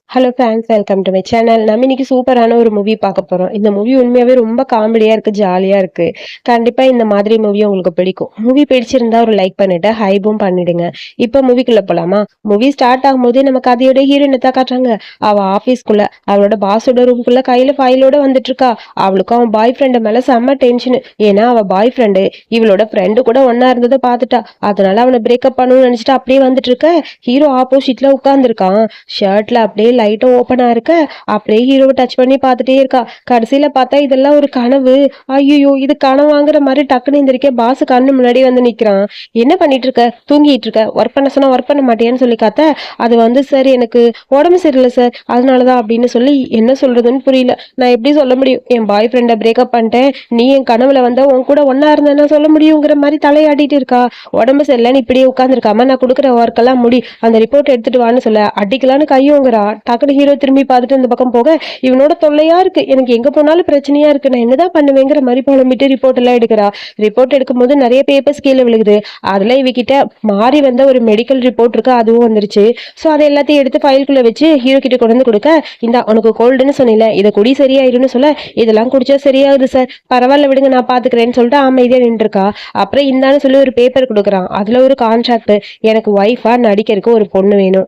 Hello friends, welcome to my channel. நம்ம இன்னைக்கு சூப்பரான ஒரு மூவி பார்க்க போறோம். இந்த மூவி உண்மையாவே ரொம்ப காமெடியா இருக்கு, ஜாலியா இருக்கு. கண்டிப்பா இந்த மாதிரி மூவி உங்களுக்கு பிடிக்கும். மூவி பிடிச்சிருந்தா ஒரு லைக் பண்ணிட்டு ஹைப்பும் பண்ணிடுங்க. இப்ப மூவிக்குள்ள போலாமா? மூவி ஸ்டார்ட் ஆகும்போது நம்ம கதையோட ஹீரோயினை தான் காட்டுறாங்க. அவ ஆபீஸ்க்குள்ள அவளோட பாஸோட ரூம்குள்ள கையில ஃபைலோட வந்துட்டு இருக்கா. அவளுக்கும் அவன் பாய் ஃப்ரெண்டு மேல செம்ம டென்ஷன். ஏன்னா அவ பாய் ஃப்ரெண்டு இவளோட ஃப்ரெண்டு கூட ஒன்னா இருந்ததை பார்த்துட்டா. அதனால அவனை பிரேக்கப் பண்ணணும்னு நினைச்சிட்டு அப்படியே வந்துட்டு இருக்க. ஹீரோ ஆப்போசிட்ல உட்கார்ந்துருக்கான். ஷர்ட்ல அப்படியே லைட்டா ஓப்பனா இருக்க. அப்படியே ஹீரோவை டச் பண்ணி பார்த்துட்டே இருக்கா. கடைசியில பார்த்தா இதெல்லாம் ஒரு கனவு. ஐயோ, இது கனவாங்கிற மாதிரி டக்குன்னு எந்திரிக்க பாஸ் கண்ணு முன்னாடி வந்து நிக்கிறான். என்ன பண்ணிட்டு இருக்க? தூங்கிட்டு இருக்க? ஒர்க் பண்ண சொன்னா ஒர்க் பண்ண மாட்டேன்னு சொல்லி காத்த. அது வந்து சார் எனக்கு உடம்பு சரியில்லை சார், அதனாலதான் அப்படின்னு சொல்லி என்ன சொல்றதுன்னு புரியல. நான் எப்படி சொல்ல முடியும்? என் பாய் ஃப்ரெண்டை பிரேக்கப் பண்ணிட்டேன், நீ என் கனவுல வந்த உன் கூட ஒன்னா இருந்தேன்னா சொல்ல முடியுங்கிற மாதிரி தலையாடிட்டு இருக்கா. உடம்பு சரியில்லைன்னு இப்படியே உட்காந்துருக்காம நான் கொடுக்குற ஒர்க் எல்லாம் முடி, அந்த ரிப்போர்ட் எடுத்துட்டு வான்னு சொல்ல அடிக்கலான்னு கையோங்கிறா. டக்குனு ஹீரோ திரும்பி பார்த்துட்டு இந்த பக்கம் போக இவனோட தொல்லையா இருக்கு. எனக்கு எங்க போனாலும் பிரச்சனையா இருக்கு, நான் என்னதான் பண்ணுவேங்கிற மாதிரி புலம்பிட்டு ரிப்போர்ட் எல்லாம் எடுக்கிறா. ரிப்போர்ட் எடுக்கும்போது நிறைய பேப்பர்ஸ் கீழே விழுகுது. அதுல இவகிட்ட மாறி வந்த ஒரு மெடிக்கல் ரிப்போர்ட் இருக்கு, அதுவும் வந்துருச்சு. ஸோ அதை எல்லாத்தையும் எடுத்து ஃபைல்குள்ள வச்சு ஹீரோ கிட்ட கொண்டு வந்து கொடுக்க, இந்த உனக்கு கோல்டுன்னு சொன்னில, இதை குடி சரியாயிருன்னு சொல்ல, இதெல்லாம் குடிச்சா சரியாகுது சார், பரவாயில்ல விடுங்க நான் பாத்துக்கிறேன்னு சொல்லிட்டு அமைதியா நின்று இருக்கா. அப்புறம் இந்தான்னு சொல்லி ஒரு பேப்பர் கொடுக்குறான். அதுல ஒரு கான்ட்ராக்ட். எனக்கு ஒய்ஃபா நடிக்கிறதுக்கு ஒரு பொண்ணு வேணும்,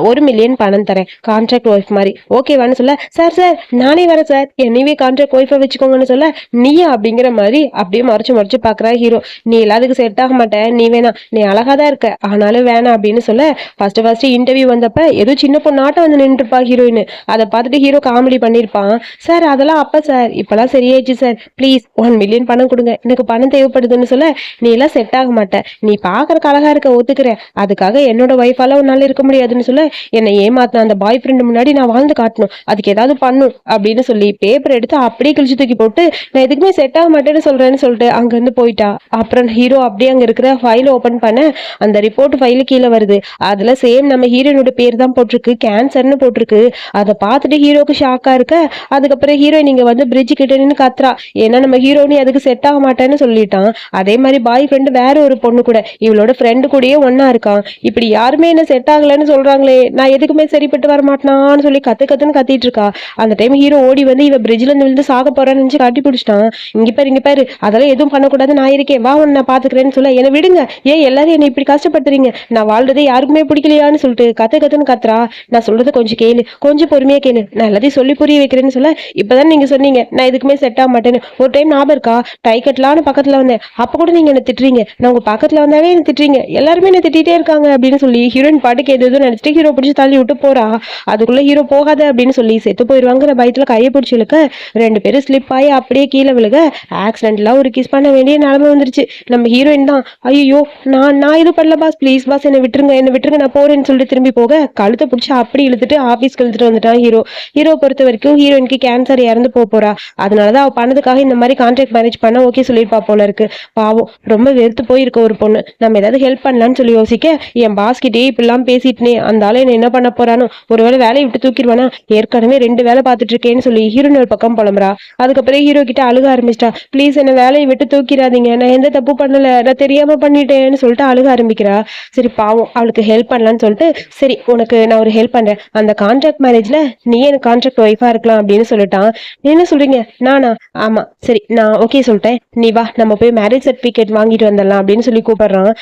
1 மில்லியன் பணம் தரேன், கான்ட்ராக்ட் ஒய்ஃப் மாதிரி ஓகேவான்னு சொல்ல, சார் சார் நானே வரேன் சார், என்னையவே கான்ட்ராக்ட் ஒய்ஃபை வச்சுக்கோங்கன்னு சொல்ல, நீயா அப்படிங்கிற மாதிரி அப்படியே மறைச்சு பாக்குறா ஹீரோ. நீ எல்லாத்துக்கும் செட் ஆக மாட்டேன், நீ வேணாம், நீ அழகா தான் இருக்க, ஆனாலும் வேணாம் அப்படின்னு சொல்ல, ஃபர்ஸ்ட் இன்டர்வியூ வந்தப்ப ஏதோ சின்ன பொண்ணாட்டம் வந்து நின்றுப்பா ஹீரோயின். அதை பார்த்துட்டு ஹீரோ காமெடி பண்ணியிருப்பான். சார் அதெல்லாம் அப்ப சார், இப்பெல்லாம் சரியாயிடுச்சு சார், ப்ளீஸ் 1 மில்லியன் பணம் கொடுங்க, எனக்கு பணம் தேவைப்படுதுன்னு சொல்ல, நீ எல்லாம் செட் ஆக மாட்டேன், நீ பாக்குறக்கு அழகா இருக்க ஒத்துக்கிறேன், அதுக்காக என்னோட ஒய்ஃபால உன்னால இருக்க முடியாதுன்னு சொல்ல, என்னை ஏமாத்தின அந்த பாய் ஃப்ரெண்டு முன்னாடி நான் வாழ்ந்து காட்டணும், அதுக்கு ஏதாவது பண்ணும் அப்படின்னு சொல்லி பேப்பர் எடுத்து அப்படியே கிழிச்சு தூக்கி போட்டு, நான் எதுக்குமே செட் ஆக மாட்டேன்னு சொல்றேன்னு சொல்லிட்டு அங்க இருந்து போயிட்டா. அப்புறம் ஹீரோ அப்படியே அங்க இருக்கிற ஃபைலை ஓபன் பண்ண, அந்த ரிப்போர்ட் ஃபைலு கீழே வருது. அதுல சேம் நம்ம ஹீரோனோட பேர் தான் போட்டிருக்கு, கேன்சர்னு போட்டிருக்கு. அதை பார்த்துட்டு ஹீரோக்கு ஷாக்கா இருக்க. அதுக்கப்புறம் ஹீரோயின் இங்க வந்து பிரிட்ஜ் கிட்ட நின்று கத்துறா. ஏன்னா நம்ம ஹீரோனி அதுக்கு செட் ஆக மாட்டேன்னு சொல்லிட்டான். அதே மாதிரி பாய் ஃப்ரெண்டு வேற ஒரு பொண்ணு கூட இவளோட ஃப்ரெண்டு கூடயே ஒன்னா இருக்கான். இப்படி யாருமே என்ன செட் ஆகலன்னு சொல்றாங்களே, நான் எதுக்குமே சரிப்பட்டு வர மாட்டேனான்னு சொல்லி கத்துன்னு கத்திட்டு இருக்கா. அந்த டைம் ஹீரோ ஓடி வந்து இவ பிரிட்ஜ்ல இருந்து விழுந்து சாக போறான்னு நினைச்சு கட்டி பிடிச்சிட்டான். இங்க பாரு அதெல்லாம் எதுவும் பண்ணக்கூடாது, நான் இருக்கேன், வா உன்னை நான் பாத்துக்கிறேன்னு சொல்ல, என்னை விடுங்க, ஏன் எல்லாரும் என்னை இப்படி கஷ்டப்படுத்துறீங்க, நான் வாழ்றதே யாருக்குமே பிடிக்கலையான்னு சொல்லிட்டு கத்துன்னு கத்துறா. நான் சொல்றது கொஞ்சம் கேளு, கொஞ்சம் பொறுமையா கேளு, நான் எல்லாத்தையும் சொல்லி புரிய வைக்கிறேன்னு சொல்ல, இப்பதான் நீங்க சொன்னீங்க நான் எதுக்குமே செட் ஆக மாட்டேன்னு. ஒரு டைம் ஞாபகம் இருக்கா, டை கட்டலான்னு பக்கத்துல வந்தேன், அப்ப கூட நீங்க என்ன திட்டுறீங்க, நான் உங்க பக்கத்துல வந்தாவே என்ன திட்டுறீங்க, எல்லாருமே என்ன திட்டிட்டே இருக்காங்க அப்படின்னு சொல்லி ஹீரோயின் பாட்டுக்கு எதுவும் நினைச்சிட்டு ஹீரோ பிடிச்சி தள்ளி விட்டு போறா. அதுக்குள்ள ஹீரோ போகாத அப்படின்னு சொல்லி செத்து போயிருவாங்கிற பயத்துல கையை பிடிச்சி இழுக்க, 2 பேரும் ஸ்லிப் ஆகி அப்படியே கீழே விழுக, ஆக்சிடென்ட்ல ஒரு கிஸ் பண்ண வேண்டிய நிலைமை வந்துருச்சு. நம்ம ஹீரோயின் தான், ஐயோ நான் இது பண்ணல பாஸ், ப்ளீஸ் பாஸ் என்ன விட்டுருங்க நான் போறேன்னு சொல்லிட்டு திரும்பி போக, கழுத்தை பிடிச்சி அப்படி இழுத்துட்டு ஆபீஸ்க்கு இழுத்துட்டு வந்துட்டான் ஹீரோ. ஹீரோ பொறுத்த வரைக்கும் ஹீரோயினுக்கு கேன்சர் இறந்து போறா. அதனாலதான் அவ பண்ணதுக்காக இந்த மாதிரி கான்ட்ராக்ட் மேரேஜ் பண்ண ஓகே சொல்லியிருப்பா போல இருக்கு. பாவம் ரொம்ப வெறுத்து போயிருக்க ஒரு பொண்ணு, நம்ம ஏதாவது ஹெல்ப் பண்ணலான்னு சொல்லி யோசிக்க, என் பாஸ் கிட்டே இப்படிலாம் பேசிட்டுனே அந்த ஆளு என்ன பண்ண போறானோ, ஒருவேளை வேலையை விட்டு தூக்கிடுவானா, ஏற்கனவே 2 வேலை பார்த்துட்டு இருக்கேன்னு சொல்லி ஹீரோயின் ஒரு பக்கம் புலம்புறா. அதுக்கப்புறம் ஹீரோ கிட்ட அழுக ஆரம்பிச்சிட்டா. ப்ளீஸ் என்ன வேலையை விட்டு தூக்கிடாதீங்க, நான் எந்த தப்பு பண்ணல, நான் தெரியாம பண்ணிட்டேன்னு சொல்லிட்டு அழுக ஆரம்பிக்கிறா. சரி பாவம் அவளுக்கு ஹெல்ப் பண்ணலான்னு சொல்லிட்டு, சரி உனக்கு நான் ஒரு ஹெல்ப் பண்றேன், அந்த கான்ட்ராக்ட் மேரேஜ்ல நீ எனக்கு கான்ட்ராக்ட் ஒய்ஃபா இருக்கலாம் அப்படின்னு சொல்லிட்டான். என்ன சொல்றீங்க? நானா? ஆமா சரி நான் ஓகே சொல்லிட்டேன், நீ வா நம்ம போய் மேரேஜ் சர்டிபிகேட் வாங்கிட்டு வந்துடலாம் அப்படின்னு சொல்லி கூப்பிடுறான்.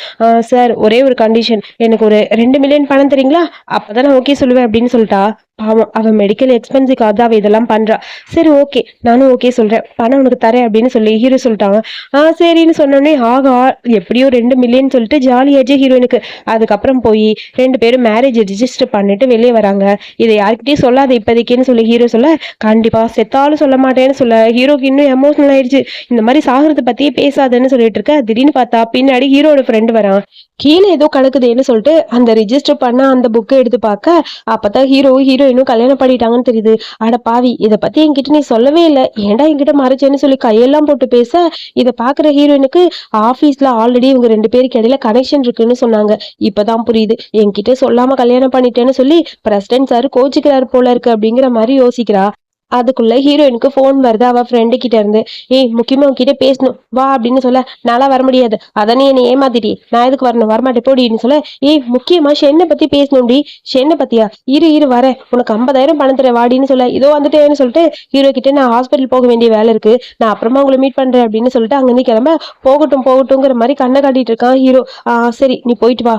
சார் ஒரே ஒரு கண்டிஷன், எனக்கு ஒரு 2 மில்லியன் பணம் தரீங்களா, அப்பதான் நான் ஓகே சொல்லுவேன் அப்படின்னு சொல்லிட்டா. பாவம் அவன் மெடிக்கல் எக்ஸ்பென்ஸுக்காக தான் அவ இதெல்லாம் பண்றா. சரி ஓகே நானும் ஓகே சொல்றேன், பணம் உனக்கு தரேன் அப்படின்னு சொல்லி ஹீரோ சொல்லிட்டாங்க. சரின்னு சொன்னோடனே ஆகா எப்படியோ 2 மில்லியன் சொல்லிட்டு ஜாலியாச்சு ஹீரோயினுக்கு. அதுக்கப்புறம் போய் 2 பேரும் மேரேஜ் ரிஜிஸ்டர் பண்ணிட்டு வெளியே வராங்க. இதை யார்கிட்டயும் சொல்லாத இப்போதைக்குன்னு சொல்லி ஹீரோ சொல்ல, கண்டிப்பா செத்தாலும் சொல்ல மாட்டேன்னு சொல்ல ஹீரோக்கு இன்னும் எமோஷனல் ஆயிடுச்சு. இந்த மாதிரி சாகிறத பத்தியே பேசாதன்னு சொல்லிட்டு இருக்க, திடீர்னு பார்த்தா பின்னாடி ஹீரோட ஃப்ரெண்டு வரான். கீழே ஏதோ கலக்குதுன்னு சொல்லிட்டு அந்த ரிஜிஸ்டர் பண்ண அந்த புக்கை எடுத்து பார்க்க, அப்பதான் ஹீரோயினும் கல்யாணம் பண்ணிட்டாங்கன்னு தெரியுது. அட பாவி, இதை பத்தி என்கிட்ட நீ சொல்லவே இல்லை, ஏன்டா என்கிட்ட மறைச்சேன்னு சொல்லி கையெல்லாம் போட்டு பேச, இதை பாக்குற ஹீரோயினுக்கு ஆபீஸ்ல ஆல்ரெடி இவங்க 2 பேருக்கு இடையில கனெக்ஷன் இருக்குன்னு சொன்னாங்க. இப்பதான் புரியுது, என்கிட்ட சொல்லாம கல்யாணம் பண்ணிட்டேன்னு சொல்லி பிரசிடென்ட் சார் கோச்சுக்கிறாரு போல இருக்கு அப்படிங்கிற மாதிரி யோசிக்கிறா. அதுக்குள்ள ஹீரோயினுக்கு போன் வருது அவ ஃப்ரெண்டு கிட்ட இருந்து. ஏய், முக்கியமா உன்கிட்ட பேசணும் வா அப்படின்னு சொல்ல, நாளா வர முடியாது, அதான் நீ என்னை ஏமாத்திட்டி, நான் எதுக்கு வரணும், வரமாட்டே போடின்னு சொல்ல, ஏய் முக்கியமா ஷென்னை பத்தி பேசணும்டி. ஷென்னை பத்தியா? இரு வர, உனக்கு 50,000 பணம் தரேன் வாடின்னு சொல்ல, இதோ வந்துட்டேன்னு சொல்லிட்டு ஹீரோ கிட்ட, நான் ஹாஸ்பிட்டல் போக வேண்டிய வேலை இருக்கு, நான் அப்புறமா உங்களை மீட் பண்றேன் அப்படின்னு சொல்லிட்டு அங்கிருந்து கிளம்ப, போகட்டும்ங்கிற மாதிரி கண்ணை காட்டிட்டு இருக்கான் ஹீரோ. சரி நீ போயிட்டு வா,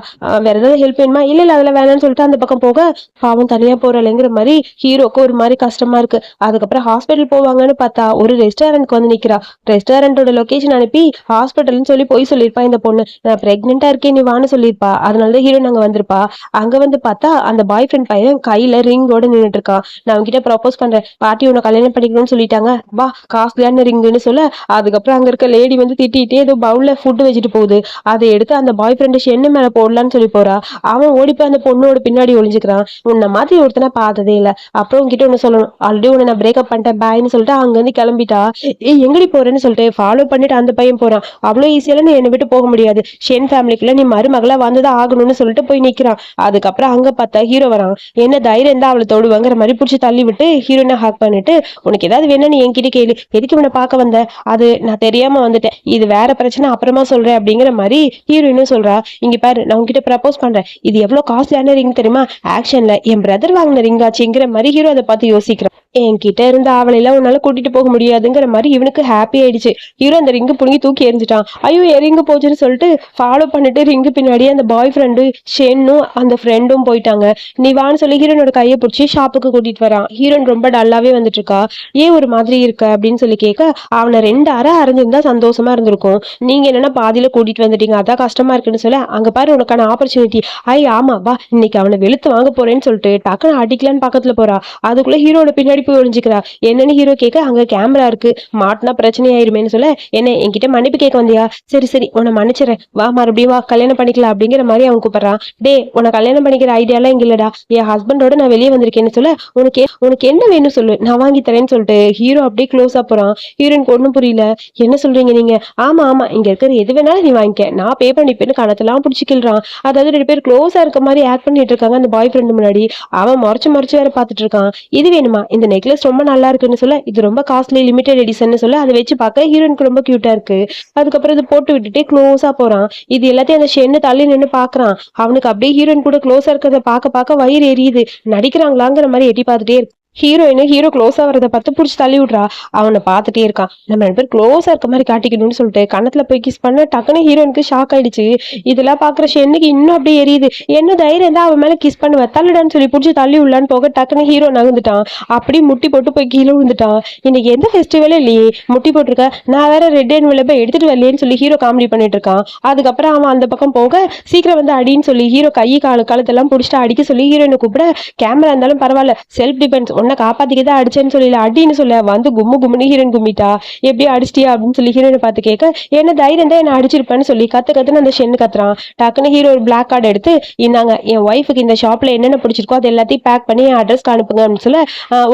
வேற ஏதாவது ஹெல்ப் வேணுமா? இல்ல இல்ல அதெல்லாம் வேணாம்னு சொல்லிட்டு அந்த பக்கம் போக, பாவம் தனியா போறலைங்கிற மாதிரி ஹீரோக்கு ஒரு மாதிரி கஷ்டமா இருக்கு. அதுக்கப்புறம் ஹாஸ்பிட்டல் போவாங்கன்னு பார்த்தா ஒரு ரெஸ்டாரண்ட்க்கு வந்து நிக்கிறா. ரெஸ்டாரண்டோட லொகேஷன் அனுப்பி ஹாஸ்பிட்டல்னு சொல்லி போய் சொல்லியிருப்பா இந்த பொண்ணு. நான் பிரெக்னெண்டா இருக்கேன் நீ வான்னு சொல்லியிருப்பா. அதனாலதான் ஹீரோ அங்க வந்திருப்பா. அங்க வந்து பார்த்தா அந்த பாய் ஃப்ரெண்ட் பையன் கையில ரிங்கோட நின்றுட்டு இருக்கான். நான் அவன்கிட்ட ப்ரப்போஸ் பண்றேன், பாட்டி உன்னை கல்யாணம் பண்ணிக்கணும்னு சொல்லிட்டாங்க, வா காஸ்ட்லியான ரிங்குன்னு சொல்ல, அதுக்கப்புறம் அங்க இருக்க லேடி வந்து திட்டிட்டே ஏதோ பவுல்ல ஃபுட் வச்சுட்டு போகுது. அதை எடுத்து அந்த பாய் ஃப்ரெண்டு ஷென்னு மேல போடலான்னு சொல்லி போறா. அவன் ஓடிப்போய் அந்த பொண்ணோட பின்னாடி ஒளிஞ்சுக்கிறான். உன்னை மாதிரி ஒருத்தனை பார்த்ததே இல்ல, அப்புறம் உன்கிட்ட ஒண்ணு சொல்லணும், ஆல்ரெடி உன்னை நான் பிரேக்அப் பண்ணிட்டேன் பாய்ன்னு சொல்லிட்டு அங்க இருந்து கிளம்பிட்டா. ஏய் எங்கடி போறேன்னு சொல்லிட்டு ஃபாலோ பண்ணிட்டு அந்த பையன் போறான். அவ்வளவு ஈஸியால நீ என்னை விட்டு போக முடியாது, ஷென் ஃபேமிலிக்குள்ள நீ மருமகளா வந்துதான் ஆகணும்னு சொல்லிட்டு போய் நிக்கிறான். அதுக்கப்புறம் அங்க பார்த்தா ஹீரோ வரான். என்ன தைரியம் இருந்தா அவளை தொடுவாங்கிற மாதிரி பிடிச்சி தள்ளி விட்டு ஹீரோனை ஹாக் பண்ணிட்டு, உனக்கு ஏதாவது வேணும் நீ என்கிட்ட கேளு, எதுக்கு இவனை பார்க்க வந்த, அது நான் தெரியாம வந்துட்டேன், இது வேற பிரச்சனை, அப்புறமா சொல்றேன் அப்படிங்கிற மாதிரி ஹீரோயினும் சொல்றா. இங்க பாரு, நான் உன்கிட்ட ப்ரப்போஸ் பண்றேன், இது எவ்வளவு காஸ்ட்லியான ரிங் தெரியுமா, ஆக்ஷன்ல என் பிரதர் வாங்கின ரிங் ஆச்சுங்கிற மாதிரி ஹீரோ அதை பார்த்து யோசிக்கிறான். என்கிட்ட இருந்த அவளையெல்லாம் உன்னால கூட்டிட்டு போக முடியாதுங்கிற மாதிரி இவனுக்கு ஹாப்பி ஆயிடுச்சு. ஹீரோ அந்த ரிங்கு புடுங்கி தூக்கி எறிஞ்சிட்டான். ஐயோ ரிங்கு போச்சுன்னு சொல்லிட்டு ஃபாலோ பண்ணிட்டு ரிங்கு பின்னாடியே அந்த பாய் ஃப்ரெண்டு ஷென்னும் அந்த ஃப்ரெண்டும் போயிட்டாங்க. நீ வான்னு சொல்லி ஹீரோனோட கையை பிடிச்சி ஷாப்புக்கு கூட்டிட்டு வரான். ஹீரோன் ரொம்ப டல்லாவே வந்துட்டு இருக்கா. ஏன் ஒரு மாதிரி இருக்க அப்படின்னு சொல்லி கேட்க, அவனை 2 அறை அரைஞ்சிருந்தா சந்தோஷமா இருந்திருக்கும், நீங்க என்னன்னா பாதியில கூட்டிட்டு வந்துட்டீங்க, அதான் கஷ்டமா இருக்குன்னு சொல்ல, அங்க பாரு உனக்கான ஆப்பர்ச்சுனிட்டி, ஆமா வா இன்னைக்கு அவனை வெளுத்து வாங்க போறேன்னு சொல்லிட்டு டக்குன்னு அடிக்கலான்னு பக்கத்துல போறா. அதுக்குள்ள ஹீரோட பின்னாடி போய் ஒழிஞ்சுக்கிறா. என்னன்னு ஹீரோ கேட்க, அங்க கேமரா இருக்கு, மாட்டினா பிரச்சனை ஆயிருமேன்னு சொல்ல, என்ன என்கிட்ட மன்னிப்பு கேட்க வந்தியா, சரி உன்னை மன்னிச்சிடறேன், வா மறுபடியும் வா கல்யாணம் பண்ணிக்கலாம் அப்படிங்கிற மாதிரி அவன் கூப்பிடுறான். டே உன்னை கல்யாணம் பண்ணிக்கிற ஐடியாலாம் இங்க இல்லடா, என் ஹஸ்பண்டோட நான் வெளியே வந்திருக்கேன்னு சொல்ல, உனக்கு என்ன வேணும் சொல்லு நான் வாங்கி தரேன்னு சொல்லிட்டு ஹீரோ அப்படியே க்ளோஸா போறான். ஹீரோனுக்கு ஒண்ணும் புரியல. என்ன சொல்றீங்க நீங்க? ஆமா இங்க இருக்கிற எது வேணாலும் நீ வாங்கிக்க, நான் பே பண்ணிப்பேன்னு கணத்தெல்லாம் பிடிச்சிக்கிறான். அதாவது 2 பேர் க்ளோஸா இருக்க மாதிரி ஆக்ட் பண்ணிட்டு இருக்காங்க அந்த பாய் ஃப்ரெண்டு முன்னாடி. அவன் மறைச்சு வேற பாத்துட்டு இருக்கான். இது வேணுமா, இந்த நெக்லஸ் ரொம்ப நல்லா இருக்குன்னு சொல்ல, இது ரொம்ப காஸ்ட்லி லிமிடெட் எடிஷன் சொல்ல, அதை வச்சு பார்க்க ஹீரோனுக்கு ரொம்ப கியூட்டா இருக்கு. அதுக்கப்புறம் இதை போட்டு விட்டுட்டு க்ளோஸா போறான். இது எல்லாத்தையும் அந்த ஷென்னு தள்ளி நின்று பாக்குறான். அவனுக்கு அப்படியே ஹீரோயின் கூட க்ளோஸா இருக்கிறத பார்க்க வயிறு எரியுது. நடிக்கிறாங்களாங்கிற மாதிரி எட்டி பார்த்துட்டே இருக்கு. ஹீரோ க்ளோஸா வரதை பார்த்து பிடிச்சி தள்ளி விட்றா. அவனை பார்த்துட்டே இருக்கான். நம்ம 2 பேர் க்ளோஸா இருக்க மாதிரி காட்டிக்கணும்னு சொல்லிட்டு கணத்துல போய் கிஸ் பண்ண, டக்குன்னு ஹீரோனுக்கு ஷாக் ஆயிடுச்சு. இதெல்லாம் பாக்குற ஷென்னுக்கு இன்னும் அப்படியே எரியுது. என்ன தைரியம் தான் அவன் மேல கிஸ் பண்ணுவ, தள்ளுடான்னு சொல்லி பிடிச்சி தள்ளி விடலான்னு போக டக்குன்னு ஹீரோ நகர்ந்துட்டான். அப்படி முட்டி போட்டு போய் கீழே விழுந்துட்டான். இன்னைக்கு எந்த ஃபெஸ்டிவலே இல்லையே, முட்டி போட்டிருக்க, நான் வேற ரெட் அண்ட் வெள்ளை எடுத்துட்டு வரலையேன்னு சொல்லி ஹீரோ காமெடி பண்ணிட்டு இருக்கான். அதுக்கப்புறம் அவன் அந்த பக்கம் போக, சீக்கிரம் வந்து அடின்னு சொல்லி ஹீரோ கை கழுத்தெல்லாம் பிடிச்சிட்டு அடிக்க சொல்லி ஹீரோயினை கூப்பிட, கேமரா இருந்தாலும் பரவாயில்ல, செல்ஃப் டிஃபென்ஸ், உன்னை காப்பாத்திக்கதான் அடிச்சேன்னு சொல்லல அடின்னு சொல்ல, வந்து கும்முன்னு ஹீரோயின் கும்மிட்டா. எப்படி அடிச்சிட்டியா அப்படின்னு சொல்லி ஹீரோயினை பார்த்து கேட்க, என்ன தைரியம் தான் என்ன அடிச்சிருப்பேன்னு சொல்லி கத்துன்னு அந்த ஷென்னு கத்துறான். டக்குன்னு ஹீரோ ஒரு பிளாக் கார்டு எடுத்து, இந்தாங்க என் ஒய்ஃபுக்கு இந்த ஷாப்ல என்னென்ன பிடிச்சிருக்கோ அது எல்லாத்தையும் பேக் பண்ணி என் அட்ரஸ்க்கு அனுப்புங்க அப்படின்னு சொல்ல,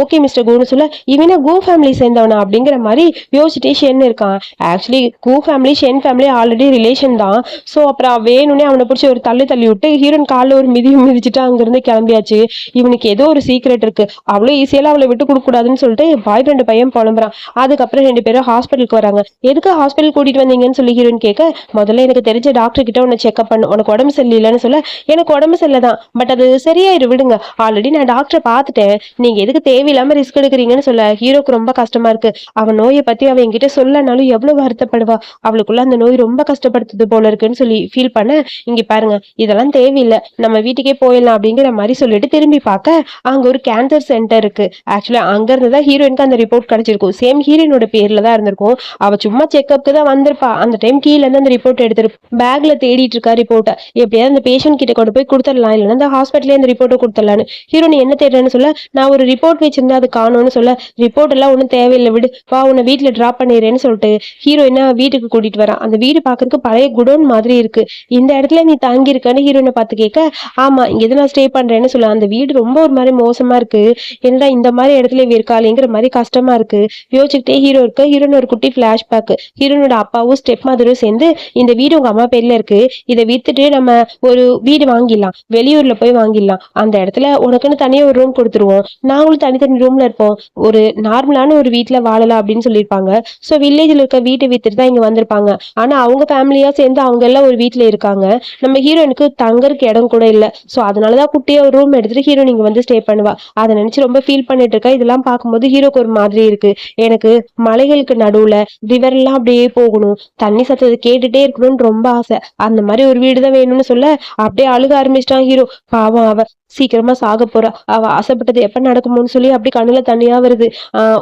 ஓகே மிஸ்டர் கூன்னு சொல்ல, இவனா கோ ஃபேமிலி சேர்ந்தவனா அப்படிங்கிற மாதிரி யோசிச்சுட்டே ஷென் இருக்கான். ஆக்சுவலி கோ ஃபேமிலி ஷென் ஃபேமிலி ஆல்ரெடி ரிலேஷன் தான். ஸோ அப்புறம் வேணும்னே அவனை பிடிச்சி ஒரு தள்ளி விட்டு ஹீரோயின் காலில் ஒரு மிதிச்சுட்டு அங்கிருந்து கிளம்பியாச்சு. இவனுக்கு ஏதோ ஒரு சீக்ரெட் இருக்கு, அவ்வளோ ஈஸியால அவளை விட்டு கொடுக்க கூடாதுன்னு சொல்லிட்டு பாய் ஃப்ரெண்டு பையன் புலம்புறான். அதுக்கப்புறம் 2 பேரும் ஹாஸ்பிட்டலுக்கு வராங்க. எதுக்கு ஹாஸ்பிட்டல் கூட்டிட்டு வந்தீங்கன்னு சொல்லி ஹீரோயின் கேட்க, முதல்ல எனக்கு தெரிஞ்ச டாக்டர் கிட்ட உன்னை செக்அப் பண்ணு, உனக்கு உடம்பு சரியில்லைன்னு சொல்ல, எனக்கு உடம்பு சரியில்லைதான், பட் அது சரியாயிரு விடுங்க, ஆல்ரெடி நான் டாக்டரை பார்த்துட்டேன், நீங்க எதுக்கு தேவையில்லாம ரிஸ்க் எடுக்கிறீங்கன்னு சொல்ல ஹீரோக்கு ரொம்ப கஷ்டமா இருக்கு. அவன் நோயை பத்தி அவன் என்கிட்ட சொல்லனாலும் எவ்வளவு வருத்தப்படுவா, அவளுக்குள்ள அந்த நோய் ரொம்ப கஷ்டப்படுத்துது போல இருக்குன்னு சொல்லி ஃபீல் பண்ண, இங்க பாருங்க இதெல்லாம் தேவையில்லை, நம்ம வீட்டுக்கே போயிடலாம் அப்படிங்கிற மாதிரி சொல்லிட்டு திரும்பி பார்க்க, அங்க ஒரு கேன்சர் சென்டர் இருக்கு. ஆக்சுவலா அங்க இருந்துதான் ஹீரோயினுக்கு அந்த ரிப்போர்ட் கிடைச்சிருக்கும். சேம் ஹீரோயினோட பேர்ல தான் இருந்திருக்கும். அவ சும்மா செக்அப்க்கு தான் வந்திருப்பா. அந்த டைம் கீழே இருந்து அந்த ரிப்போர்ட் எடுத்துரு பேக்ல தேடிட்டு இருக்கா ரிப்போர்ட்டை. எப்படியாவது அந்த பேஷண்ட் கிட்ட கொண்டு போய் கொடுத்துடலாம், இல்லைன்னா அந்த ஹாஸ்பிட்டலே அந்த ரிப்போர்ட்டை கொடுத்துடலான்னு. ஹீரோயின் என்ன தேடுறேன்னு சொல்ல, நான் ஒரு ரிப்போர்ட் வச்சிருந்தேன் அது காணும்னு சொல்ல, ரிப்போர்ட் எல்லாம் ஒன்றும் தேவையில்லை விடு, வா உன்னை வீட்டுல டிராப் பண்ணிடுறேன்னு சொல்லிட்டு ஹீரோயினா வீட்டுக்கு கூட்டிட்டு வரான். அந்த வீடு பாக்குறதுக்கு பழைய குடோன் மாதிரி இருக்கு. இந்த இடத்துல நீ தங்கி இருக்கன்னு ஹீரோயினை பார்த்து கேட்க, ஆமா இங்க எது நான் ஸ்டே பண்றேன்னு சொல்ல, அந்த வீடு ரொம்ப ஒரு மாதிரி மோசமா இருக்கு, என்னடா இந்த மாதிரி இடத்துல இவ இருக்காளேங்கிற மாதிரி கஷ்டமா இருக்கு. யோசிச்சுக்கிட்டே ஹீரோ இருக்க. ஹீரோன்னு ஒரு குட்டி பிளாஷ்பேக். ஹீரோனோட அப்பாவும் ஸ்டெப் மதரும் சேர்ந்து இந்த வீடு உங்க அம்மா பேர்ல இருக்கு, இதை வித்துட்டு நம்ம ஒரு வீடு வாங்கிடலாம், வெளியூர்ல போய் வாங்கிடலாம், அந்த இடத்துல உனக்குன்னு தனியா ஒரு ரூம் கொடுத்துருவோம், நாங்களும் தனித்தனி ரூம்ல இருப்போம், ஒரு நார்மலான ஒரு வீட்டுல வாழலாம் அப்படின்னு சொல்லியிருப்பாங்க. ஸோ வில்லேஜ்ல இருக்க வீட்டை வித்துட்டு தான் இங்க வந்திருப்பாங்க. ஆனா அவங்க ஃபேமிலியா சேர்ந்து அவங்க எல்லாம் ஒரு வீட்டுல இருக்காங்க. நம்ம ஹீரோனுக்கு தங்கறதுக்கு இடம் கூட இல்ல. ஸோ அதனாலதான் குட்டியா ஒரு ரூம் எடுத்துட்டு ஹீரோ நீங்க வந்து ஸ்டே பண்ணுவா. அதை நினைச்சு ரொம்ப ஃபீல் பண்ணிட்டு இருக்கா. இதெல்லாம் பார்க்கும்போது ஹீரோக்கு ஒரு மாதிரி இருக்கு. எனக்கு மலைகளுக்கு நடுவுல ரிவர் எல்லாம் அப்படியே போகணும், தண்ணி சத்தத்தை கேட்டுட்டே இருக்கணும்னு ரொம்ப ஆசை, அந்த மாதிரி ஒரு வீடுதான் வேணும்னு சொல்ல அப்படியே அழுக ஆரம்பிச்சிட்டான் ஹீரோ. பாவம், அவ சீக்கிரமா சாக போறா, அவ ஆசைப்பட்டது எப்ப நடக்குமோன்னு சொல்லி அப்படி கண்ணுல தண்ணியா வருது.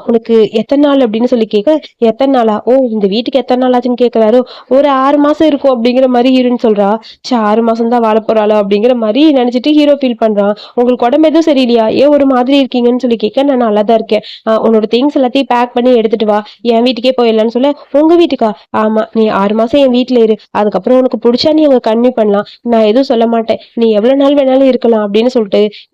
உனக்கு எத்தனை நாள் அப்படின்னு சொல்லி கேட்க, எத்தனை நாளா, ஓ இந்த வீட்டுக்கு எத்தனை நாள் ஆச்சுன்னு கேட்கிறாரோ, ஒரு 6 மாசம் இருக்கும் அப்படிங்கிற மாதிரி ஹீரோன்னு சொல்றா. 6 மாசம் தான் வாழ போறாளோ அப்படிங்கிற மாதிரி நினைச்சிட்டு ஹீரோ ஃபீல் பண்றான். உங்களுக்கு உடம்பு எதுவும் சரியில்லையா, ஏன் ஒரு மாதிரி இருக்கீங்கன்னு சொல்லி கேட்க, நான் நல்லா தான் இருக்கேன், உன்னோட திங்ஸ் எல்லாத்தையும் பேக் பண்ணி எடுத்துட்டு வா, என் வீட்டுக்கே போயிடலான்னு சொல்ல, உங்க வீட்டுக்கா, ஆமா நீ 6 மாசம் என் வீட்டுல இரு, அதுக்கப்புறம் உனக்கு பிடிச்சா நீ அங்க கன்னியூ பண்ணலாம், நான் எதுவும் சொல்ல மாட்டேன், நீ எவ்வளவு நாள் வேணாலும் இருக்கலாம் அப்படின்னு சொல்லிட்டு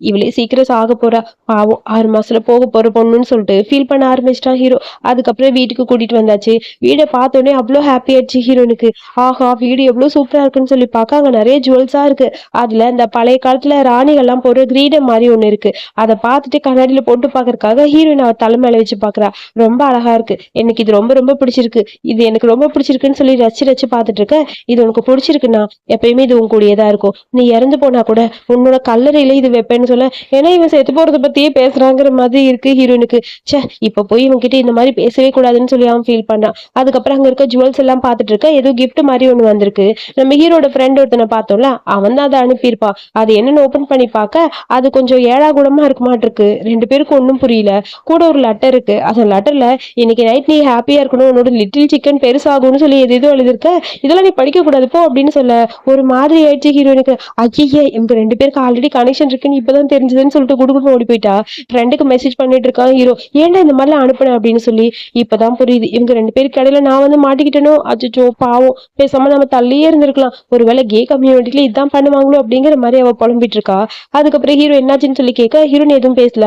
இவளே சீக்கிரம் சாக போறா. பாவம் 6 மாசத்துல போக போற பொண்ணுன்னு சொல்லிட்டு ஃபீல் பண்ண ஆரம்பிச்சிட்டான் ஹீரோ. அதுக்கப்புறம் வீட்டுக்கு கூட்டிட்டு வந்தாச்சு. வீடை பார்த்தோன்னே அவ்வளோ ஹாப்பி ஆயிடுச்சு ஹீரோனுக்கு. ஆஹா, வீடு எவ்வளவு சூப்பரா இருக்குன்னு சொல்லி பார்க்க அங்க நிறைய ஜுவல்ஸா இருக்கு. அதுல இந்த பழைய காலத்துல ராணிகள்லாம் போற கிரீடம் மாதிரி ஒண்ணு இருக்கு. அதை பார்த்துட்டு கண்ணாடியில போட்டு பாக்குறதுக்காக ஹீரோயின் அவ தலை மேல வச்சு பாக்குறா. ரொம்ப அழகா இருக்கு, எனக்கு இது ரொம்ப ரொம்ப பிடிச்சிருக்கு, இது எனக்கு ரொம்ப பிடிச்சிருக்குன்னு சொல்லி ரச்சு ரச்சு பார்த்துட்டு இருக்க. இது உனக்கு பிடிச்சிருக்குன்னா எப்பயுமே இது உன் கூடயேதான் இருக்கும், நீ இறந்து போனா கூட உன்னோட கல்லறையில இது வைப்பேன்னு சொல்ல, ஏன்னா இவன் செத்து போறதை பத்தியே பேசுறாங்கிற மாதிரி இருக்கு ஹீரோனுக்கு. சே, இப்ப போய் இவன் கிட்ட இந்த மாதிரி பேசவே கூடாதுன்னு சொல்லி அவன் ஃபீல் பண்ணான். அதுக்கப்புறம் அங்க இருக்க ஜுவல்ஸ் எல்லாம் பார்த்துட்டு இருக்க. ஏதோ கிஃப்ட் மாதிரி ஒண்ணு வந்திருக்கு. நம்ம ஹீரோட ஃப்ரெண்ட் ஒருத்தனை பார்த்தோம்ல, அவன் தான் அதை அனுப்பியிருப்பான். அது என்னன்னு ஓபன் பண்ணி பார்க்க அது கொஞ்சம் ஏழா கூடமா இருக்க மாட்டிருக்கு. 2 பேருக்கும் ஒன்றும் புரியல. கூட ஒரு லெட்டர் இருக்கு. அந்த லெட்டர்ல இன்னைக்கு நைட் நீ ஹாப்பியா இருக்கணும், உன்னோட லிட்டில் சிக்கன் பெருசாகும்னு சொல்லி எது எழுதிருக்க, இதெல்லாம் நீ படிக்க கூடாது போ அப்படின்னு சொல்ல ஒரு மாதிரி ஆயிடுச்சு ஹீரோனுக்கு. ஐயே, இவங்க 2 பேருக்கு ஆல்ரெடி கனெக்ஷன் இருக்குன்னு இப்பதான் தெரிஞ்சதுன்னு சொல்லிட்டு குடுக்குன்னு ஓடி போயிட்டா. ஃப்ரெண்டுக்கு மெசேஜ் பண்ணிட்டு இருக்கான் ஹீரோ, ஏன்டா இந்த மாதிரிலாம் அனுப்புனேன் அப்படின்னு சொல்லி. இப்பதான் புரியுது, இவங்க 2 பேருக்கு இடையில நான் வந்து மாட்டிக்கிட்டனோ. அச்சோ பாவம், பேசாம நம்ம தள்ளியே இருந்திருக்கலாம், ஒருவேளை கே கம்யூனிட்டில இதான் பண்ணுவாங்களோ அப்படிங்கிற மாதிரி அவ புலம்பிட்டு இருக்கா. அதுக்கப்புறம் ஹீரோ என்னாச்சுன்னு சொல்லி கேட்க, ஹீரோன் எதுவும் பேசல.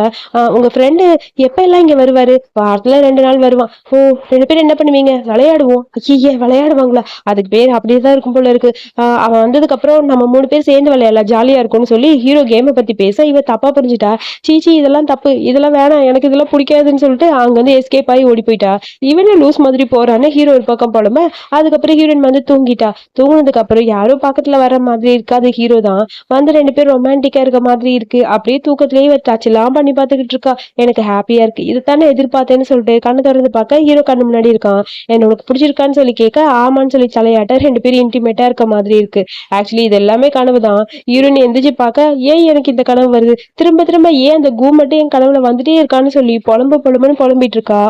உங்க ஃப்ரெண்டு எப்ப எல்லாம் இங்க வருவாரு, வாரத்துல 2 நாள் வருவான். ஓ, 2 பேரும் என்ன பண்ணுவீங்க, விளையாடுவோம். ஐயே, விளையாடுவாங்களா, அதுக்கு பேர் அப்படியேதான் இருக்கும் போல இருக்கு. அவன் வந்ததுக்கு அப்புறம் நம்ம 3 பேர் சேர்ந்து விளையாடலாம், ஜாலியா இருக்கும்னு சொல்லி ஹீரோ கேமை பத்தி பேச இவ தப்பா புரிஞ்சுட்டா. சீச்சி, இதெல்லாம் தப்பு, இதெல்லாம் வேணாம், எனக்கு இதெல்லாம் பிடிக்காதுன்னு சொல்லிட்டு அங்க வந்து எஸ்கேப் ஆகி ஓடி போயிட்டா. இவனு லூஸ் மாதிரி போறான்னு ஹீரோ ஒரு பக்கம் போலம. அதுக்கப்புறம் ஹீரோயின் வந்து தூங்கிட்டா. தூங்குனதுக்கு அப்புறம் யாரோ பக்கத்துல வர மாதிரி இருக்காது, ஹீரோ தான் வந்து 2 பேரும் ரொமான்டிக்கா இருக்க மாதிரி இருக்கு. அப்படியே தூக்கத்திலேயே டச்லாம் பண்ணி பார்த்துக்கிட்டு இருக்கா. எனக்கு ஹாப்பியா இருக்கு, இதுதானே எதிர்பார்த்தேன்னு சொல்லிட்டு கண்ணு திறந்து பார்க்க ஹீரோ கண்ணு முன்னாடி இருக்கான். என்னோட பிடிச்சிருக்கான்னு சொல்லி கேட்க, ஆமான்னு சொல்லி தலையாட்ட 2 பேரும் இன்டிமேட்டா இருக்க மாதிரி இருக்கு. ஆக்சுவலி இது எல்லாமே கனவுதான். ஹீரோயின் எந்திரிச்சு பார்க்க, ஏன் எனக்கு இந்த கனவு வருது, திரும்ப திரும்ப ஏன் அந்த கூ மட்டும் என் கனவுல வந்துட்டே இருக்கான்னு சொல்லி புலம்புன்னு புலம்பிட்டு இருக்கா.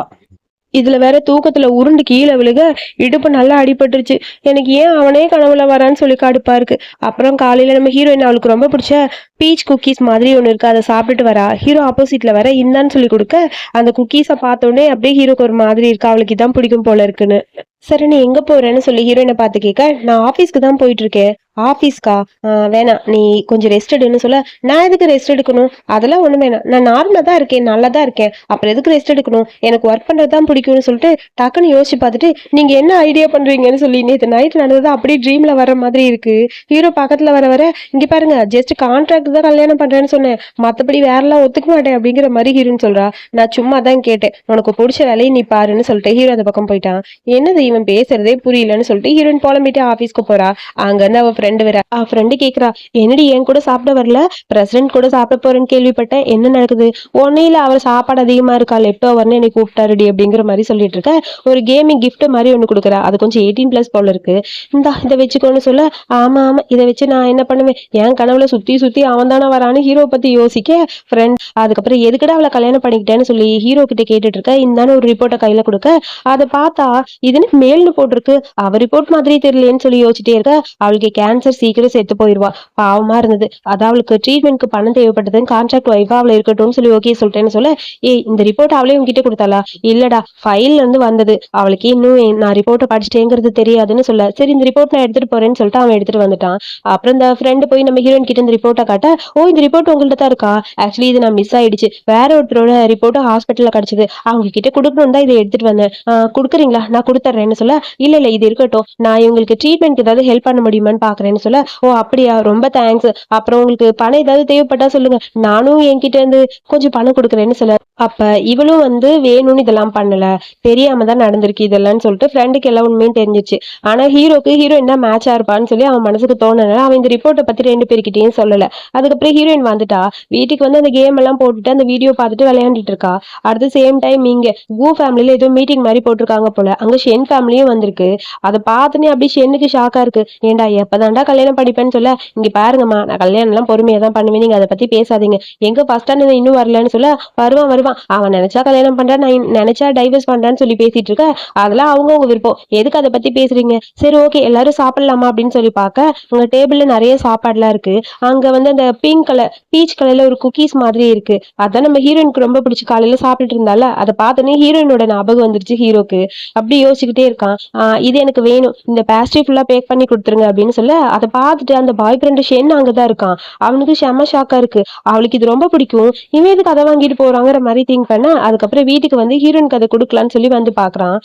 இதுல வேற தூக்கத்துல உருண்டு கீழே விழுக இடுப்பு நல்லா அடிபட்டுருச்சு. எனக்கு ஏன் அவனே கனவுல வரான்னு சொல்லி கடுப்பா இருக்கு. அப்புறம் காலையில நம்ம ஹீரோயின் அவளுக்கு ரொம்ப பிடிச்ச பீச் குக்கீஸ் மாதிரி ஒண்ணு இருக்கு, அதை சாப்பிட்டுட்டு வரா. ஹீரோ ஆப்போசிட்ல வர இந்தான்னு சொல்லி கொடுக்க, அந்த குக்கீஸை பார்த்தோன்னே அப்படியே ஹீரோக்கு ஒரு மாதிரி இருக்கு, அவளுக்கு இதான் பிடிக்கும் போல இருக்குன்னு. சரி, நீ எங்க போறேன்னு சொல்லி ஹீரோயினை பார்த்து கேட்க, நான் ஆபீஸ்க்கு தான் போயிட்டு இருக்கேன். ஆபீஸ்க்கா, வேணாம், நீ கொஞ்சம் ரெஸ்ட் எடுன்னு சொல்ல, நான் எதுக்கு ரெஸ்ட் எடுக்கணும், அதெல்லாம் ஒண்ணு வேணாம், நான் நார்மலா தான் இருக்கேன், நல்லா தான் இருக்கேன், அப்புறம் எதுக்கு ரெஸ்ட் எடுக்கணும், எனக்கு ஒர்க் பண்றதுதான் பிடிக்கும்னு சொல்லிட்டு டக்குன்னு யோசிச்சு பார்த்துட்டு, நீங்க என்ன ஐடியா பண்றீங்கன்னு சொல்லி நேற்று நைட் நடந்தது அப்படியே ட்ரீம்ல வர மாதிரி இருக்கு. ஹீரோ பக்கத்துல வர இங்க பாருங்க, ஜஸ்ட் கான்ட்ராக்ட் தான் கல்யாணம் பண்றேன்னு சொன்னேன், மத்தபடி வேறெல்லாம் ஒத்துக்க மாட்டேன் அப்படிங்கிற மாதிரி ஹீரோன்னு சொல்றா. நான் சும்மா தான் கேட்டேன், உனக்கு பிடிச்ச வேலையை நீ பாருன்னு சொல்லிட்டு ஹீரோ அந்த பக்கம் போயிட்டான். என்னது இவன் பேசுறதே புரியலன்னு சொல்லிட்டு ஹீரோயின் புலம்பிட்டு ஆபீஸ்க்கு போறா. அங்க இருந்து அவ ஃப்ரெண்டு வர. ஃப்ரெண்டு கேக்குறா, என்னடி என் கூட சாப்பிட வரல, பிரசிடென்ட் கூட சாப்பிட போறேன்னு கேள்விப்பட்டேன், என்ன நடக்குது. ஒன்னையில அவர் சாப்பாடு அதிகமா இருக்கா, லெஃப்ட் ஓவர்னு என்னை கூப்பிட்டாருடி அப்படிங்கிற மாதிரி சொல்லிட்டு இருக்க. ஒரு கேமிங் கிஃப்ட் மாதிரி ஒண்ணு கொடுக்குறா, அது கொஞ்சம் 18+ போல இருக்கு. இதை வச்சுக்கோன்னு சொல்ல, ஆமா ஆமா, இதை வச்சு நான் என்ன பண்ணுவேன், என் கனவுல சுத்தி சுத்தி அவன் தானே வரான்னு ஹீரோ பத்தி யோசிக்க ஃப்ரெண்ட். அதுக்கப்புறம் எதுக்கடா அவளை கல்யாணம் பண்ணிக்கிட்டேன்னு சொல்லி ஹீரோ கிட்ட கேட்டுட்டு இருக்க. இந்தான ஒரு ரிப்போர்ட்டை கையில கொடுக்க, அதை பார்த்தா இதுன்னு மேல்னு போட்டிருக்கு, அவ ரிப்போர்ட் மாதிரி தெரியலையேன்னு சொல்லி யோசிச்சிட்டே இருக்க. அவளுக்கு கேன்சர், சீக்கிரம் செத்து போயிருவா. பாவமா இருந்தது. அதான் அவளுக்கு ட்ரீட்மெண்ட்க்கு பணம் தேவைப்பட்டதுன்னு கான்ட்ராக்ட் ஒய்ஃபா அவள இருக்கட்டும்னு சொல்லி ஓகே சொல்லிட்டேன்னு சொல்ல, ஏய் இந்த ரிப்போர்ட் அவளே உன்கிட்ட கொடுத்தாளா? இல்லடா, ஃபைல்ல இருந்து வந்தது. அவளுக்கு இன்னும் நான் ரிப்போர்ட்டை படிச்சிட்டேங்கிறது தெரியாதுன்னு சொல்ல, சரி இந்த ரிப்போர்ட் நான் எடுத்துட்டு போறேன்னு சொல்லிட்டு அவன் எடுத்துட்டு வந்துட்டான். அப்புறம் இந்த ஃப்ரெண்டு போய் நம்ம ஹீரோயின் கிட்ட இந்த ரிப்போர்ட்டை காட்ட, ஓ இந்த ரிப்போர்ட் உங்கள்ட்ட தான் இருக்கா? ஆக்சுவலி இது நான் மிஸ் ஆயிடுச்சு. வேற ஒருத்தரோட ரிப்போர்ட் ஹாஸ்பிட்டல்ல கிடைச்சது. அவங்க கிட்ட கொடுக்கணும் தான் இதை எடுத்துட்டு வந்தேன். குடுக்குறீங்களா? நான் கொடுத்துட்றேன்னு சொல்ல, இல்ல இல்ல இது இருக்கட்டும். நான் இவங்களுக்கு ட்ரீட்மெண்ட் ஏதாவது ஹெல்ப் பண்ண முடியுமான்னு பாக்குறேன்னு சொல்ல, ஓ அப்படியா, ரொம்ப தேங்க்ஸ். அப்புறம் உங்களுக்கு பணம் ஏதாவது தேவைப்பட்டா சொல்லுங்க, நானும் என்கிட்ட இருந்து கொஞ்சம் பணம் கொடுக்குறேன்னு சொல்ல, அப்ப இவளும் வந்து வேணும்னு இதெல்லாம் பண்ணல, தெரியாம தான் நடந்திருக்கு இதெல்லாம் சொல்லிட்டு ஃப்ரெண்டுக்கு எல்லா உண்மையும் தெரிஞ்சிச்சு. ஆனா ஹீரோக்கு ஹீரோ என்ன மேட்சா இருப்பான்னு சொல்லி அவன் மனசுக்கு தோணுனால அவன் இந்த ரிப்போர்ட்டை பத்தி 2 பேர்கிட்டயும் சொல்லல. அதுக்கப்புறம் ஹீரோயின் வந்துட்டா. வீட்டுக்கு வந்து அந்த கேம் எல்லாம் போட்டுட்டு அந்த வீடியோ பார்த்துட்டு விளையாண்டுட்டு இருக்கா. அடுத்த சேம் டைம் இங்க கூ ஃபேமிலியில ஏதோ மீட்டிங் மாதிரி போட்டிருக்காங்க போல. அங்க ஷென் ஃபேமிலியும் வந்திருக்கு. அதை பார்த்துனே அப்படியே ஷென்னுக்கு ஷாக்கா இருக்கு. ஏன்டா எப்பதான்டா கல்யாணம் படிப்பேன்னு சொல்ல, இங்க பாருங்கம்மா நான் கல்யாணம் எல்லாம் பொறுமையா தான் பண்ணுவேன், நீங்க அதை பத்தி பேசாதீங்க. எங்க ஃபர்ஸ்ட் இன்னும் வரலன்னு சொல்ல, வருவான் வருவான், அவன் நினைச்சா கல்யாணம் பண்றான், நான் நினைச்சா டைவர்ஸ் பண்றான்னு சொல்லி பேசிட்டு இருக்க. அதெல்லாம் அவங்க விருப்பம், எதுக்கு அதை பத்தி பேசுறீங்க? சரி ஓகே எல்லாரும் சாப்பிடலாமா அப்படின்னு சொல்லி பார்க்க, உங்க டேபிள்ல நிறைய சாப்பாடுலாம் இருக்கு. அங்க வந்து அந்த பிங்க் கலர் பீச் கலர்ல ஒரு குக்கீஸ் மாதிரி இருக்கு. அதான் நம்ம ஹீரோயினுக்கு ரொம்ப பிடிச்சி காலையில சாப்பிட்டுட்டு இருந்தால, அதை பார்த்தோன்னே ஹீரோயினோட ஞாபகம் வந்துருச்சு ஹீரோக்கு. அப்படி யோசிச்சுக்கிட்டே இருக்கான். இது எனக்கு வேணும், இந்த பேஸ்ட்ரி ஃபுல்லா பேக் பண்ணி கொடுத்துருங்க அப்படின்னு சொல்ல, அதை பார்த்துட்டு அந்த பாய் ஃப்ரெண்டு ஷென் அங்கதான் இருக்கான். அவனுக்கு செம்ம ஷாக்கா இருக்கு. அவளுக்கு இது ரொம்ப பிடிக்கும், இவன் எதுக்கு அதை வாங்கிட்டு போறாங்கிற மாதிரி திங்க் பண்ண, அதுக்கப்புறம் வீட்டுக்கு வந்து ஹீரோயினுக்கு அதை கொடுக்கலான்னு சொல்லி வந்து பாக்குறான்.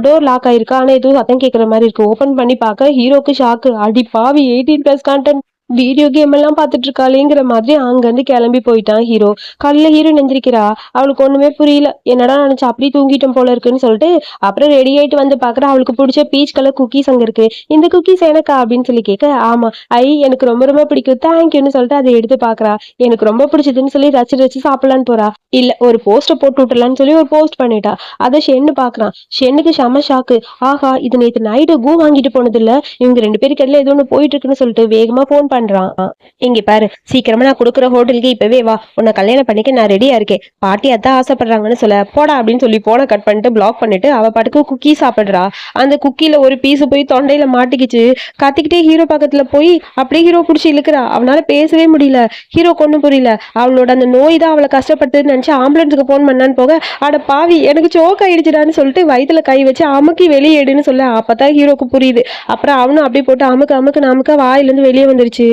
டோர் லாக் ஆயிருக்கு. ஆனா எதுவும் சத்தம் கேட்கற மாதிரி இருக்கு. ஓபன் பண்ணி பார்க்க ஹீரோக்கு ஷாக்கு. அடி பாவி, 18+ கான்டென்ட், வீடியோ கேம் எல்லாம் பாத்துட்டு இருக்காளேங்கிற மாதிரி அங்க இருந்து கிளம்பி போயிட்டான் ஹீரோ. காலையில ஹீரோயின் எந்திரிக்கிறா. அவளுக்கு ஒண்ணுமே புரியல, என்னடா நினைச்சு அப்படி தூங்கிட்டோம் போல இருக்குன்னு சொல்லிட்டு அப்புறம் ரெடி ஆயிட்டு வந்து பாக்குறா. அவளுக்கு பிடிச்ச பீச் கலர் குக்கீஸ் அங்க இருக்கு. இந்த குக்கீஸ் எனக்கா அப்படின்னு சொல்லி கேட்க, ஆமா எனக்கு ரொம்ப ரொம்ப பிடிக்கும், தேங்க்யூன்னு சொல்லிட்டு அதை எடுத்து பாக்குறா. எனக்கு ரொம்ப பிடிச்சதுன்னு சொல்லி ரசிச்சு ரசிச்சு சாப்பிடலான்னு போறா. இல்ல ஒரு போஸ்டர் போட்டு விட்டுலான்னு சொல்லி ஒரு போஸ்ட் பண்ணிட்டா. அதை ஷென்னு பாக்குறான். ஷென்னுக்கு செம ஷாக்கு. ஆஹா, இது நேத்து நைட்டு கூ வாங்கிட்டு போனது இல்ல, இவங்க 2 பேருக்கு எல்லாம் ஏதோ ஒண்ணு போயிட்டு இருக்குன்னு சொல்லிட்டு வேகமா போன் பண்றான். இங்க பாரு, சீக்கிரமா நான் கொடுக்குற ஹோட்டலுக்கு இப்பவே வா, உன்னை கல்யாணம் பண்ணிக்க நான் ரெடியா இருக்கேன், பாட்டி அதான் ஆசைப்படுறாங்கன்னு சொல்ல, போடா அப்படின்னு சொல்லி போனை கட் பண்ணிட்டு பிளாக் பண்ணிட்டு அவ பாட்டுக்கு குக்கி சாப்பிடுறா. அந்த குக்கில ஒரு பீஸ் போய் தொண்டையில மாட்டிக்கிச்சு. கத்திக்கிட்டே ஹீரோ பக்கத்துல போய் அப்படியே ஹீரோ புடிச்சு இழுக்கிறா. அவனால பேசவே முடியல. ஹீரோ கொண்டு புரியல. அவளோட அந்த நோய் தான் அவளை கஷ்டப்படுத்துன்னு நினைச்சு ஆம்புலன்ஸுக்கு போன் பண்ணான்னு போக, அட பாவி எனக்கு சோக் ஆயிடுச்சுடான்னு சொல்லிட்டு வயிற்றுல கை வச்சு அமுக்கி வெளியே எடுன்னு சொல்ல, அப்பதான் ஹீரோக்கு புரியுது. அப்புறம் அவனும் அப்படியே போட்டு அமுக்கு அமுக்கு அமுக்க வாயிலிருந்து வெளியே வந்துருச்சு.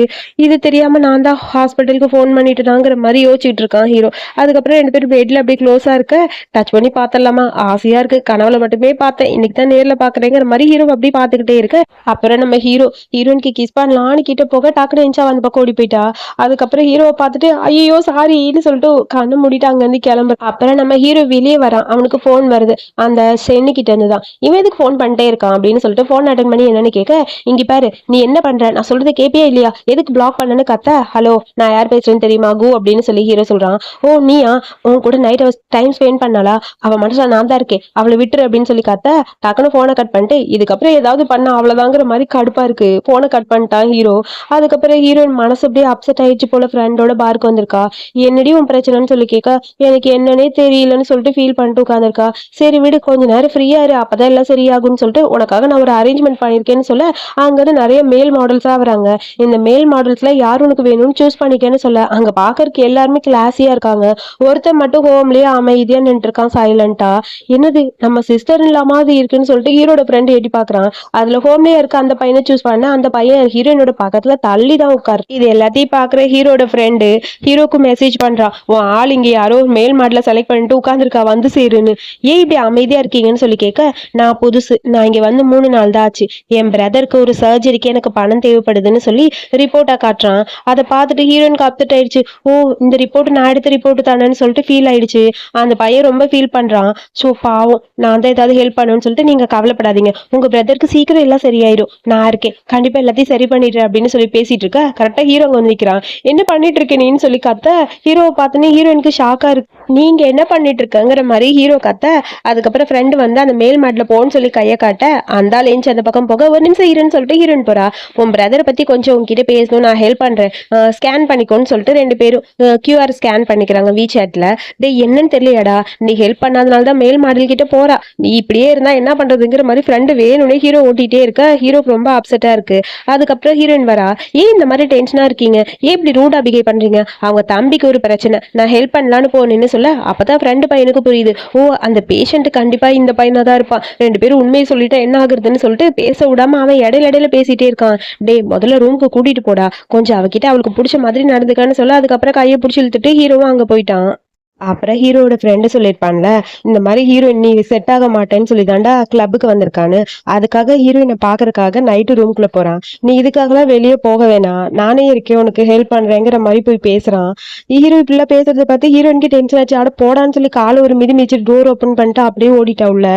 இது தெரியாம நான் தான் ஹாஸ்பிட்டலுக்கு ஃபோன் பண்ணிட்டுதாங்கிற மாதிரி யோசிச்சுட்டு இருக்கான் ஹீரோ. அதுக்கப்புறம் 2 பேரும் பெட்ல அப்படியே க்ளோஸா இருக்க, டச் பண்ணி பார்த்தலாமா, ஆசையா இருக்கு, கனவுல மட்டுமே பார்த்தேன், இன்னைக்கு தான் நேர்ல பாக்குறேங்கிற மாதிரி ஹீரோ அப்படி பாத்துக்கிட்டே இருக்க. அப்புறம் நம்ம ஹீரோயினுக்கு கிஸ் பண்ணலான்னு கிட்ட போக டக்குனு எஞ்சா அந்த பக்கம் ஓடி போயிட்டா. அதுக்கப்புறம் ஹீரோவை பார்த்துட்டு ஐயோ சாரின்னு சொல்லிட்டு கண்ணு மூடிட்டு அங்க இருந்து கிளம்பு. அப்புறம் நம்ம ஹீரோ வெளியே வரான். அவனுக்கு போன் வருது, அந்த சென்னு கிட்ட இருந்துதான். இவன் எதுக்கு போன் பண்ணிட்டே இருக்கான் அப்படின்னு சொல்லிட்டு போன் அட்டன் பண்ணி என்னன்னு கேட்க, இங்க பாரு நீ என்ன பண்ற, நான் சொல்றதை கேப்பியா இல்லையா, எதுக்கு பிளாக் பண்ணனு கத்த, ஹலோ நான் யார் பேசுறேன்னு தெரியுமா, கு அப்படின்னு சொல்லி ஹீரோ சொல்றான். ஓ நீயா, உன் கூட நைட் டைம் ஸ்பெண்ட் பண்ணாளா, அவ மனசுல நான் தான் இருக்கேன், அவளை விட்டுரு அப்படின்னு சொல்லி கத்த, டக்குன்னு போனை கட் பண்ணிட்டு இதுக்கப்புறம் ஏதாவது பண்ண அவ்வளவுதாங்கிற மாதிரி கடுப்பா இருக்கு, போனை கட் பண்ணிட்டான் ஹீரோ. அதுக்கப்புறம் ஹீரோயின் மனசு அப்படியே அப்செட் ஆயிடுச்சு போல. ஃப்ரெண்டோட பார்க்கு வந்திருக்கா. என்னடி உன் பிரச்சனைன்னு சொல்லி கேட்க, எனக்கு என்னன்னே தெரியலன்னு சொல்லிட்டு ஃபீல் பண்ணிட்டு உட்காந்துருக்கா. சரி விடு, கொஞ்ச நேரம் ஃப்ரீயா இரு, அப்பதான் எல்லாம் சரியாகும்னு சொல்லிட்டு உனக்காக நான் ஒரு அரேஞ்ச்மெண்ட் பண்ணிருக்கேன்னு சொல்ல, அங்கிருந்து நிறைய மேல் மாடல்ஸா வராங்க. இந்த மேல் மாடல்ஸ்ல யார் உனக்கு வேணும்னு சூஸ் பண்ணிக்கன்னு சொல்ல, அங்க பாக்குறதுக்கு எல்லாருமே கிளாஸியா இருக்காங்க. ஒருத்தர் மட்டும் ஹோம்லயே அமைதியா நின்று இருக்கான் சைலண்டா. என்னது நம்ம சிஸ்டர் இல்லாம இருக்குன்னு சொல்லிட்டு ஹீரோட ஃப்ரெண்ட் எட்டி பாக்குறான். அதுல ஹோம்லயே இருக்க அந்த பையனை சூஸ் பண்ண, அந்த பையன் ஹீரோயினோட பக்கத்துல தள்ளி தான் உட்காரு. இது எல்லாத்தையும் பாக்குற ஹீரோட ஃப்ரெண்டு ஹீரோக்கு மெசேஜ் பண்றான், உன் ஆள் இங்க யாரோ மேல் மாடல செலக்ட் பண்ணிட்டு உட்காந்துருக்கா, வந்து சேருன்னு. ஏன் இப்படி அமைதியா இருக்கீங்கன்னு சொல்லி கேட்க, நான் புதுசு, நான் இங்க வந்து 3 நாள் தான் ஆச்சு, என் பிரதருக்கு ஒரு சர்ஜரிக்கு எனக்கு பணம் தேவைப்படுதுன்னு சொல்லி ரிப்போர்ட்டா காட்டுறான். அதை பார்த்துட்டு ஹீரோயினுக்கு அப்செட் ஆயிடுச்சு. ஓ இந்த ரிப்போர்ட் நான் எடுத்த ரிப்போர்ட் தானேன்னு சொல்லிட்டு ஃபீல் ஆயிடுச்சு. அந்த பையன் ரொம்ப ஃபீல் பண்றான். ஸோ பாவம், நான் தான் ஏதாவது ஹெல்ப் பண்ணணும்னு சொல்லிட்டு, நீங்க கவலைப்படாதீங்க, உங்க பிரதருக்கு சீக்கிரம் எல்லாம் சரியாயிடும், நான் இருக்கேன், கண்டிப்பா எல்லாத்தையும் சரி பண்ணிடுறேன் அப்படின்னு சொல்லி பேசிட்டு இருக்க. கரெக்டா ஹீரோ அங்க வந்து நிக்கிறான். என்ன பண்ணிட்டு இருக்க நீன்னு சொல்லி கத்த, ஹீரோவை பார்த்தோன்னே ஹீரோயினுக்கு ஷாக்கா இருக்கு. நீங்க என்ன பண்ணிட்டு இருக்கங்கிற மாதிரி ஹீரோ கத்த. அதுக்கப்புறம் ஃப்ரெண்டு வந்து அந்த மேல் மாடல போன்னு சொல்லி கையை காட்ட, அந்த லேஞ்சு அந்த பக்கம் போக, ஒரு நிமிஷம் ஹீரோன்னு சொல்லிட்டு ஹீரோயின் போறா. உன் பிரதரை பத்தி கொஞ்சம் உங்ககிட்ட பேசணும், நான் ஹெல்ப் பண்றேன், ஸ்கேன் பண்ணிக்கோன்னு சொல்லிட்டு 2 பேரும் QR ஸ்கேன் பண்ணிக்கிறாங்க WeChatல. டேய் என்னன்னு தெரியலையாடா, நீ ஹெல்ப் பண்ணாதனால தான் மேல் மாடல் கிட்ட போறா, நீ இப்படியே இருந்தா என்ன பண்றதுங்கிற மாதிரி ஃப்ரெண்டு வேணும்னே ஹீரோ ஓட்டிட்டே இருக்க. ஹீரோக்கு ரொம்ப அப்செட்டா இருக்கு. அதுக்கப்புறம் ஹீரோயின் வரா, ஏன் இந்த மாதிரி டென்ஷனா இருக்கீங்க, ஏன் இப்படி ரூடா பிஹேவ் பண்றீங்க, அவங்க தம்பிக்கு ஒரு பிரச்சனை, நான் ஹெல்ப் பண்ணலான்னு போனேன்னு சொல்ல, அப்பதான் ஃப்ரெண்டு பையனுக்கு புரியுது, ஓ அந்த பேஷண்ட் கண்டிப்பா இந்த பையனா தான் இருப்பான், 2 பேரும் உண்மையை சொல்லிட்டா என்ன ஆகுறதுன்னு சொல்லிட்டு பேச விடாம அவன் இடையில இடையில பேசிட்டே இருக்கான். டே முதல்ல ரூமுக்கு கூட்டிட்டு போடா, கொஞ்சம் அவகிட்ட அவளுக்கு பிடிச்ச மாதிரி நடந்துக்கான்னு சொல்ல, அதுக்கப்புறம் கையை பிடிச்சி இழுத்துட்டு ஹீரோவும் அங்க போயிட்டான். அப்புறம் ஹீரோட ஃப்ரெண்டு சொல்லியிருப்பான்ல, இந்த மாதிரி ஹீரோயின் நீ செட் ஆக மாட்டேன்னு சொல்லி தாண்டா கிளப்புக்கு வந்திருக்கான்னு. அதுக்காக ஹீரோயினை பாக்குறதுக்காக நைட்டு ரூம்குள்ள போறான். நீ இதுக்காகலாம் வெளியே போக வேணாம், நானே இருக்கேன் உனக்கு ஹெல்ப் பண்றேங்கிற மாதிரி போய் பேசுறான். ஹீரோ இப்படிலாம் பேசுறத பார்த்து ஹீரோயினுக்கு டென்ஷன் ஆச்சு. ஆட போடான்னு சொல்லி காலை ஒரு மிதி மிதிச்சு டோர் ஓப்பன் பண்ணிட்டு அப்படியே ஓடிட்டா உள்ள.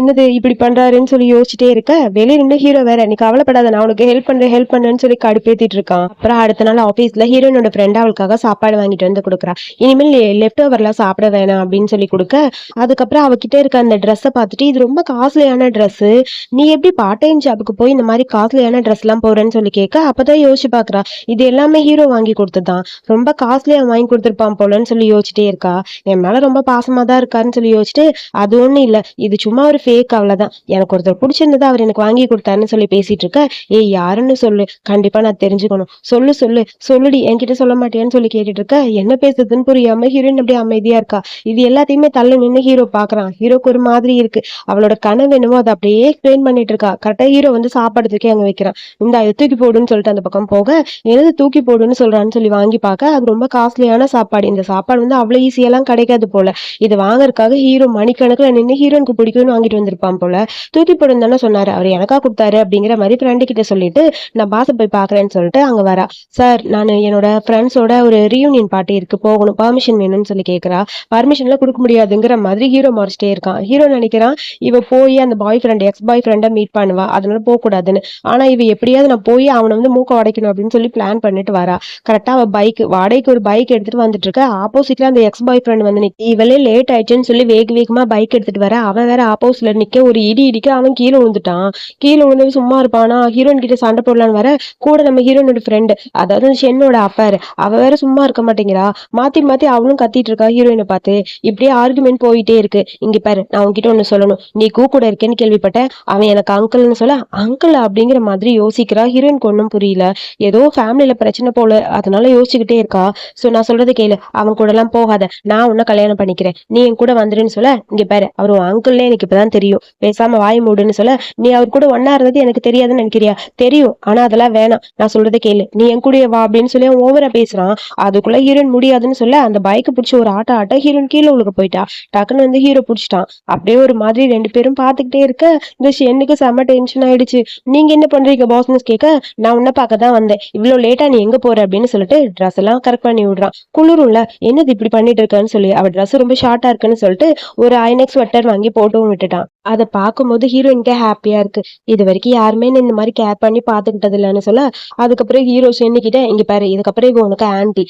என்னது இப்படி பண்றாருன்னு சொல்லி யோசிச்சுட்டே இருக்க, வெளியே நின்று ஹீரோ வேற, நீ கவலைப்படாத நான் உனக்கு ஹெல்ப் பண்றேன்னு சொல்லி கடுப்பேத்திட்டு இருக்கான். அப்புறம் அடுத்த நாள் ஆபீஸ்ல ஹீரோயினோட ஃப்ரெண்ட் அவளுக்காக சாப்பாடு வாங்கிட்டு வந்து கொடுக்குறா. இனிமேல் லெஃப்ட் ஓவர் சாப்பிட வேணாம் அப்படின்னு சொல்லி கொடுக்க, அதுக்கப்புறம் அவகிட்ட இருக்க அந்த ட்ரெஸ்ஸை பார்த்துட்டு, இது ரொம்ப காஸ்ட்லியான ட்ரெஸ், நீ எப்படி பார்ட் டைம் ஜாபுக்கு போய் இந்த மாதிரி காஸ்ட்லியான ட்ரெஸ் எல்லாம் போறேன்னு சொல்லி கேட்க, அப்பதான் யோசிச்சு பாக்குறா, இது எல்லாமே ஹீரோ வாங்கி கொடுத்துதான், ரொம்ப காஸ்ட்லியா வாங்கி கொடுத்துருப்பான் போலன்னு சொல்லி யோசிச்சுட்டே இருக்கா. என் மேல ரொம்ப பாசமா தான் இருக்காருன்னு சொல்லி யோசிச்சுட்டு, அது ஒண்ணும் இல்ல, இது சும்மா ஒரு ஃபேக், அவ்வளவுதான், எனக்கு ஒருத்தர் பிடிச்சிருந்தது, அவர் எனக்கு வாங்கி கொடுத்தாருன்னு சொல்லி பேசிட்டு இருக்க. ஏய் யாருன்னு சொல்லு, கண்டிப்பா நான் தெரிஞ்சுக்கணும், சொல்லுடி, என்கிட்ட சொல்ல மாட்டேன்னு சொல்லி கேட்டுட்டு இருக்க. என்ன பேசுறதுன்னு புரியாம ஹீரோயின் அப்படியே அமைதியா இருக்கா. இது எல்லாத்தையுமே தள்ள நின்று ஹீரோ பாக்குறான். ஹீரோக்கு ஒரு மாதிரி இருக்கு. அவளோட கனவு என்னமோ அதை அப்படியே எக்ஸ்பிளைன் பண்ணிட்டு இருக்கா. கரெக்டா ஹீரோ வந்து சாப்பாடு தூக்கி அங்க வைக்கிறான். இந்த இதை தூக்கி போடுன்னு சொல்லிட்டு அந்த பக்கம் போக, எனது தூக்கி போடுன்னு சொல்றான்னு சொல்லி வாங்கி பார்க்க, அது ரொம்ப காஸ்ட்லியான சாப்பாடு. இந்த சாப்பாடு வந்து அவ்வளவு ஈஸியெல்லாம் கிடைக்காது போல. இது வாங்குறதுக்காக ஹீரோ மணிக்கணக்குல நின்று ஹீரோனுக்கு பிடிக்கும்னு வாங்கிட்டு வந்திருப்பான் போல. தூக்கி போடுன்னு தானே சொன்னாரு, அவர் எனக்கா கொடுத்தாரு அப்படிங்கிற மாதிரி ஃப்ரெண்டு கிட்ட சொல்லிட்டு, நான் பாச போய் பாக்குறேன்னு சொல்லிட்டு அங்க வரா. சார் நான் என்னோட ஃப்ரெண்ட்ஸோட ஒரு ரீயூனியன் பார்ட்டி இருக்கு, போகணும், பர்மிஷன் வேணும்னு சொல்லி கேட்கறா. பர்மிஷன்லாம் கொடுக்க முடியாதுங்கிற மாதிரி ஹீரோ மறைச்சிட்டே இருக்கான். ஹீரோ நினைக்கிறான் இவ போய் அந்த எக்ஸ் பாய் ஃப்ரெண்டை மீட் பண்ணுவா, அதனால போக கூடாதுன்னு. ஆனா இவ எப்படியாவது நான் போய் அவனை வந்து மூக்க உடைக்கணும் அப்படின்னு சொல்லி பிளான் பண்ணிட்டு வரா. கரெக்டா அவ வாடகைக்கு ஒரு பைக் எடுத்துட்டு வந்துட்டு இருக்க. ஆப்போசிட்ல அந்த எக்ஸ் பாய் ஃப்ரெண்ட் வந்து இவளே லேட் ஆயிடுச்சுன்னு சொல்லி வேகமா பைக் எடுத்துட்டு வர. அவன் வேற ஆப்போசிட்ல நிக்க, ஒரு இடிக்க அவன் கீழே விழுந்துட்டான். கீழே விழுந்து சும்மா இருப்பானா, ஹீரோயின் கிட்ட சண்டை போடலான்னு வர, கூட நம்ம ஹீரோனோட ஃப்ரெண்டு, அதாவது ஷென்னோட அப்பாரு, அவ வேற சும்மா இருக்க மாட்டேங்கிறா. மாத்தி மாத்தி அவளும் கத்திட்டு இருக்கா ஹீரோயினை பார்த்து. இப்படியே ஆர்குமெண்ட் போயிட்டே இருக்கு. இங்க பாரு, நான் உன்கிட்ட ஒண்ணு சொல்லணும், நீ கூட இருக்கேன்னு கேள்விப்பட்டேன், அவன் எனக்கு அங்கிள்னு சொல்ல, அங்கிள் அப்படிங்கிற மாதிரி யோசிக்கிறா. ஹீரோயினுக்கு ஒன்னும் புரியல. ஏதோ ஃபேமிலியில பிரச்சனை போல, அதனால யோசிச்சுக்கிட்டே இருக்கா. சோ நான் சொல்றது கேளு, அவன் கூட எல்லாம் போகாத, நான் உன்ன கல்யாணம் பண்ணிக்கிறேன், நீ என் கூட வந்துருன்னு சொல்ல, இங்க பாரு அவர் அங்கிள்னே எனக்கு இப்பதான் தெரியும், பேசாம வாய் மூடுன்னு சொல்ல, நீ அவர் கூட ஒன்னா இருந்தது எனக்கு தெரியாதுன்னு நினைக்கிறியா, தெரியும், ஆனா அதெல்லாம் வேணாம், நான் சொல்றதை கேளு, நீ என் கூட வா அப்படின்னு சொல்லி ஓவரா பேசுறான். அதுக்குள்ள ஹீரோயின் முடியாதுன்னு சொல்ல, அந்த பைக்கை பிடிச்சி ஒரு ஆட்ட ஹீரோயின் கீழே உள்ள போயிட்டா. டக்குன்னு வந்து ஹீரோ பிடிச்சிட்டான். அப்படியே ஒரு மாதிரி 2 பேரும் பாத்துக்கிட்டே இருக்க. இந்த ஷென்னுக்கு செம்ம டென்ஷன் ஆயிடுச்சு. நீங்க என்ன பண்றீங்க பாஸ்னு கேட்க, நான் உன்ன பார்க்க தான் வந்தேன், இவ்வளவு லேட்டா நீ எங்க போற அப்படின்னு சொல்லிட்டு ட்ரெஸ் எல்லாம் கரெக்ட் பண்ணி விடுறான். குளிரும்ல, என்னது இப்படி பண்ணிட்டு இருக்கான்னு சொல்லி அவ ட்ரெஸ் ரொம்ப ஷார்ட்டா இருக்குன்னு சொல்லிட்டு ஒரு ஐநெக்ஸ் ஸ்வெட்டர் வாங்கி போட்டும் விட்டுட்டான். அதை பார்க்கும்போது ஹீரோயினுக்கே ஹாப்பியா இருக்கு. இது வரைக்கும் யாருமே இந்த மாதிரி கேர் பண்ணி பாத்துக்கிட்டது இல்லைன்னு சொல்ல, அதுக்கப்புறம் ஹீரோ ஷென்னுக்கிட்ட, இங்க பாரு இதுக்கப்புறம் இவ உனக்கு ஆன்டி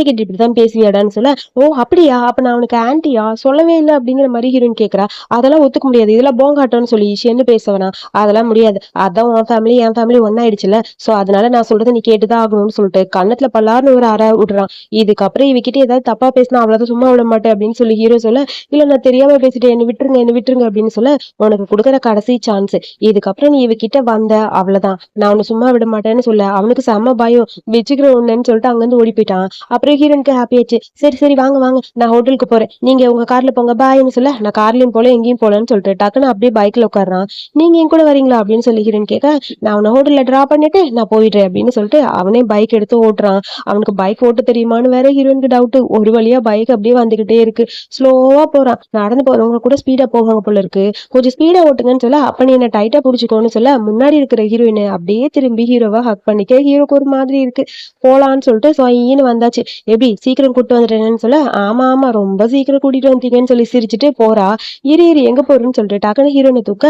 கிட்ட இப்படிதான் பேசுவியாடான்னு சொல்ல, ஓ அப்படியா, அப்ப நான் உனக்கு ஆன்டியா சொல்லவே இல்லை அப்படிங்கிற மாதிரி ஹீரோயின் கேட்கறா. அதெல்லாம் ஒத்துக்க முடியாது, இதெல்லாம் போங்காட்டோன்னு சொல்லி ஷென்னு பேசவனா, அதெல்லாம் முடியாது, அதான் உன் ஃபேமிலி என் ஃபேமிலி ஒன்னாயிடுச்சுல, சோ அதனால நான் சொல்றதை நீ கேட்டுதான் ஆகணும்னு சொல்லிட்டு கண்ணத்துல பல்லாருன்னு ஒரு அற விடுறான். இதுக்கப்புறம் இவகிட்ட ஏதாவது தப்பா பேசினா அவ்வளவு சும்மா விட மாட்டேன் அப்படின்னு சொல்லி ஹீரோ சொல்ல, இல்ல நான் தெரியாம பேசிட்டேன், என்ன விட்டுருங்க அப்படின்னு சொல்ல, உனக்கு கொடுக்குற கடைசி சான்ஸ், இதுக்கப்புறம் நீ இவகிட்ட வந்த அவ்வளவுதான், நான் உன்னை சும்மா விட மாட்டேன்னு சொல்ல, அவனுக்கு செம்ம பயம், வச்சுக்கிற ஒண்ணுன்னு சொல்லிட்டு அங்கிருந்து ஓடி போயிட்டான். அப்புறம் ஹீரோனுக்கு ஹாப்பி ஆச்சு. சரி வாங்க நான் ஹோட்டலுக்கு போறேன், நீங்க உங்க கார்ல போங்க பாய்ன்னு சொல்ல, நான் கார்லயும் போல எங்கேயும் போலன்னு சொல்லிட்டு டக்குன்னு அப்படியே பைக்ல உட்காடுறான். நீங்க என் கூட வரீங்களா அப்படின்னு சொல்லி ஹீரோன் கேட்க, நான் அவனை ஹோட்டல்ல டிராப் பண்ணிட்டு நான் போயிடுறேன் அப்படின்னு சொல்லிட்டு அவனே பைக் எடுத்து ஓட்டுறான். அவனுக்கு பைக் ஓட்ட தெரியுமான்னு வேற ஹீரோனுக்கு டவுட். ஒரு வழியா பைக் அப்படியே வந்துகிட்டே இருக்கு. ஸ்லோவா போறான். நடந்து போறவங்க கூட ஸ்பீடா போவாங்க போல இருக்கு. கொஞ்சம் ஸ்பீடா ஓட்டுங்கன்னு சொல்ல, அப்ப நீ என்ன டைட்டா புடிச்சுக்கோன்னு சொல்ல, முன்னாடி இருக்கிற ஹீரோயின் அப்படியே திரும்பி ஹீரோவா ஹக் பண்ணிக்க. ஹீரோக்கு ஒரு மாதிரி இருக்கு. போலான்னு சொல்லிட்டு சொயின்னு வந்தாச்சு. எப்படி சீக்கிரம் கூட்டு வந்துட்டேன்னு சொல்ல, ஆமா ரொம்ப சீக்கிரம் கூட்டிட்டு வந்தீங்கன்னு சொல்லி சிரிச்சுட்டு போறா. இரு எங்க போறேன்னு சொல்லிட்டு டக்குனு ஹீரோனை தூக்க,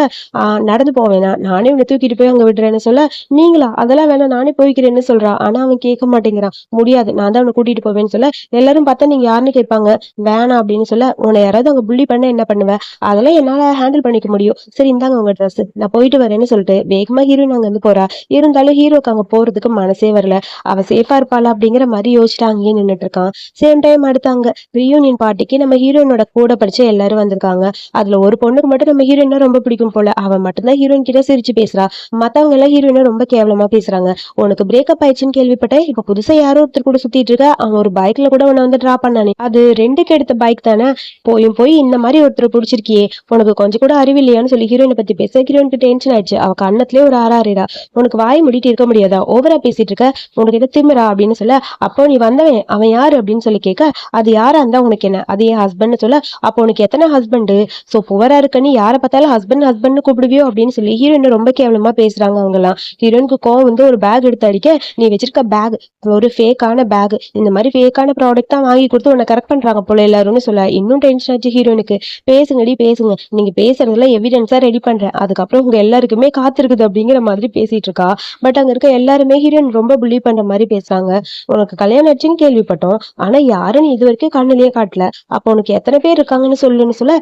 நடந்து போவேனா, நானே உன்னை தூக்கிட்டு போய் அங்க விடுறேன்னு சொல்ல, நீங்களா, அதெல்லாம் வேணாம் நானே போய்க்கிறேன்னு சொல்றா. ஆனா அவன் கேட்க மாட்டேங்கிறான். முடியாது, நான் தான் அவனை கூட்டிட்டு போவேன்னு சொல்ல, எல்லாரும் பார்த்தா நீங்க யாருன்னு கேட்பாங்க, வேணாம் அப்படின்னு சொல்ல, உன்னை யாராவது அங்க புள்ளி பண்ண என்ன பண்ணுவ, அதெல்லாம் என்னால ஹேண்டில் பண்ணி பண்ணிக்க முடியும். சரி இந்தாங்க உங்க ட்ரெஸ், நான் போயிட்டு வரேன்னு சொல்லிட்டு வேகமா ஹீரோயின் அங்க இருந்து போறா. இருந்தாலும் ஹீரோக்கு அங்க போறதுக்கு மனசே வரல. அவ சேஃபா இருப்பாளா அப்படிங்கிற மாதிரி யோசிச்சுட்டு அங்கேயே நின்னுட்டு இருக்கான். சேம் டைம் அடுத்து அங்க ரீயூனியன் பார்ட்டிக்கு நம்ம ஹீரோயினோட கூட படிச்ச எல்லாரும் வந்திருக்காங்க. அதுல ஒரு பொண்ணுக்கு மட்டும் நம்ம ஹீரோயினா ரொம்ப பிடிக்கும் போல. அவ மட்டும்தான் ஹீரோயின் கிட்ட சிரிச்சு பேசுறா. மத்தவங்க எல்லாம் ஹீரோயினை ரொம்ப கேவலமா பேசுறாங்க. உனக்கு பிரேக்கப் ஆயிடுச்சுன்னு கேள்விப்பட்டேன், இப்ப புதுசா யாரோ ஒருத்தர் கூட சுத்திட்டு இருக்க, அவன் ஒரு பைக்ல கூட உன்னை வந்து டிரா பண்ணானே, அது ரெண்டுக்கு எடுத்த பைக் தானே, போயும் போய் இந்த மாதிரி ஒருத்தர் பிடிச்சிருக்கியே, உனக்கு கொஞ்சம் கூட அறிவில்லையான்னு சொல்லி ஹீரோயினை பத்தி பேச ஹீரோயினுக்கு டென்ஷன் ஆயிடுச்சு. அவ கண்ணத்திலே ஒரு ஆறாரிடா, உனக்கு வாய் முடிட்டு இருக்க முடியாதா, ஓவரா பேசிட்டு இருக்க, உனக்கு என்ன திமிரா அப்படின்னு சொல்ல, அப்போ நீ வந்தவன் அவன் யாரு அப்படின்னு சொல்லி கேட்க, அது யாரா இருந்தா உனக்கு என்ன, அது என் ஹஸ்பண்ட் சொல்ல, அப்போ உனக்கு எத்தனை ஹஸ்பண்ட், சோ புவரா இருக்கன்னு யாரை பார்த்தாலும் ஹஸ்பண்ட் ஹஸ்பண்ட் கூப்பிடுவியோ அப்படின்னு சொல்லி ஹீரோயின் ரொம்ப கேவலமா பேசுறாங்க அவங்க எல்லாம். ஹீரோயினுக்கு கோவம் வந்து ஒரு பேக் எடுத்து அடிக்க, நீ வச்சிருக்க பேக் ஒரு ஃபேக்கான பேக், இந்த மாதிரி ஃபேக்கான ப்ராடக்ட் தான் வாங்கி கொடுத்து உன்னை கரெக்ட் பண்றாங்க போல எல்லாரும்னு சொல்ல, இன்னும் டென்ஷன் ஆச்சு ஹீரோயினுக்கு. பேசுங்கடி பேசுங்க, நீங்க பேசுறதுல எவிடன்ஸா ரெடி பண்றேன், அதுக்கப்புறம் உங்க எல்லாருக்குமே காத்திருக்குது அப்படிங்கிற மாதிரி பேசிட்டு இருக்கா. பட் அங்க இருக்க எல்லாருமே ஹீரோயின் ரொம்ப புள்ளி பண்ற மாதிரி பேசுறாங்க. உனக்கு கல்யாணம் ஆச்சுன்னு கேள்விப்பட்டோம், ஆனா யாருன்னு இது வரைக்கும் கண்ணுலயே காட்டல, அப்போ உனக்கு எத்தனை பேர் இருக்காங்கன்னு சொல்லுன்னு சொல்ல,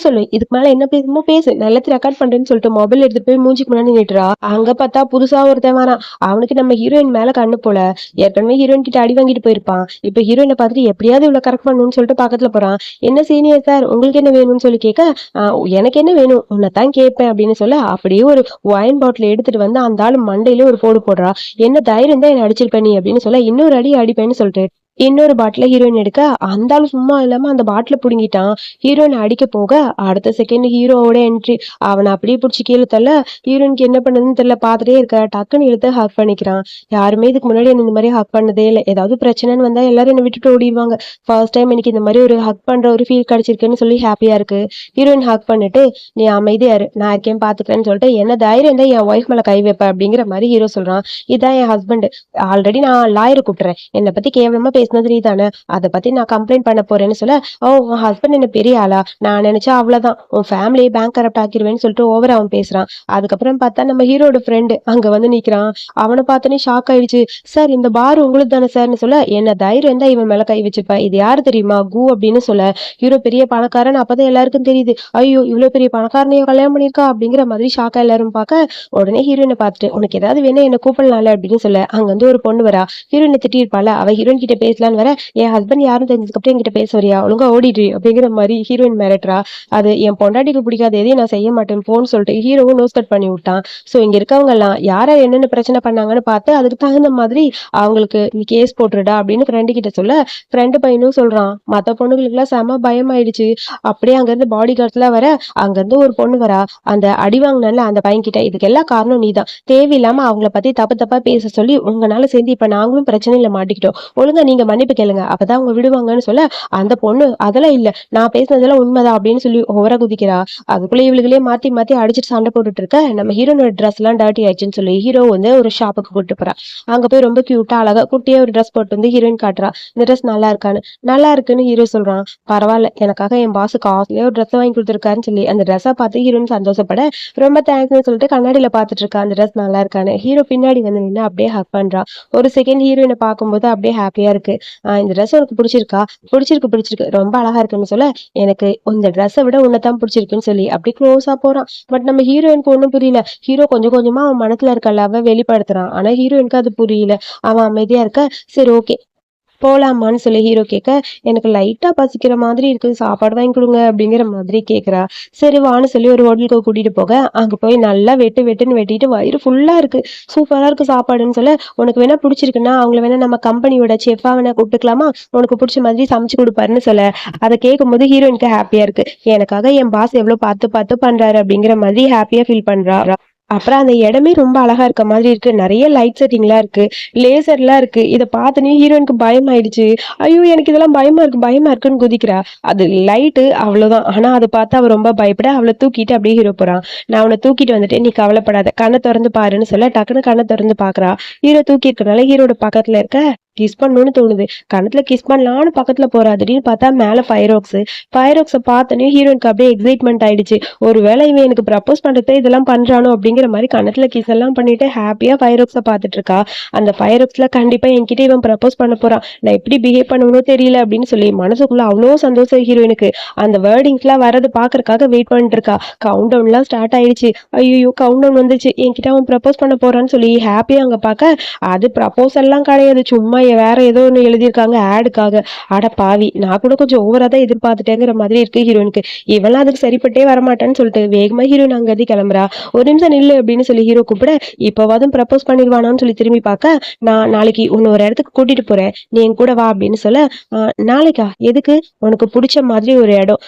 சொல்லு இதுக்கு மேல என்ன பேசுமோ பேசு, நல்லது ரெக்கார்ட் பண்றேன்னு சொல்லிட்டு மொபைல் எடுத்து போய் மூஞ்சிக்கு முன்னாடி நிட்டுறா. அங்க பார்த்தா புதுசா ஒருத்தன் வரான். அவனுக்கு நம்ம ஹீரோயின் மேல கண்ணு போல. ஏற்கனவே ஹீரோயின் கிட்ட அடி வாங்கிட்டு போயிருப்பான். இப்ப ஹீரோயினை பார்த்துட்டு எப்படியாவது இவ்வளவு கரெக்ட் பண்ணணும்னு சொல்லிட்டு பக்கத்துல போறான். என்ன சீனியர் சார், உங்களுக்கு என்ன வேணும்னு சொல்லி கேட்க, எனக்கு என்ன வேணும் உன்னைத்தான் கேட்பேன் அப்படின்னு சொல்ல, அப்படியே ஒரு ஒயின் பாட்டில் எடுத்துட்டு வந்து அந்த ஆளு மண்டையில ஒரு போடு போடுறா. என்ன தைரியம் தான் என்ன அடிச்சிருப்ப நீ அப்படின்னு சொல்ல, இன்னொரு அடி அடிப்பேன்னு சொல்லிட்டு இன்னொரு பாட்டில ஹீரோயின் எடுக்க, அந்த ஆளு சும்மா இல்லாம அந்த பாட்டில புடுங்கிட்டான். ஹீரோயின் அடிக்க போக அடுத்த செகண்ட் ஹீரோவோட என்ட்ரி. அவனை அப்படியே பிடிச்சி கீழே தள்ள, ஹீரோயினுக்கு என்ன பண்ணுதுன்னு தெரியல, பார்த்துட்டே இருக்க, டக்குன்னு இழுத்து ஹக் பண்ணிக்கிறான். யாருமே இதுக்கு முன்னாடி என்ன இந்த மாதிரி ஹக் பண்ணதே இல்லை. ஏதாவது பிரச்சனைன்னு வந்தா எல்லாரும் என்னை விட்டுட்டு ஓடிடுவாங்க. ஃபர்ஸ்ட் டைம் எனக்கு இந்த மாதிரி ஒரு ஹக் பண்ற ஒரு ஃபீல் கிடைச்சிருக்குன்னு சொல்லி ஹாப்பியா இருக்கு. ஹீரோயின் ஹக் பண்ணிட்டு, நீ அமைதியா இரு, நான் இருக்கேன் பாத்துக்கிறேன்னு சொல்லிட்டு, என்ன தைரியம் தான் என் ஒய்ஃப் மேல கை வைப்ப அப்படிங்கிற மாதிரி ஹீரோ சொல்றான். இதான் என் ஹஸ்பண்ட், ஆல்ரெடி நான் லாயரை கூப்பிட்டுறேன், என்னை பத்தி கேவலமா பேசினது நீ தானே, அதை பத்தி நான் கம்ப்ளைண்ட் பண்ண போறேன்னு சொல்ல, ஓ உன் ஹஸ்பண்ட் என்ன பெரிய ஆளா, நான் நினைச்சா அவ்வளவுதான், உன் ஃபேமிலி பேங்க் கரப்ட் ஆக்கிடுவேன்னு சொல்லிட்டு ஓவர் அவன் பேசுறான். அதுக்கப்புறம் பார்த்தா நம்ம ஹீரோட ஃப்ரெண்டு அங்க வந்து நிக்கிறான். அவனை பார்த்தோன்னே ஷாக் ஆயிடுச்சு. சார் இந்த பார் உங்களுக்கு தானே சார்னு சொல்ல, என்ன தைரியம் தான் இவன் மேல கை வச்சுப்ப, இது யாரு தெரியுமா, கு அப்படின்னு சொல்ல, ஹீரோ பெரிய பணக்காரன் அப்பதான் எல்லாருக்கும் தெரியுது. ஐயோ இவ்வளவு பெரிய பணக்காரனையோ கல்யாணம் பண்ணிருக்கா அப்படிங்கிற மாதிரி ஷாக்கா எல்லாரும் பார்க்க, உடனே ஹீரோயினை பார்த்துட்டு உனக்கு ஏதாவது வேணும் என்ன கூப்பிடலாம்ல அப்படின்னு சொல்ல, அங்க வந்து ஒரு பொண்ணு வரா. ஹீரோயினை திட்டி இருப்பாள, அவ ஹீரோயின் கிட்ட பேசலான்னு வர, என் ஹஸ்பண்ட் யாரும் தெரிஞ்சதுக்கு அப்புறம் என்கிட்ட பேச வரியா, ஒழுங்கா ஓடிடு அப்படிங்கிற மாதிரி ஹீரோயின் மிரட்டுறா. அது என் பொண்டாட்டிக்கு பிடிக்காத எதையும் நான் செய்ய மாட்டேன் போன்னு சொல்லிட்டு ஹீரோவும் நோஸ் கட் பண்ணி விட்டான். சோ இங்க இருக்கவங்க எல்லாம் யாரா என்னென்ன பிரச்சனை பண்ணாங்கன்னு பார்த்து அதுக்கு தகுந்த மாதிரி அவங்களுக்கு நீ கேஸ் போட்டுருடா அப்படின்னு ஃப்ரெண்டு கிட்ட சொல்ல, ஃப்ரெண்டு பையனும் சொல்றான். மத்த பொண்ணுங்களுக்கு எல்லாம் செம பயம் ஆயிடுச்சு. அப்படியே அங்க இருந்து பாடி கார்ட்ஸ் எல்லாம் வர, அங்க இருந்து ஒரு பொண்ணு வரா. அந்த அடி வாங்கினால அந்த பையன் கிட்ட, இதுக்கு எல்லாம் காரணம் நீதான், தேவையில்லாம அவங்கள பத்தி தப்பு தப்பா பேச சொல்லி உங்களால சேர்ந்து இப்ப நாங்களும் பிரச்சனையில மாட்டிக்கிட்டோம், ஒழுங்கா நீங்க மன்னிப்பு கேளுங்க அப்பதான் அவங்க விடுவாங்கன்னு சொல்ல, அந்த பொண்ணு அதெல்லாம் இல்ல, நான் பேசினதெல்லாம் உண்மைதான் அப்படின்னு சொல்லி ஓவரா குதிக்கிறா. அதுக்குள்ள இவளுகளே மாத்தி மாத்தி அடிச்சுட்டு சண்டை போட்டுட்டு இருக்க, நம்ம ஹீரோனோட ட்ரெஸ் எல்லாம் டர்ட்டி ஆயிடுச்சுன்னு சொல்லி ஹீரோ வந்து ஒரு ஷாப்புக்கு கூட்டு போறா. அங்க போய் ரொம்ப கியூட்டா அழகா குட்டியா ஒரு ட்ரெஸ் போட்டு வந்து ஹீரோயின் காட்டுறா. இந்த ட்ரெஸ் நல்லா இருக்கான்னு. நல்லா இருக்குன்னு ஹீரோ சொல்றான். பரவாயில்ல, எனக்காக என் பாஸ் காஸ்ட்லியா ஒரு ட்ரெஸ் வாங்கி கொடுத்துருக்காருன்னு சொல்லி அந்த ட்ரெஸ்ஸை பார்த்து ஹீரோயின் சந்தோஷப்பட, ரொம்ப தேங்க்ஸ்னு சொல்லிட்டு கண்ணாடியில பாத்துட்டு இருக்கா அந்த ட்ரெஸ் நல்லா இருக்கான்னு. ஹீரோ பின்னாடி வந்து நின்று அப்படியே ஹக் பண்றான். ஒரு செகண்ட் ஹீரோயினை பார்க்கும்போது அப்படியே ஹாப்பியா இருக்கு. இந்த ட்ரெஸ் உனக்கு பிடிச்சிருக்கா, பிடிச்சிருக்கு ரொம்ப அழகா இருக்குன்னு சொல்ல, எனக்கு இந்த ட்ரெஸ்ஸை விட உன்னைத்தான் பிடிச்சிருக்குன்னு சொல்லி அப்படி க்ளோஸா போறான். பட் நம்ம ஹீரோயினுக்கு ஒண்ணும் புரியல. ஹீரோ கொஞ்சம் கொஞ்சமா அவன் மனசுல இருக்க லவ் வெளிப்படுத்துறான். ஆனா ஹீரோயினுக்கு அது புரியல. அவன் அமைதியா இருக்க, சரி ஓகே போலாமான்னு சொல்லி ஹீரோ கேட்க, எனக்கு லைட்டா பசிக்கிற மாதிரி இருக்கு, சாப்பாடு வாங்கி கொடுங்க அப்படிங்கிற மாதிரி கேக்குறா. சரி வான்னு சொல்லி ஒரு ஹோட்டலுக்கு கூட்டிட்டு போக, அங்க போய் நல்லா வெட்டுன்னு வெட்டிட்டு வயிறு ஃபுல்லா இருக்கு, சூப்பரா இருக்கு சாப்பாடுன்னு சொல்ல, உனக்கு வேணா பிடிச்சிருக்குன்னா அவங்கள வேணா நம்ம கம்பெனியோட செஃபா வேணா கூப்பிட்டுக்கலாமா, உனக்கு பிடிச்ச மாதிரி சமைச்சு கொடுப்பாருன்னு சொல்ல, அதை கேட்கும் போது ஹீரோயினுக்கு ஹாப்பியா இருக்கு. எனக்காக என் பாஸ் எவ்வளவு பார்த்து பார்த்து பண்றாரு அப்படிங்கிற மாதிரி ஹாப்பியா ஃபீல் பண்றா. அப்புறம் அந்த இடமே ரொம்ப அழகா இருக்க மாதிரி இருக்கு. நிறைய லைட் செட்டிங்லாம் இருக்கு, லேசர்லாம் இருக்கு. இதை பார்த்தனே ஹீரோயினுக்கு பயம் ஆயிடுச்சு. ஐயோ எனக்கு இதெல்லாம் பயமா இருக்குன்னு குதிக்கிறா. அது லைட்டு அவ்வளவுதான். ஆனா அதை பார்த்து அவ ரொம்ப பயப்பட அவளை தூக்கிட்டு அப்படியே ஹீரோ போறான். நான் அவனை தூக்கிட்டு வந்துட்டு நீ கவலைப்படாத, கண்ணை திறந்து பாருன்னு சொல்ல, டக்குன்னு கண்ணை திறந்து பாக்குறா. ஹீரோ தூக்கி இருக்கனால ஹீரோட பக்கத்துல இருக்க கிஸ் பண்ணணும்னு தோணுது. கணத்துல கிஸ் பண்ணலான்னு பக்கத்துல போறா. திடீர்னு பார்த்தா மேல ஃபயர் ஒர்க்ஸ பார்த்தோன்னே ஹீரோயினுக்கு அப்படியே எக்ஸைட்மெண்ட் ஆயிடுச்சு. ஒருவேளை இவன் எனக்கு ப்ரப்போஸ் பண்றதே இதெல்லாம் பண்றானோ அப்படிங்கிற மாதிரி கணத்துல கிஸ் எல்லாம் பண்ணிட்டு ஹாப்பியா ஃபயர் ஒர்க்ஸ பார்த்துட்டு இருக்கா. அந்த ஃபயர் ஒர்க்ஸ்ல கண்டிப்பா என்கிட்ட இவன் ப்ரப்போஸ் பண்ண போறான், நான் எப்படி பிஹேவ் பண்ணணும்னு தெரியல அப்படின்னு சொல்லி மனசுக்குள்ள அவ்வளோ சந்தோஷம் ஹீரோயினுக்கு. அந்த வேர்டிங்ஸ்லாம் வரது பாக்குறதுக்காக வெயிட் பண்ணிட்டு இருக்கா. கவுண்ட் டவுன்லாம் ஸ்டார்ட் ஆயிடுச்சு. ஐயோ கவுண்ட் டவுன் வந்துச்சு, என்கிட்ட அவன் ப்ரப்போஸ் பண்ண போறான்னு சொல்லி ஹாப்பியா அங்க பார்க்க அது ப்ரப்போசல்லாம் கிடையாது, சும்மா வேற ஏதோ ஒன்று எழுதியிருக்காங்க ஆடுக்காக. அட பாவி, நான் கூட கொஞ்சம் ஓவரா தான் எதிர்பார்த்துட்டேங்கிற மாதிரி இருக்கு ஹீரோயினுக்கு. இவெல்லாம் அதுக்கு சரிப்பட்டே வரமாட்டேன்னு சொல்லிட்டு வேகமா ஹீரோயின் அங்கேருந்து கிளம்புறா. ஒரு நிமிஷம் நில்லு அப்படின்னு சொல்லி ஹீரோ கூப்பிட இப்போவாதும் ப்ரப்போஸ் பண்ணிடுவானான்னு சொல்லி திரும்பி பார்க்க, நான் நாளைக்கு உன்னை ஒரு இடத்துக்கு கூட்டிட்டு போறேன், நீ என் கூட வா அப்படின்னு சொல்ல, நாளைக்கா எதுக்கு, உனக்கு பிடிச்ச மாதிரி ஒரு இடம்.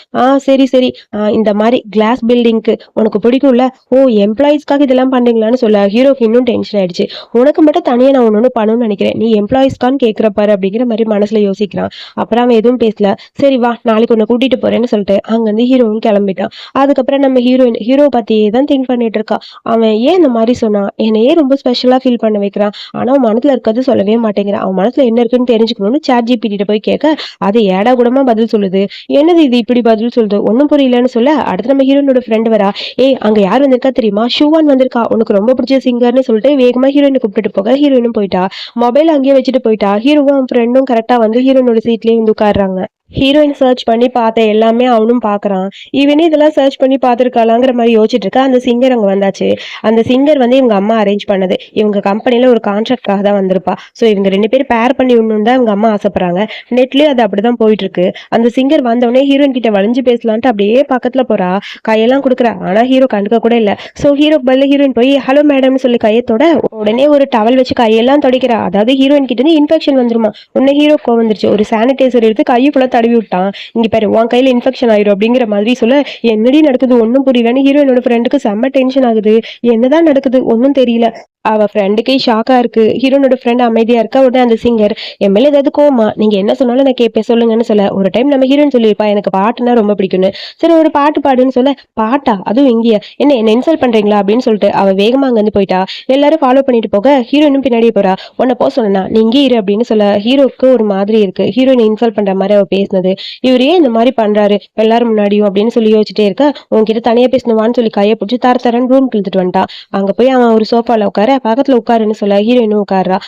சரி சரி, இந்த மாதிரி கிளாஸ் பில்டிங்க்கு உனக்கு பிடிக்கும்ல, ஓ எம்ப்ளாயிஸ்க்காக இதெல்லாம் பண்றீங்களான்னு சொல்ல ஹீரோக்கு இன்னும் டென்ஷன் ஆயிடுச்சு. உனக்கு மட்டும் தனியா நான் ஒண்ணு பண்ணணும்னு நினைக்கிறேன், நீ எம்ப்ளாயிஸ்க்கான்னு கேட்கிற பாரு அப்படிங்கிற மாதிரி மனசுல யோசிக்கிறான். அப்புறம் அவன் எதுவும் பேசல. சரி வா நாளைக்கு உன்னை கூட்டிட்டு போறேன்னு சொல்லிட்டு அங்கிருந்து ஹீரோவும் கிளம்பிட்டான். அதுக்கப்புறம் நம்ம ஹீரோ பத்தியே தான் திங்க் பண்ணிட்டு இருக்கா. அவன் ஏன் இந்த மாதிரி சொன்னான், என்னையே ரொம்ப ஸ்பெஷலா ஃபீல் பண்ண வைக்கிறான், ஆனா அவன் மனசுல இருக்கிறது சொல்லவே மாட்டேங்கிறான். அவன் மனசுல என்ன இருக்குன்னு தெரிஞ்சுக்கணும்னு ChatGPT போய் கேட்க அது ஏடா கூடமா பதில் சொல்லுது. என்னது இது இப்படி பதில் சொல்லுது, ஒன்னும் புரியலன்னு சொல்ல அடுத்து நம்ம ஹீரோனோட ஃப்ரெண்ட் வரா. ஏய் அங்க யார் வந்திருக்கா தெரியுமா, ஷூவான் வந்திருக்கா, உனக்கு ரொம்ப பிடிச்ச சிங்கர்னு சொல்லிட்டு வேகமா ஹீரோயினை கூப்பிட்டு போக ஹீரோயினும் போயிட்டா. மொபைல் அங்கேயே வச்சுட்டு போயிட்டா. ஹீரோவும் அவன் ஃப்ரெண்டும் கரெக்டா வந்து ஹீரோனோட சீட்லயே வந்து உட்காடுறாங்க. ஹீரோயின் சர்ச் பண்ணி பார்த்த எல்லாமே அவனும் பாக்குறான். இவனே இதெல்லாம் சர்ச் பண்ணி பார்த்துருக்காளாங்கிற மாதிரி யோசிச்சுட்டு இருக்கா. அந்த சிங்கர் அங்க வந்தாச்சு. அந்த சிங்கர் வந்து இவங்க அம்மா அரேஞ்ச் பண்ணது. இவங்க கம்பெனில ஒரு கான்ட்ராக்டாக தான் வந்திருப்பா. ஸோ இவங்க 2 பேரும் பேர் பண்ணி விடணும் தான் இவங்க அம்மா ஆசைப்படுறாங்க. நெட்லயும் அது அப்படிதான் போயிட்டு இருக்கு. அந்த சிங்கர் வந்தவொடனே ஹீரோயின் கிட்ட வளைஞ்சு பேசலான்ட்டு அப்படியே பக்கத்துல போறா. கையெல்லாம் கொடுக்குறா. ஆனா ஹீரோ கண்டுக்க கூட இல்ல. ஸோ ஹீரோக்கு பதில் ஹீரோயின் போய் ஹலோ மேடம்னு சொல்லி கையத்தோட உடனே ஒரு டவல் வச்சு கையெல்லாம் துடைக்கிறா. அதாவது ஹீரோயின் கிட்ட இருந்து இன்ஃபெக்ஷன் வந்துருமா. உடனே ஹீரோ வந்துருச்சு. ஒரு சானிடைசர் எடுத்து கையை ஃபுல்லா தடவி விட்டான். இங்க பாரு உன் கையில இன்ஃபெக்ஷன் ஆயிரும் அப்படிங்கிற மாதிரி சொல்ல என்னடி நடக்குது ஒன்னும் புரியலன்னு ஹீரோயினோட ஃப்ரெண்டுக்கு செம்ம டென்ஷன் ஆகுது. என்னதான் நடக்குது ஒன்னும் தெரியல. அவ ஃப்ரெண்டுக்கே ஷாக்கா இருக்கு. ஹீரோனோட ஃப்ரெண்ட் அமைதியா இருக்கா. உடனே அந்த சிங்கர் என் மேல ஏதாவது கோவமா, நீங்க என்ன சொன்னாலும் நான் கேட்பேன் சொல்லுங்கன்னு சொல்ல ஒரு டைம் நம்ம ஹீரோயின் சொல்லியிருப்பா எனக்கு பாட்டுனா ரொம்ப பிடிக்கும்னு. சரி ஒரு பாட்டு பாடுன்னு சொல்ல பாட்டா அதுவும் இங்கேயா, என்ன இன்சல்ட் பண்றீங்களா அப்படின்னு சொல்லிட்டு அவ வேகமா அங்க வந்து போயிட்டா. எல்லாரும் ஃபாலோ பண்ணிட்டு போக ஹீரோயினும் பின்னாடியே போறா. உன்னை போக சொன்னா நீ இங்கே இரு அப்படின்னு சொல்ல ஹீரோக்கு ஒரு மாதிரி இருக்கு. ஹீரோயின் இன்சல்ட் பண்ற மாதிரி அவ பேசினது. இவர் ஏன் இந்த மாதிரி பண்றாரு எல்லாரும் முன்னாடியும் அப்படின்னு சொல்லி யோசிச்சுட்டே இருக்க, உன்கிட்ட தனியா பேசணுவான்னு சொல்லி கையை பிடிச்சி தரன்னு ரூம் இழுத்துட்டு வந்துட்டான். அங்க போய் அவன் ஒரு சோஃபால உட்கார பக்கத்துல உட்காருன்னு சொல்ல ஹீரோயினும் உட்கார்றா.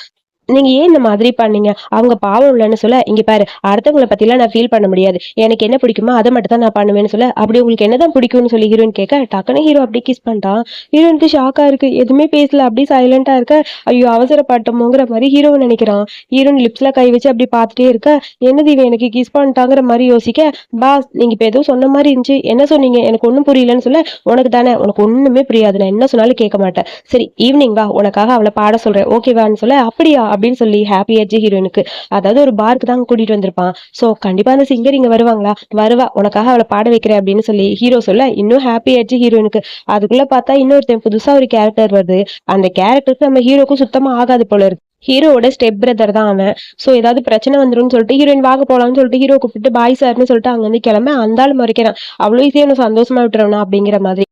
நீங்க ஏன் இந்த மாதிரி பண்ணீங்க, அவங்க பாவம் இல்லைன்னு சொல்ல இங்க பாரு அடுத்தவங்களை பத்தி எல்லாம் நான் ஃபீல் பண்ண முடியாது, எனக்கு என்ன பிடிக்குமோ அதை மட்டும் தான் நான் பண்ணுவேன்னு சொல்ல அப்படி உங்களுக்கு என்னதான் பிடிக்கும்னு சொல்லி ஹீரோயின் கேட்க டக்குன்னு ஹீரோ அப்படியே கிஸ் பண்ணிட்டான். ஹீரோயினுக்கு ஷாக்கா இருக்கு. எதுவுமே பேசல, அப்படியே சைலண்டா இருக்க. ஐயோ அவசரப்பட்டோமோங்கிற மாதிரி ஹீரோயின் நினைக்கிறான். ஹீரோயின் லிப்ஸ்ல கை வச்சு அப்படி பார்த்துட்டே இருக்க என்னது இவன் எனக்கு கிஸ் பண்ணிட்டாங்கிற மாதிரி யோசிக்க, பாஸ் நீங்க இப்ப ஏதோ சொன்ன மாதிரி இருந்துச்சு, என்ன சொன்னீங்க எனக்கு ஒன்னும் புரியலன்னு சொல்ல உனக்கு தானே உனக்கு ஒண்ணுமே புரியாது, நான் என்ன சொன்னாலும் கேட்க மாட்டேன், சரி ஈவினிங் வா உனக்காக அவளை பாட சொல்றேன் ஓகேவான்னு சொல்ல அப்படியா அப்படின்னு சொல்லி ஹாப்பி ஆச்சு ஹீரோயினுக்கு. அதாவது ஒரு பார்க்கு தான் கூட்டிட்டு வந்திருப்பான். சோ கண்டிப்பா அந்த சிங்கர் இங்க வருவாங்களா, வருவா உனக்காக அவளை பாட வைக்கிறேன் அப்படின்னு சொல்லி ஹீரோ சொல்ல இன்னும் ஹாப்பி ஆச்சு ஹீரோயினுக்கு. அதுக்குள்ள பார்த்தா இன்னொருத்தன் புதுசா ஒரு கேரக்டர் வருது. அந்த கேரக்டருக்கு நம்ம ஹீரோக்கும் சுத்தமா ஆகாது போல இருக்கு. ஹீரோட ஸ்டெப் பிரதர் தான் அவன். சோ ஏதாவது பிரச்சனை வந்துரும்னு சொல்லிட்டு ஹீரோயின் வாங்க போலாம்னு சொல்லிட்டு ஹீரோ கூப்பிட்டு பாய் சார்னு சொல்லிட்டு அங்க இருந்து கிளம்ப அந்த ஆள் மறைக்கிறான். அவ்வளவு ஈஸியா சந்தோஷமா விட்டுறவனா அப்படிங்கிற மாதிரி.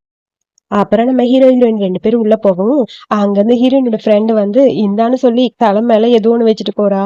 அப்புறம் நம்ம ஹீரோயின் 2 பேரும் உள்ள போகவும் அங்க இருந்து ஹீரோயினோட ஃப்ரெண்டு வந்து இந்தான்னு சொல்லி தலை மேல ஏதோ ஒண்ணு வச்சுட்டு போறா.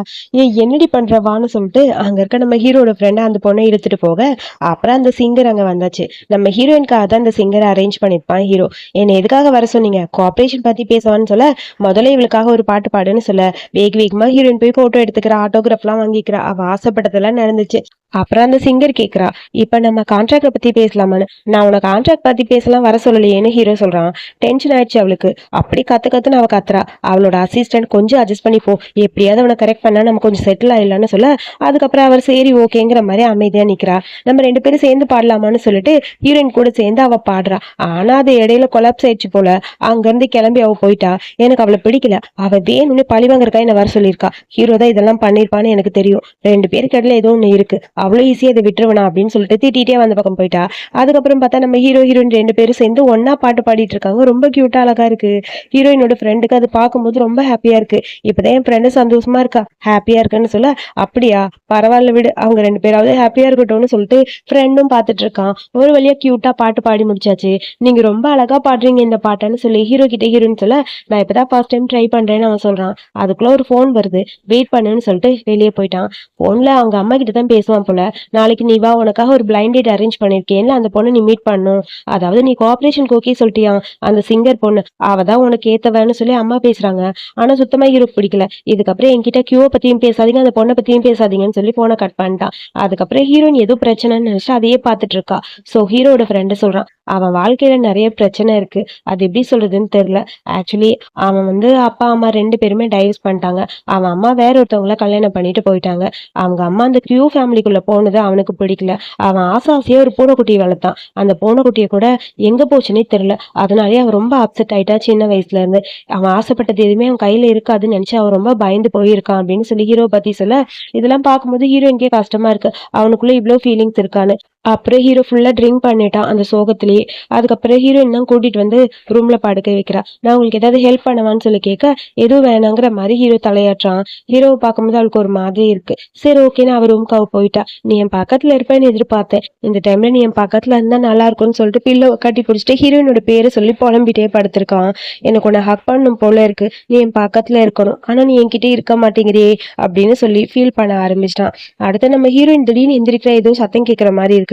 என்னடி பண்றவான்னு சொல்லிட்டு அங்க இருக்க நம்ம ஹீரோட ஃப்ரெண்ட் அந்த பொண்ணை இழுத்துட்டு போக அப்புறம் அந்த சிங்கர் அங்க வந்தாச்சு. நம்ம ஹீரோயின்காக தான் அந்த சிங்கரை அரேஞ்ச் பண்ணிருப்பான் ஹீரோ. என்ன எதுக்காக வர சொன்னீங்க, கோஆபரேஷன் பத்தி பேசவான்னு சொல்ல முதல்ல இவளுக்காக ஒரு பாட்டு பாடுன்னு சொல்ல வேகமா ஹீரோயின் போய் போட்டோ எடுத்துக்கிறா, ஆட்டோகிராஃப் எல்லாம் வாங்கிக்கிறா. அவ ஆசைப்பட்டதெல்லாம் நடந்துச்சு. அப்புறம் அந்த சிங்கர் கேக்குறா, இப்ப நம்ம கான்ட்ராக்ட பத்தி பேசலாமான்னு. நான் உனக்கு கான்ட்ராக்ட் பத்தி பேசலாம் வர சொல்லலையேன்னு ஹீரோ சொல்றான். டென்ஷன் ஆயிடுச்சு அவளுக்கு. அப்படி கத்துன்னு அவ கத்துறா. அவளோட அசிஸ்டன்ட் கொஞ்சம் அட்ஜஸ்ட் பண்ணி போ, எப்படியாவது அவனை கரெக்ட் பண்ணா நம்ம கொஞ்சம் செட்டில் ஆயிடலான்னு சொல்ல அதுக்கப்புறம் அவர் சரி ஓகேங்கிற மாதிரி அமைதியா நிக்கிறா. நம்ம 2 பேரும் சேர்ந்து பாடலாமான்னு சொல்லிட்டு ஹீரோயின் கூட சேர்ந்து அவ பாடுறா. ஆனா அது இடையில கொலாப்ஸ் ஆயிடுச்சு போல. அங்க இருந்து கிளம்பி அவ போயிட்டா. எனக்கு அவளை பிடிக்கல, அவ வேணும்னு பழிவாங்கறக்கா என்ன வர சொல்லியிருக்கா. ஹீரோ தான் இதெல்லாம் பண்ணிருப்பான்னு எனக்கு தெரியும். 2 பேருக்கு இடையில ஏதோ ஒண்ணு இருக்கு, அவ்வளவு ஈஸியா இதை விட்டுருவனா அப்படின்னு சொல்லிட்டு திட்டிகிட்டே வந்த பக்கம் போயிட்டா. அதுக்கப்புறம் பார்த்தா நம்ம ஹீரோயின் 2 பேரும் சேர்ந்து ஒன்னா பாட்டு பாடிட்டு இருக்காங்க. ரொம்ப கியூட்டா அழகா இருக்கு. ஹீரோயினோட ஃப்ரெண்டுக்கு அது பார்க்கும்போது ரொம்ப ஹாப்பியா இருக்கு. இப்பதான் என் ஃப்ரெண்டு சந்தோஷமா இருக்கா, ஹாப்பியா இருக்குன்னு சொல்ல, அப்படியா, பரவாயில்ல விடு, அவங்க 2 பேராவது ஹாப்பியா இருக்கட்டும்னு சொல்லிட்டு ஃப்ரெண்டும் பார்த்துட்டு இருக்கான். ஒரு வழியா கியூட்டா பாட்டு பாடி முடிச்சாச்சு. நீங்க ரொம்ப அழகா பாடுறீங்க இந்த பாட்டுன்னு சொல்லி ஹீரோ கிட்ட ஹீரோன்னு சொல்ல, நான் இப்பதான் ஃபர்ஸ்ட் டைம் ட்ரை பண்றேன்னு அவன் சொல்றான். அதுக்குள்ள ஒரு ஃபோன் வருது, வெயிட் பண்ணுன்னு சொல்லிட்டு வெளியே போயிட்டான். போன்ல அவங்க அம்மா கிட்ட தான் பேசுவான் போல. நாளைக்கு நீ வா, உனக்காக ஒரு பிளைண்ட் டேட் அரேஞ்ச் பண்ணிருக்கேன்ல, அந்த பொண்ணை நீ மீட் பண்ணும். அதாவது நீ கோஆபரேஷனுக்கு ஓகே சொல்லிட்டியா, அந்த சிங்கர் பொண்ணு அவ தான் உனக்கு ஏத்தவன்னு சொல்லி அம்மா பேசுறாங்க. ஆனா சுத்தமா ஹீரோக்கு பிடிக்கல. இதுக்கப்புறம் என்கிட்ட கியூவை பத்தியும் பேசாதீங்க, அந்த பொண்ணை பத்தியும் பேசாதீங்கன்னு சொல்லி போனை கட் பண்ணிட்டான். அதுக்கப்புறம் ஹீரோயின் ஏதோ பிரச்சனைன்னு நினைச்சிட்டு அதையே பார்த்துட்டு இருக்கா. சோ ஹீரோட ஃப்ரெண்டு சொல்றான், அவன் வாழ்க்கையில நிறைய பிரச்சனை இருக்கு, அது எப்படி சொல்றதுன்னு தெரியல. ஆக்சுவலி அவன் அப்பா அம்மா 2 பேருமே டைவர்ஸ் பண்ணிட்டாங்க. அவன் அம்மா வேற ஒருத்தவங்கள கல்யாணம் பண்ணிட்டு போயிட்டாங்க. அவங்க அம்மா அந்த கியூ ஃபேமிலிக்குள்ள போனது அவனுக்கு பிடிக்கல. அவன் ஆசையா ஒரு பூனைக்குட்டியை வளர்த்தான். அந்த பூனைக்குட்டியை கூட எங்க போச்சுன்னே தெரியல. அதனாலே அவன் ரொம்ப அப்செட் ஆயிட்டா. சின்ன வயசுல இருந்து அவன் ஆசைப்பட்டது எதுவுமே அவன் கையில இருக்காதுன்னு நினைச்சு அவன் ரொம்ப பயந்து போயிருக்கான் அப்படின்னு சொல்லி ஹீரோ பத்தி சொல்ல, இதெல்லாம் பார்க்கும்போது ஹீரோயின்கே கஷ்டமா இருக்கு, அவனுக்குள்ள இவ்வளவு ஃபீலிங்ஸ் இருக்கான்னு. அப்புறம் ஹீரோ ஃபுல்லா ட்ரிங்க் பண்ணிட்டான் அந்த சோகத்திலேயே. அதுக்கப்புறம் ஹீரோயின் தான் கூட்டிட்டு ரூம்ல படுக்க வைக்கிறா. நான் உங்களுக்கு ஏதாவது ஹெல்ப் பண்ணவான்னு சொல்லி கேட்க, எதுவும் வேணாங்கிற மாதிரி ஹீரோ தலையாட்டுறான். ஹீரோவை பார்க்கும்போது அவளுக்கு ஒரு மாதிரி இருக்கு. சரி ஓகேன்னு அவ ரூம்க்கு அவ போயிட்டா. நீ என் பக்கத்துல இருப்பேன்னு எதிர்பார்த்தேன், இந்த டைம்ல நீ என் பக்கத்துல இருந்தா நல்லா இருக்கும்னு சொல்லிட்டு பில்லோ கட்டி பிடிச்சிட்டு ஹீரோயினோட பேரை சொல்லி புலம்பிட்டே படுத்திருக்கான். எனக்கு உன்னை ஹக் பண்ணும் போல இருக்கு, நீ என் பக்கத்துல இருக்கணும், ஆனா நீ என்கிட்ட இருக்க மாட்டேங்கிறியே அப்படின்னு சொல்லி ஃபீல் பண்ண ஆரம்பிச்சிட்டான். அடுத்து நம்ம ஹீரோயின் திடீர்னு எந்திரிக்கிற ஏதோ சத்தம் கேட்கிற மாதிரி இருக்கு.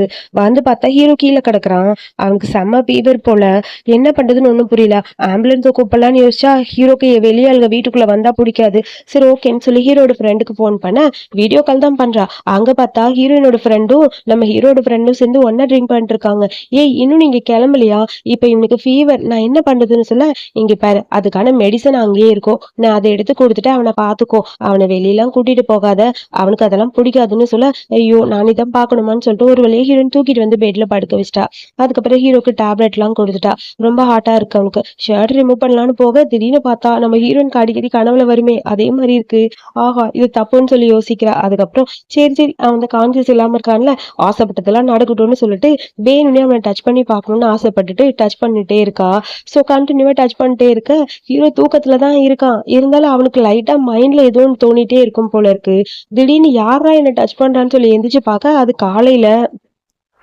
பார்த்தா ஹீரோ கீழே கிடக்குறான். அவனுக்கு செம்ம ஃபீவர் போல. என்ன பண்றதுன்னு ஒண்ணும் புரியல. ஆம்புலன்ஸை கூப்பிடலான்னு யோசிச்சா ஹீரோக்கு வெளியே அழுக வீட்டுக்குள்ள வந்தா பிடிக்காது. சரி ஓகேன்னு சொல்லி ஹீரோட ஃப்ரெண்டுக்கு போன் பண்ண வீடியோ கால் தான் பண்றா. அங்க பார்த்தா ஹீரோயினோட ஃப்ரெண்டும் நம்ம ஹீரோட ஃப்ரெண்டும் சேர்ந்து ஒன்னா ட்ரிங்க் பண்ணிட்டு இருக்காங்க. ஏய் இன்னும் நீங்க கிளம்பலையா, இப்ப இவனுக்கு ஃபீவர், நான் என்ன பண்றதுன்னு சொல்ல, இங்க பாரு அதுக்கான மெடிசன் அங்கேயே இருக்கும், நான் அதை எடுத்து கொடுத்துட்டு அவனை பாத்துக்கோ, அவனை வெளியெல்லாம் கூட்டிட்டு போகாத, அவனுக்கு அதெல்லாம் பிடிக்காதுன்னு சொல்ல, ஐயோ நானே தான் பாக்கணுமான்னு சொல்லிட்டு ஒரு வழியை ஹீரோயின் தூக்கிட்டு பெட்ல படுக்க வச்சிட்டா. அதுக்கப்புறம் ஹீரோக்கு டேப்லெட் எல்லாம் கொடுத்துட்டா. ரொம்ப ஹாட்டா இருக்கு அவனுக்கு. ஷர்ட் ரிமூவ் பண்ணலான்னு போக திடீர்னு பார்த்தா நம்ம ஹீரோயினுக்கு அடிக்கடி கனவுல வருமே அதே மாதிரி இருக்கு. ஆஹா இது தப்புன்னு சொல்லி யோசிக்கிறா. அதுக்கப்புறம் சரி அவன் கான்சியஸ் இல்லாம இருக்கான்ல, ஆசைப்பட்டதெல்லாம் நடக்கட்டும்னு சொல்லிட்டு வேணும்னே அவனை டச் பண்ணி பார்க்கணும்னு ஆசைப்பட்டுட்டு டச் பண்ணிட்டே இருக்கா. சோ கண்டினியூவா டச் பண்ணிட்டே இருக்க ஹீரோ தூக்கத்துலதான் இருக்கான். இருந்தாலும் அவனுக்கு லைட்டா மைண்ட்ல ஏதோ ஒன்று தோணிட்டே இருக்கும் போல இருக்கு. திடீர்னு யாரா என்ன டச் பண்றான்னு சொல்லி எந்திரிச்சு பார்க்க அது காலையில.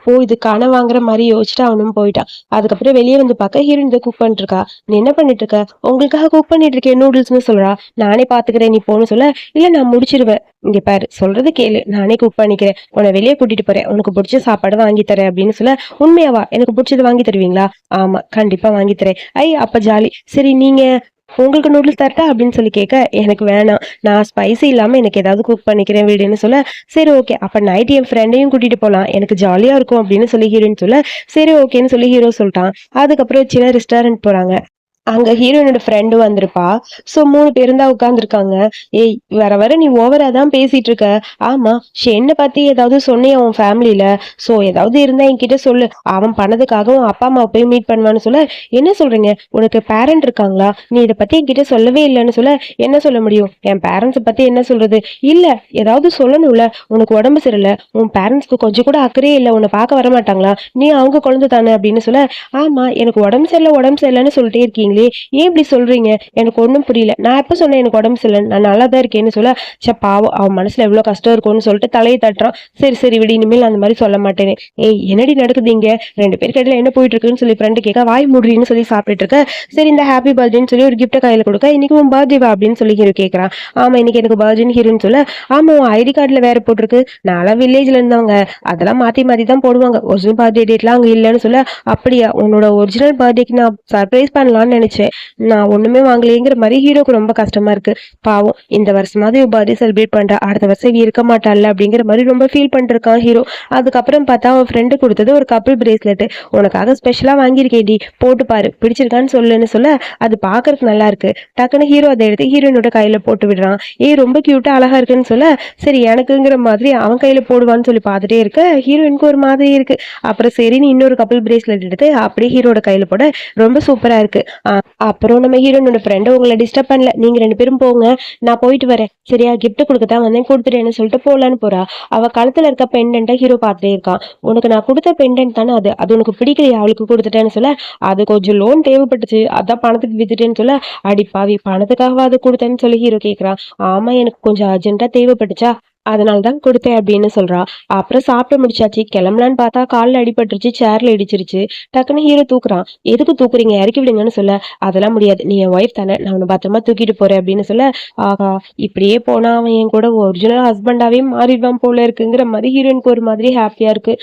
ஓ இது கனவாங்கிற மாதிரி யோசிச்சுட்டு அவனும் போயிட்டான். அதுக்கப்புறம் வெளியே பார்க்க ஹீரோயின் இதை குக் பண்ணிட்டு இருக்கா. நீ என்ன பண்ணிட்டு இருக்க, உங்களுக்காக குக் பண்ணிட்டு இருக்கேன் நூடுல்ஸ்னு சொல்றா. நானே பாத்துக்கிறேன் நீ போன்னு சொல்ல, இல்ல நான் முடிச்சிருவேன், இங்க பாரு சொல்றது கேளு, நானே குக் பண்ணிக்கிறேன், உன்னை வெளியே கூட்டிட்டு போறேன், உனக்கு பிடிச்ச சாப்பாடு வாங்கி தரேன் அப்படின்னு சொல்ல, உண்மையாவா, எனக்கு பிடிச்சது வாங்கி தருவீங்களா, ஆமா கண்டிப்பா வாங்கி தரேன், அப்ப ஜாலி, சரி நீங்க உங்களுக்கு நூடுல்ஸ் தரட்டா அப்படின்னு சொல்லி கேட்க, எனக்கு வேணாம், நான் ஸ்பைசி இல்லாம எனக்கு ஏதாவது குக் பண்ணிக்கிறேன் வீடுன்னு சொல்ல, சரி ஓகே அப்ப நைட் என் ஃப்ரெண்டையும் கூட்டிட்டு போலாம், எனக்கு ஜாலியா இருக்கும் அப்படின்னு சொல்லி ஹீரோன்னு சொல்ல, சரி ஓகேன்னு சொல்லி ஹீரோ சொல்லிட்டான். அதுக்கப்புறம் சின்ன ரெஸ்டாரண்ட் போறாங்க. அங்க ஹீரோயினோட ஃப்ரெண்டு வந்திருப்பா. சோ 3 பேரும் தான் உட்கார்ந்துருக்காங்க. ஏய் வர நீ ஓவரா தான் பேசிட்டு இருக்க. ஆமா என்ன பத்தி ஏதாவது சொன்னியா உன் ஃபேமிலியில, சோ ஏதாவது இருந்தா என்கிட்ட சொல்லு, அவன் பண்ணதுக்காக உன் அப்பா அம்மா போய் மீட் பண்ணுவான்னு சொல்ல, என்ன சொல்றீங்க உனக்கு பேரண்ட் இருக்காங்களா, நீ இதை பத்தி என்கிட்ட சொல்லவே இல்லைன்னு சொல்ல, என்ன சொல்ல முடியும், என் பேரண்ட்ஸ் பத்தி என்ன சொல்றது, இல்ல ஏதாவது சொல்லணும்ல, உனக்கு உடம்பு சரியில்லை, உன் பேரண்ட்ஸ்க்கு கொஞ்சம் கூட அக்கறையே இல்லை, உன்னை பார்க்க வர மாட்டாங்களா, நீ அவங்க குழந்தை தானே அப்படின்னு சொல்ல, ஆமா எனக்கு உடம்பு சரியில்லைன்னு சொல்லிட்டே இருக்கீங்க, ஏன் இப்படி சொல்றீங்க, எனக்கு ஒண்ணும் புரியல, நான் எப்ப சொன்னேன் எனக்கு உடம்பு சரியில்லை, நான் நல்லா தான் இருக்கேன்னு சொல்ல, பாவம் அவன் மனசுல எவ்வளவு கஷ்டம் இருக்கும்னு சொல்லிட்டு தலையை தட்டுறான். சரி விடு, இனிமேல் அந்த மாதிரி சொல்ல மாட்டேனே. ஏய் என்னடி நடக்குது இங்க, 2 பேருக்கு இடையில என்ன போயிட்டு இருக்குன்னு சொல்லி ஃப்ரெண்டு கேட்க, வாய் மூடுறின்னு சொல்லி சாப்பிட்டுட்டு இருக்க. சரி இந்த ஹாப்பி பர்த்டேன்னு சொல்லி ஒரு கிஃப்ட் கையில கொடுக்க, இன்னைக்கு உன் பர்த்டேவா அப்படின்னு சொல்லி ஹீரோ கேட்கறான். ஆமா இன்னைக்கு எனக்கு பர்த்டேன்னு ஹீரோன்னு சொல்ல, ஆமா உன் ஐடி கார்டுல வேற போட்டிருக்கு, நாளா வில்லேஜ்ல இருந்தவங்க அதெல்லாம் மாத்தி தான் போடுவாங்க, ஒரிஜினல் பர்த்டே டேட்லாம் அங்க இல்லைன்னு சொல்ல, அப்படியா உன்னோட ஒரிஜினல் பர்த்டேக்கு நான் சர்ப்ரைஸ் பண்ணலாம்னு நினைச்சேன், நான் ஒண்ணுமே வாங்கலைங்கிற மாதிரி ஹீரோக்கு ரொம்ப கஷ்டமா இருக்கு. பாவம் இந்த வருஷமாவது பர்த்டே செலிப்ரேட் பண்ற, அடுத்த வருஷம் இருக்க மாட்டாள் அப்படிங்கிற மாதிரி ரொம்ப ஃபீல் பண்ணிருக்கான் ஹீரோ. அதுக்கப்புறம் பார்த்தா அவன் ஃப்ரெண்டு கொடுத்தது ஒரு கப்பிள் பிரேஸ்லெட், உனக்காக ஸ்பெஷலா வாங்கியிருக்கேடி, போட்டு பாரு பிடிச்சிருக்கான்னு சொல்லுன்னு சொல்ல, அது பாக்குறதுக்கு நல்லா இருக்கு. டக்குன்னு ஹீரோ அதை எடுத்து ஹீரோயினோட கையில போட்டு விடுறான். ரொம்ப கியூட்டா அழகா இருக்குன்னு சொல்ல, சரி எனக்குங்கிற மாதிரி அவன் கையில போடுவான்னு சொல்லி பார்த்துட்டே இருக்க, ஹீரோயினுக்கு ஒரு மாதிரி இருக்கு. அப்புறம் சரின்னு இன்னொரு கப்பிள் பிரேஸ்லெட் எடுத்து அப்படியே ஹீரோட கையில போட ரொம்ப சூப்பரா இருக்கு. அப்புறம் நம்ம ஹீரோனோட ஃப்ரெண்டு உங்களை டிஸ்டர்ப் பண்ணல, நீங்க 2 பேரும் போங்க, நான் போயிட்டு வரேன். சரியா? கிஃப்ட் குடுக்க தான் வந்தேன், குடுத்துட்டேன்னு சொல்லிட்டு போலான்னு போறா. அவ கழுத்துல இருக்க பெண்டன்ட்ட ஹீரோ பார்த்துட்டே இருக்கான். உனக்கு நான் குடுத்த பெண்டன்ட் தானே அது. அது உனக்கு பிடிக்கலையா? அவளுக்கு குடுத்துட்டேன்னு சொல்ல, அது கொஞ்சம் லோன் தேவைப்பட்டுச்சு. அதான் பணத்துக்கு வித்துட்டேன்னு சொல்ல, அடி பாவி பணத்துக்காகவா அது குடுத்தேன்னு சொல்லி ஹீரோ கேட்குறான். ஆமா எனக்கு கொஞ்சம் அர்ஜென்ட்டா தேவைப்பட்டுச்சா, அதனால தான் குடுத்தேன் அப்படின்னு சொல்றா. அப்புறம் சாப்பிட்டு முடிச்சாச்சு. கிளம்பலான்னு பார்த்தா கால்ல அடிபட்டுருச்சு, சேர்ல இடிச்சிருச்சு. டக்குன்னு ஹீரோ தூக்குறான். எதுக்கு தூக்குறீங்க? இறக்கி விடுங்கன்னு சொல்ல, அதெல்லாம் முடியாது. நீ என் ஒய்ஃப் தானே, நான் உன்னை பத்திரமா தூக்கிட்டு போறேன் அப்படின்னு சொல்ல, ஆஹா இப்படியே போனா அவன் என் கூட ஒரிஜினல் ஹஸ்பண்டாவே மாறிடுவான் போல இருக்குங்கிற மாதிரி ஹீரோயினுக்கு ஒரு மாதிரி ஹாப்பியா இருக்கு.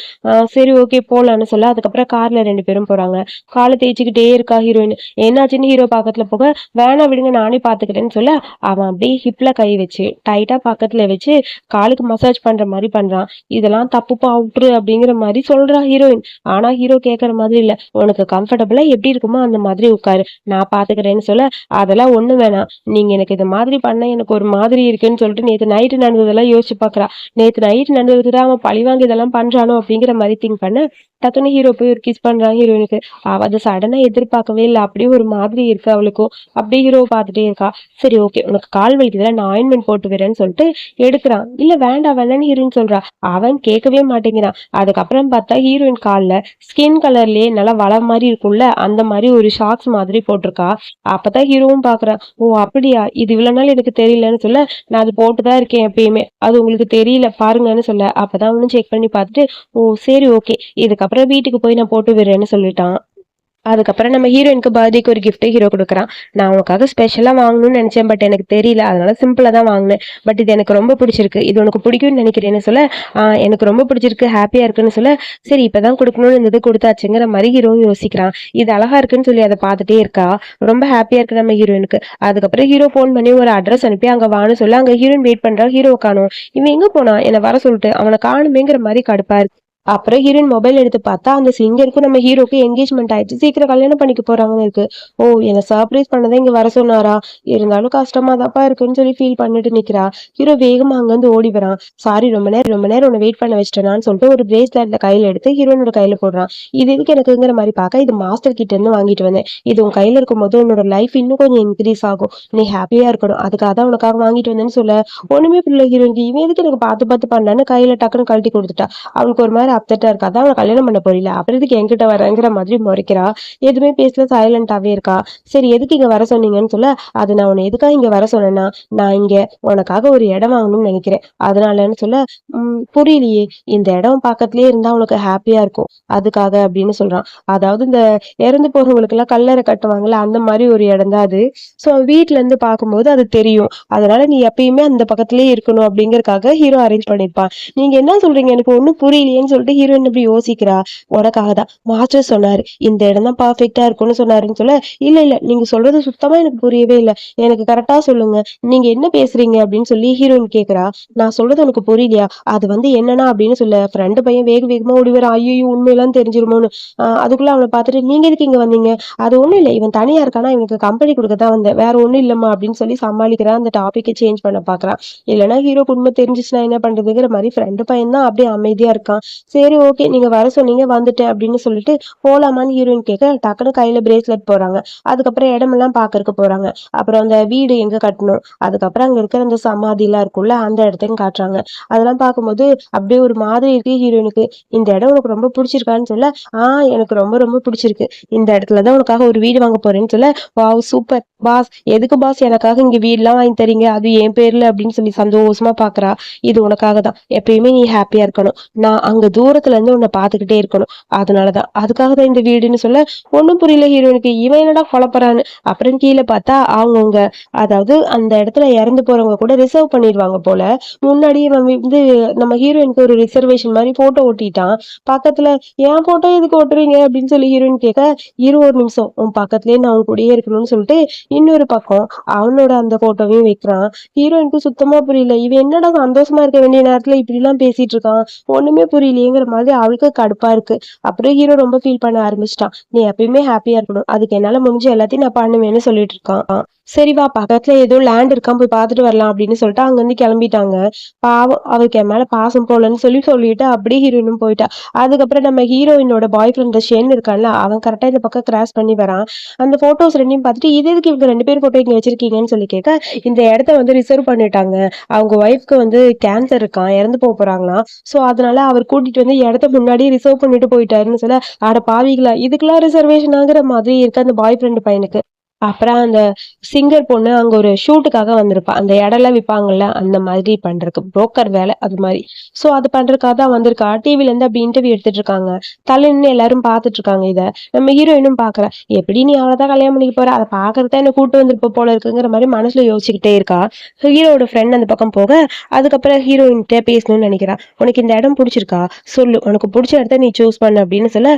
சரி ஓகே போலான்னு சொல்ல, அதுக்கப்புறம் கார்ல 2 பேரும் போறாங்க. காலை தேய்ச்சிக்கிட்டே இருக்கா ஹீரோயின். என்னாச்சுன்னு ஹீரோ பக்கத்துல போக, வேணா விடுங்க நானே பாத்துக்கிறேன்னு சொல்ல, அவன் அப்படியே ஹிப்ல கை வச்சு டைட்டா பக்கத்துல வச்சு காலுக்கு மசாஜ் பண்ற மாதிரி பண்றான். இதெல்லாம் தப்புப்பா அவுட்ரு அப்படிங்கிற மாதிரி சொல்றா ஹீரோயின். ஆனா ஹீரோ கேக்குற மாதிரி இல்ல. உனக்கு கம்ஃபர்டபுளா எப்படி இருக்குமோ அந்த மாதிரி உட்காரு, நான் பாத்துக்கிறேன்னு சொல்ல, அதெல்லாம் ஒண்ணு வேணாம், நீங்க எனக்கு இந்த மாதிரி பண்ண எனக்கு ஒரு மாதிரி இருக்குன்னு சொல்லிட்டு நேத்து நைட்டு நடந்ததெல்லாம் யோசிச்சு பாக்குறா. நேத்து நைட்டு நடந்ததுக்கு தான் அவன் பழிவாங்கி இதெல்லாம் பண்றானோ அப்படிங்கிற மாதிரி திங்க் பண்ண, டக்குன்னு ஹீரோ போய் ஒரு கிஸ் பண்றான் ஹீரோயினுக்கு. அவ அதை சடனா எதிர்பார்க்கவே இல்லை. அப்படியே ஒரு மாதிரி இருக்கு அவளுக்கும். அப்படியே ஹீரோவை பார்த்துட்டே இருக்கா. சரி ஓகே உனக்கு கால் வலிக்குதுல, நான் ஆயின்மெண்ட் போட்டு வரேன்னு சொல்லிட்டு எடுக்கிறான். இல்ல வேண்டாம் வேணான்னு ஹீரோயின் சொல்றா. அவன் கேட்கவே மாட்டேங்கிறான். அதுக்கப்புறம் பார்த்தா ஹீரோயின் கால்ல ஸ்கின் கலர்லயே நல்லா வள மாதிரி இருக்கும்ல, அந்த மாதிரி ஒரு ஷார்ட்ஸ் மாதிரி போட்டிருக்கா. அப்பதான் ஹீரோவும் பாக்குறான். ஓ அப்படியா, இது இவ்வளவு நாள் எனக்கு தெரியலன்னு சொல்ல, நான் அது போட்டுதான் இருக்கேன் எப்பயுமே, அது உங்களுக்கு தெரியல பாருங்கன்னு சொல்ல, அப்பதான் அவனும் செக் பண்ணி பார்த்துட்டு, ஓ சரி ஓகே இதுக்கப்புறம் வீட்டுக்கு போய் நான் போட்டு விடுறேன்னு சொல்லிட்டான். அதுக்கப்புறம் நம்ம ஹீரோயினுக்கு பர்த்டேக்கு ஒரு கிஃப்ட் ஹீரோ கொடுக்குறான். நான் உனக்காக ஸ்பெஷலா வாங்கணும்னு நினைச்சேன், பட் எனக்கு தெரியல, அதனால சிம்பிளா தான் வாங்கினேன். பட் இது எனக்கு ரொம்ப பிடிச்சிருக்கு, இது உனக்கு பிடிக்கும்னு நினைக்கிறேன்னு சொல்ல, எனக்கு ரொம்ப பிடிச்சிருக்கு ஹாப்பியா இருக்குன்னு சொல்ல, சரி இப்பதான் கொடுக்கணும்னு இருந்தது கொடுத்தாச்சுங்கிற மாதிரி ஹீரோவும் யோசிக்கிறான். இது அழகா இருக்குன்னு சொல்லி அதை பார்த்துட்டே இருக்கா. ரொம்ப ஹாப்பியா இருக்கு நம்ம ஹீரோயினுக்கு. அதுக்கப்புறம் ஹீரோ ஃபோன் பண்ணி ஒரு அட்ரஸ் அனுப்பி அங்க வான்னு சொல்ல, அங்க ஹீரோயின் வெயிட் பண்றா. ஹீரோ காணோம். இவன் எங்க போனா, என்னை வர சொல்லிட்டு அவனை காணுமேங்கிற மாதிரி கடுப்பா இருக்கு. அப்புறம் ஹீரோயின் மொபைல் எடுத்து பார்த்தா அந்த சிங்கருக்கும் நம்ம ஹீரோக்கும் என்கேஜ்மெண்ட் ஆயிடுச்சு, சீக்கிரம் கல்யாணம் பண்ணிக்க போறாங்கன்னு இருக்கு. ஓ என்ன சர்ப்ரைஸ் பண்ணதான் இங்க வர சொன்னாரா, இருந்தாலும் கஷ்டமா தாப்பா இருக்குன்னு சொல்லி ஃபீல் பண்ணிட்டு நிக்கிறா. ஹீரோ வேகமா அங்கிருந்து ஓடி வரான். சாரி ரொம்ப நேரம் உன்னை வெயிட் பண்ண வச்சிட்டேனான்னு சொல்லிட்டு ஒரு பிரேஸ்லெட்ல கையில எடுத்து ஹீரோனோட கையில போடுறான். இது எதுக்கு எனக்குங்கிற மாதிரி பார்க்க, இது மாஸ்டர் கிட்ட இருந்து வாங்கிட்டு வந்தேன், இது உன் கையில இருக்கும் போது உன்னோட லைஃப் இன்னும் கொஞ்சம் இன்க்ரீஸ் ஆகும், நீ ஹாப்பியா இருக்கணும், அதுக்காக தான் உனக்காக வாங்கிட்டு வந்தேன்னு சொல்ல, ஒண்ணுமே பிள்ளை ஹீரோயினுக்கு இவன் எதுக்கு எனக்கு பார்த்து பார்த்து பண்ணான்னு கையில டக்குன்னு கழட்டி கொடுத்துட்டா. அவனுக்கு ஒரு மாதிரி அப்செட்டா இருக்கா. அதான் அவளை கல்யாணம் பண்ண போறீல, அப்புறம் எதுக்கு என்கிட்ட வரங்கிற மாதிரி முறைக்கிறா. எதுவுமே பேசல, சைலண்டாவே இருக்கா. சரி எதுக்கு இங்க வர சொன்னீங்கன்னு சொல்ல, அது நான் உன்னை எதுக்காக இங்க வர சொன்னேன்னா, நான் இங்க உனக்காக ஒரு இடம் வாங்கணும்னு நினைக்கிறேன், அதனாலன்னு சொல்ல, புரியலையே, இந்த இடம் பக்கத்துலயே இருந்தா உனக்கு ஹாப்பியா இருக்கும் அதுக்காக அப்படின்னு சொல்றான். அதாவது இந்த இறந்து போறவங்களுக்கு எல்லாம் கல்லறை கட்டுவாங்கல்ல, அந்த மாதிரி ஒரு இடம் தான் அது. சோ வீட்டுல இருந்து பார்க்கும்போது அது தெரியும், அதனால நீ எப்பயுமே அந்த பக்கத்துலயே இருக்கணும் அப்படிங்கறக்காக ஹீரோ அரேஞ்ச் பண்ணிருப்பான். நீங்க என்ன சொல்றீங்க, எனக்கு ஒண்ணும் புரியலையேன்னு சொல்லிட்டு ஹீரோயின் இப்படி யோசிக்கிறா. உனக்காக தான் மாஸ்டர் சொன்னாரு, இந்த இடம் தான் பர்ஃபெக்டா இருக்கும்னு சொன்னாருன்னு சொல்ல, இல்ல இல்ல நீங்க சொல்றது சுத்தமா எனக்கு புரியவே இல்ல, எனக்கு கரெக்டா சொல்லுங்க, நீங்க என்ன பேசுறீங்க அப்படின்னு சொல்லி ஹீரோயின் கேக்குறா. நான் சொல்றது உனக்கு புரியலையா, அது வந்து என்னன்னா அப்படின்னு சொல்ல, ஃப்ரெண்டு பையன் வேக வேகமா ஓடி வர, ஐயோ உண்மையெல்லாம் தெரிஞ்சிருமோன்னு. அதுக்குள்ள அவனை பார்த்துட்டு, நீங்க எதுக்கு இங்க வந்தீங்க, அது ஒண்ணும் இல்ல, இவன் தனியா இருக்கானா, இவனுக்கு கம்பெனி கொடுக்க தான் வந்தேன், வேற ஒண்ணும் இல்லம்மா அப்படின்னு சொல்லி சமாளிக்கிறான். அந்த டாபிக்கை சேஞ்ச் பண்ண பாக்குறான். இல்லைன்னா ஹீரோ குடும்பம் தெரிஞ்சிச்சுன்னா என்ன பண்றதுங்கிற மாதிரி ஃப்ரெண்டு பையன் தான் அப்படியே அமைதியா இருக்கான். சரி ஓகே நீங்க வர சொன்னீங்க வந்துட்டேன் அப்படின்னு சொல்லிட்டு போலாமான்னு ஹீரோயின் கேட்க, டக்குனு கையில பிரேஸ்லெட் போறாங்க. அதுக்கப்புறம் இடமெல்லாம் பாக்குறதுக்கு போறாங்க. அப்புறம் அந்த வீடு எங்க கட்டணும், அதுக்கப்புறம் அங்க இருக்கிற அந்த சமாதி எல்லாம் இருக்கும்ல, அந்த இடத்தையும் காட்டுறாங்க. அதெல்லாம் பார்க்கும்போது அப்படியே ஒரு மாதிரி இருக்கு ஹீரோயினுக்கு. இந்த இடம் உனக்கு ரொம்ப பிடிச்சிருக்கான்னு சொல்ல, எனக்கு ரொம்ப ரொம்ப பிடிச்சிருக்கு, இந்த இடத்துலதான் உனக்காக ஒரு வீடு வாங்க போறேன்னு சொல்ல, வாவ் சூப்பர் பாஸ், எதுக்கு பாஸ் எனக்காக இங்க வீடுலாம் வாங்கி தரீங்க, அது என் பேர்ல அப்படின்னு சொல்லி சந்தோஷமா பாக்குறா. இது உனக்காக தான், எப்பயுமே நீ ஹாப்பியா இருக்கணும், நான் அங்க தூரத்துல இருந்து உன்னை பாத்துக்கிட்டே இருக்கணும், அதனாலதான் அதுக்காக தான் இந்த வீடுன்னு சொல்ல, ஒண்ணும் புரியல ஹீரோனுக்கு, இவன் என்னடா குழப்பறான்னு. அப்புறம் கீழே பார்த்தா அவங்கவுங்க, அதாவது அந்த இடத்துல இறந்து போறவங்க கூட ரிசர்வ் பண்ணிடுவாங்க போல. முன்னாடியே வந்து நம்ம ஹீரோயினுக்கு ஒரு ரிசர்வேஷன் மாதிரி போட்டோ ஒட்டிட்டான் பக்கத்துல. என் போட்டோ எதுக்கு ஒட்டுறீங்க அப்படின்னு சொல்லி ஹீரோயின் கேட்க, ஒரு நிமிஷம் உன் பக்கத்துலயே நான் உன் கூடயே இருக்கணும்னு சொல்லிட்டு இன்னொரு பக்கம் அவனோட அந்த போட்டோவையும் வைக்கிறான். ஹீரோயினுக்கு சுத்தமா புரியல, இவன் என்னடா சந்தோஷமா இருக்க வேண்டிய நேரத்துல இப்படி எல்லாம் பேசிட்டு இருக்கான், ஒண்ணுமே புரியலையேங்கிற மாதிரி அவளுக்கு கடுப்பா இருக்கு. அப்புறம் ஹீரோ ரொம்ப ஃபீல் பண்ண ஆரம்பிச்சிட்டான். நீ எப்பயுமே ஹாப்பியா இருக்கணும், அதுக்கு என்னால முடிஞ்ச எல்லாத்தையும் நான் பண்ணுவேன்னு சொல்லிட்டு இருக்கான். சரி வா பக்கத்துல ஏதோ லேண்ட் இருக்கான் போய் பார்த்துட்டு வரலாம் அப்படின்னு சொல்லிட்டு அங்கிருந்து கிளம்பிட்டாங்க. பாவம் அவருக்கு என் மேல பாசம் போலன்னு சொல்லிட்டு அப்படியே ஹீரோயினும் போயிட்டா. அதுக்கப்புறம் நம்ம ஹீரோயினோட பாய் ஃப்ரெண்ட் ஷென் இருக்கான்ல, அவன் கரெக்டா இந்த பக்கம் கிராஸ் பண்ணி வரான். அந்த போட்டோஸ் ரெண்டையும் பார்த்துட்டு இது எதுக்கு இவங்க 2 பேர் போட்டோ இங்க வச்சிருக்கீங்கன்னு சொல்லி கேட்க, இந்த இடத்த வந்து ரிசர்வ் பண்ணிட்டாங்க. அவங்க ஒய்ஃப்க்கு வந்து கேன்சர் இருக்கான், இறந்து போறாங்களாம். சோ அதனால அவர் கூட்டிட்டு வந்து இடத்த முன்னாடியே ரிசர்வ் பண்ணிட்டு போயிட்டாருன்னு சொல்ல, அட பாவிகளா இதுக்கெல்லாம் ரிசர்வேஷன் ஆகுற மாதிரி இருக்கு அந்த பாய் ஃப்ரெண்ட் பையனுக்கு. அப்புறம் அந்த சிங்கர் பொண்ணு அங்க ஒரு ஷூட்டுக்காக வந்திருப்பா. அந்த இடம்லாம் விப்பாங்கல்ல, அந்த மாதிரி பண்றதுக்கு. புரோக்கர் வேலை அது மாரி. சோ அது பண்றதுக்காக தான் வந்திருக்கா. டிவில இருந்து அப்படி இன்டர்வியூ எடுத்துட்டு இருக்காங்க. தல நின்னு எல்லாரும் பார்த்துட்டு இருக்காங்க இத. நம்ம ஹீரோயினும் பார்க்கறா. எப்படி நீ அவளதான் கல்யாணம் பண்ணிக்க போற? அத பார்க்கறதுக்கு தான் என்ன கூட்டு வந்திருப்ப போல இருக்குங்கிற மாரி மனசுல யோசிச்சுக்கிட்டே இருக்கா. ஹீரோவோட ஃப்ரெண்ட் அந்த பக்கம் போக, அதுக்கப்புறம் ஹீரோயின்ட்ட பேசணும்னு நினைக்கிறா. உனக்கு இந்த இடம் பிடிச்சிருக்கா? சொல்லு. உனக்கு பிடிச்ச இடத்த நீ சூஸ் பண்ணு அப்படின்னு சொல்ல,